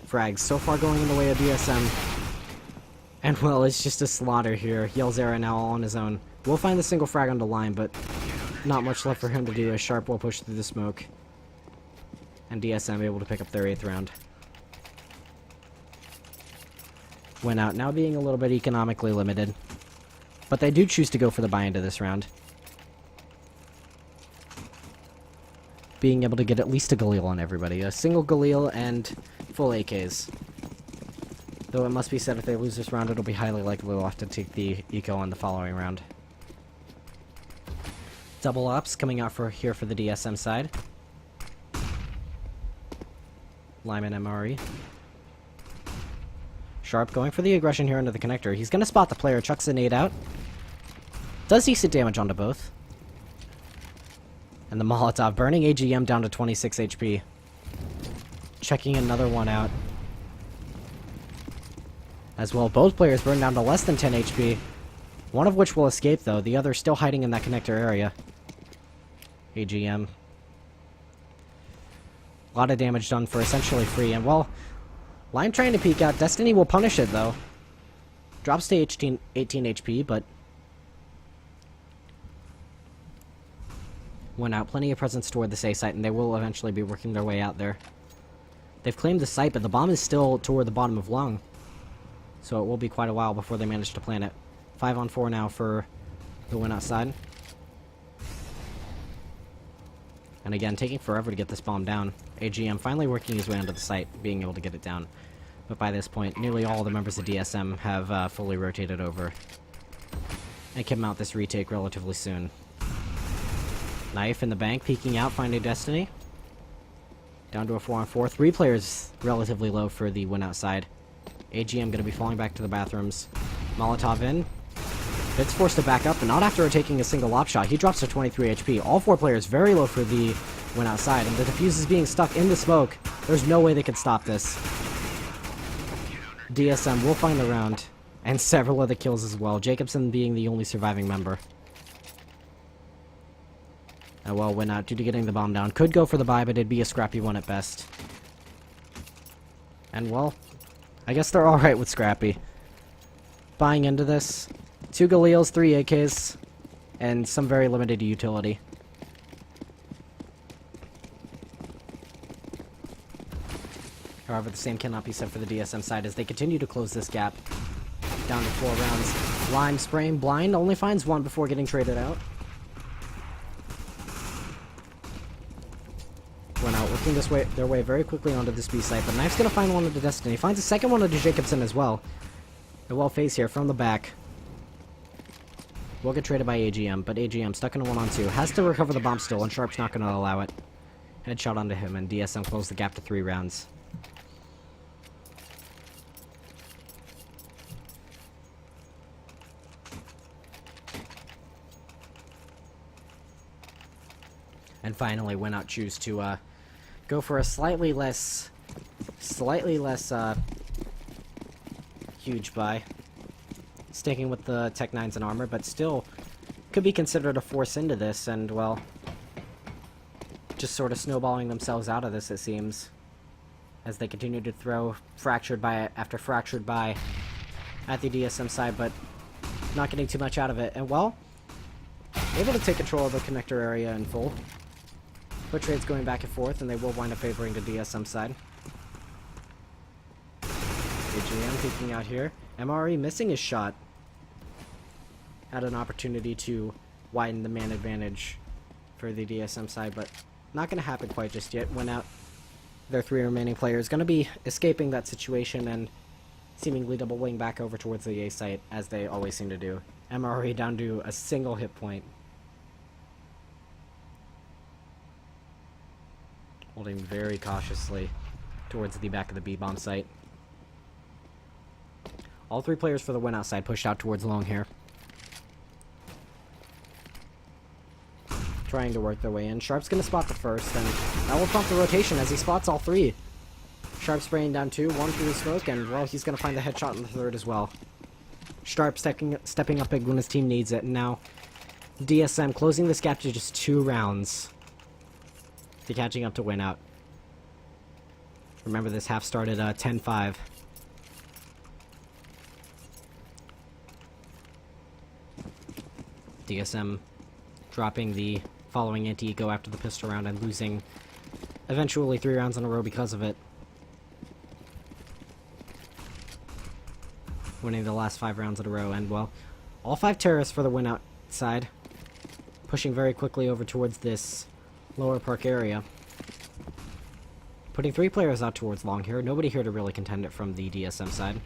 Frags so far going in the way of DSM. And well, it's just a slaughter here. Yelzera now all on his own. We'll find the single frag on the line, but not much left for him to do as Sharp will push through the smoke. And DSM able to pick up their 8th round. Went out, now being a little bit economically limited. But they do choose to go for the buy into this round. Being able to get at least a Galil on everybody. A single Galil and full AKs. Though it must be said, if they lose this round, it'll be highly likely they'll have to take the eco on the following round. Double ops coming out here for the DSM side. Lyman MRE. Sharp going for the aggression here into the connector. He's gonna spot the player, chucks a nade out. Does decent damage onto both. And the Molotov burning AGM down to 26 HP. Checking another one out. As well, both players burn down to less than 10 HP. One of which will escape, though. The other still hiding in that connector area. AGM. A lot of damage done for essentially free. And, well, Lime trying to peek out. Destiny will punish it, though. Drops to 18 HP, but went out. Plenty of presence toward the A site, and they will eventually be working their way out there. They've claimed the site, but the bomb is still toward the bottom of Lung. So it will be quite a while before they manage to plant it. 5 on 4 now for the win outside. And again, taking forever to get this bomb down. AGM finally working his way onto the site, being able to get it down. But by this point, nearly all the members of DSM have fully rotated over. And can mount this retake relatively soon. Knife in the bank, peeking out, finding Destiny. Down to a 4 on 4. 3 players relatively low for the win outside. AGM going to be falling back to the bathrooms. Molotov in. Bit's forced to back up, but not after taking a single op shot. He drops to 23 HP. All 4 players very low for the win outside, and the defuse is being stuck in the smoke. There's no way they can stop this. DSM will find the round, and several other kills as well. Jacobson being the only surviving member. And well, went out due to getting the bomb down. Could go for the buy, but it'd be a scrappy one at best. And well, I guess they're alright with scrappy. Buying into this. 2 Galils, 3 AKs, and some very limited utility. However, the same cannot be said for the DSM side as they continue to close this gap. Down to 4 rounds. Lime spraying blind, only finds 1 before getting traded out. Went out, working their way very quickly onto this B site, but Knife's gonna find one into Destiny. Finds a second one into Jacobson as well. A well phase here from the back. Will get traded by AGM, but AGM stuck in a 1 on 2. Has to recover the bomb still, and Sharp's not gonna allow it. Headshot onto him, and DSM closed the gap to 3 rounds. And finally, went out choose to go for a slightly less huge buy. Sticking with the Tech 9s and armor, but still could be considered a force into this, and well, just sort of snowballing themselves out of this, it seems, as they continue to throw fractured buy after fractured buy at the DSM side, but not getting too much out of it. And, well, able to take control of the connector area in full. Foot trades going back and forth, and they will wind up favoring the DSM side. AGM peeking out here. MRE missing his shot. Had an opportunity to widen the man advantage for the DSM side, but not going to happen quite just yet. Went out. Their 3 remaining players going to be escaping that situation and seemingly doubling back over towards the A site, as they always seem to do. MRE down to a single hit point. Holding very cautiously towards the back of the B-bomb site. All 3 players for the win outside pushed out towards long here. Trying to work their way in. Sharp's going to spot the first, and that will prompt the rotation as he spots all 3. Sharp spraying down 2, 1 through the smoke, and, well, he's going to find the headshot in the third as well. Sharp stepping up big when his team needs it, and now DSM closing this gap to just 2 rounds to catching up to win out. Remember, this half started 10-5. DSM dropping the following anti-eco after the pistol round and losing eventually 3 rounds in a row because of it. Winning the last 5 rounds in a row, and, well, all 5 terrorists for the win outside. Pushing very quickly over towards this lower park area. Putting 3 players out towards long here. Nobody here to really contend it from the DSM side.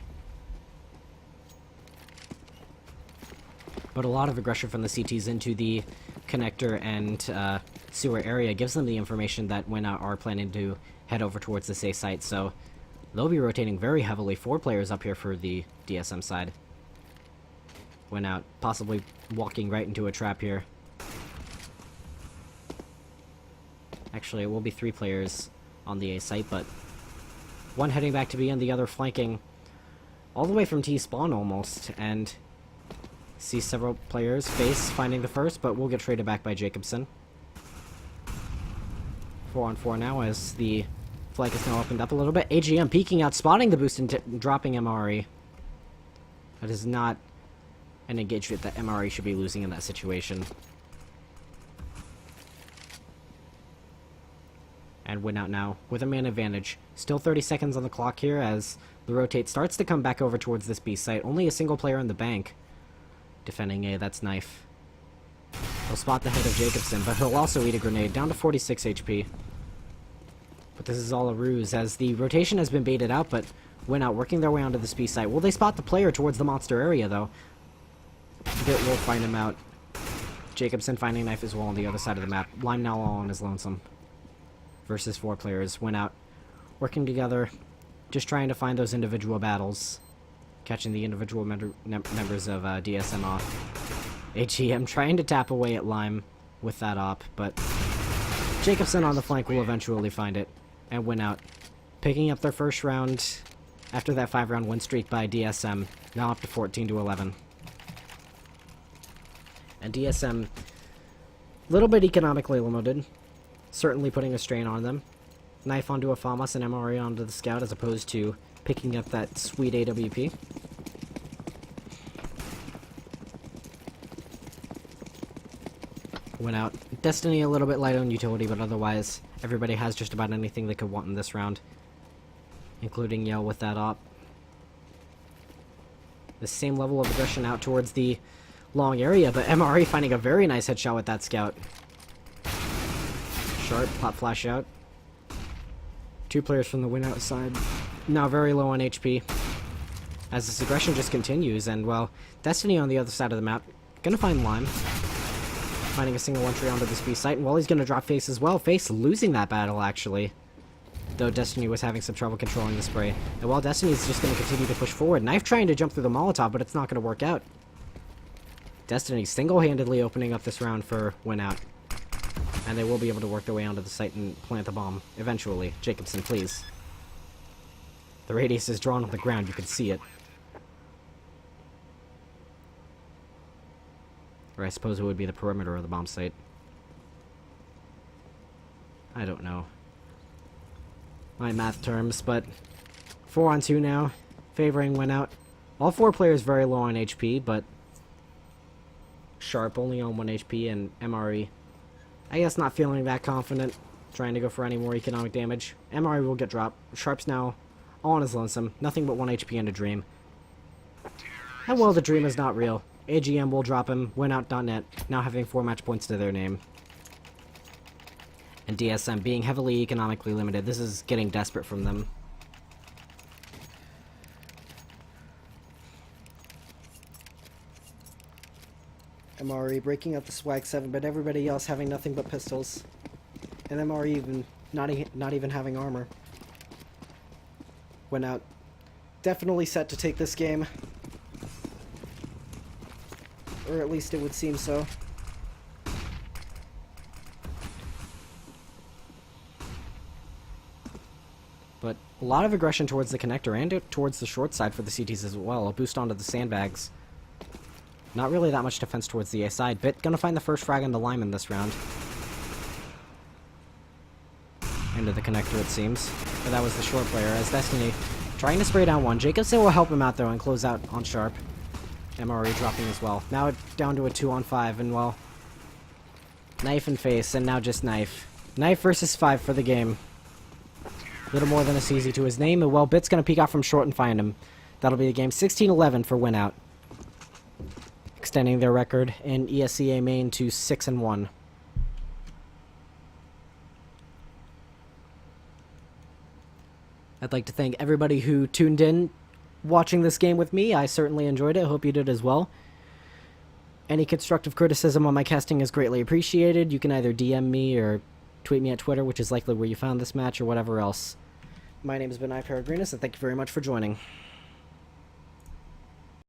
But a lot of aggression from the CTs into the connector and sewer area gives them the information that when are planning to head over towards this A site, so they'll be rotating very heavily. 4 players up here for the DSM side. Went out, possibly walking right into a trap here. Actually, it will be 3 players on the A site, but 1 heading back to B and the other flanking all the way from T-spawn almost, and see several players face finding the first, but will get traded back by Jacobson. 4-on-4 now as the flank is now opened up a little bit. AGM peeking out, spotting the boost and dropping MRE. That is not an engagement that MRE should be losing in that situation. And win out now with a man advantage. Still 30 seconds on the clock here as the rotate starts to come back over towards this B site. Only a single player in the bank defending A. That's Knife. He'll spot the head of Jacobson, but he'll also eat a grenade. Down to 46 HP. But this is all a ruse as the rotation has been baited out, but win out working their way onto this B site. Will they spot the player towards the monster area, though? Bit will find him out. Jacobson finding Knife as well on the other side of the map. Lime now all on his lonesome. Versus 4 players. Went out working together, just trying to find those individual battles, catching the individual members of DSM off. AGM trying to tap away at Lime with that op, but Jacobson on the flank will eventually find it and win out, picking up their first round after that 5-round win streak by DSM, now up to 14-11. And DSM, a little bit economically limited, certainly putting a strain on them. Knife onto a FAMAS and MRE onto the Scout as opposed to picking up that sweet AWP. Went out. Destiny a little bit light on utility, but otherwise everybody has just about anything they could want in this round, including Yell with that op. The same level of aggression out towards the long area, but MRE finding a very nice headshot with that Scout. Sharp, pop flash out. 2 players from the win outside. Now very low on HP. As this aggression just continues, and, well, Destiny on the other side of the map. Gonna find Lime. Finding a single entry onto this B site, and, well, he's gonna drop Face as well. Face losing that battle, actually. Though Destiny was having some trouble controlling the spray. And, well, Destiny's just gonna continue to push forward. Knife trying to jump through the Molotov, but it's not gonna work out. Destiny single-handedly opening up this round for win out. And they will be able to work their way onto the site and plant the bomb, eventually. Jacobson, please. The radius is drawn on the ground, you can see it. Or I suppose it would be the perimeter of the bomb site. I don't know my math terms, but 4-on-2 now, favoring win out. All 4 players very low on HP, but Sharp only on 1 HP and MRE, I guess, not feeling that confident, trying to go for any more economic damage. MRE will get dropped. Sharp's now all on his lonesome, nothing but 1 HP and a dream. And well, the dream is not real. AGM will drop him, winout.net, now having 4 match points to their name. And DSM being heavily economically limited. This is getting desperate from them. MRE breaking out the swag 7, but everybody else having nothing but pistols. And MRE even not even having armor. Went out. Definitely set to take this game. Or at least it would seem so. But a lot of aggression towards the connector and towards the short side for the CTs as well. A boost onto the sandbags. Not really that much defense towards the A side. Bit gonna find the first frag into Lyman this round. Into the connector, it seems. But that was the short player, as Destiny trying to spray down one. Jacobson will help him out, though, and close out on Sharp. MRE dropping as well. Now down to a 2-on-5, and, well, knife and face, and now just knife. Knife versus 5 for the game. A little more than a CZ to his name, and, well, Bit's gonna peek out from short and find him. That'll be a game 16-11 for win out. Extending their record in ESEA Main to 6-1. I'd like to thank everybody who tuned in watching this game with me. I certainly enjoyed it. I hope you did as well. Any constructive criticism on my casting is greatly appreciated. You can either DM me or tweet me at Twitter, which is likely where you found this match, or whatever else. My name has been iPeregrinus, and thank you very much for joining.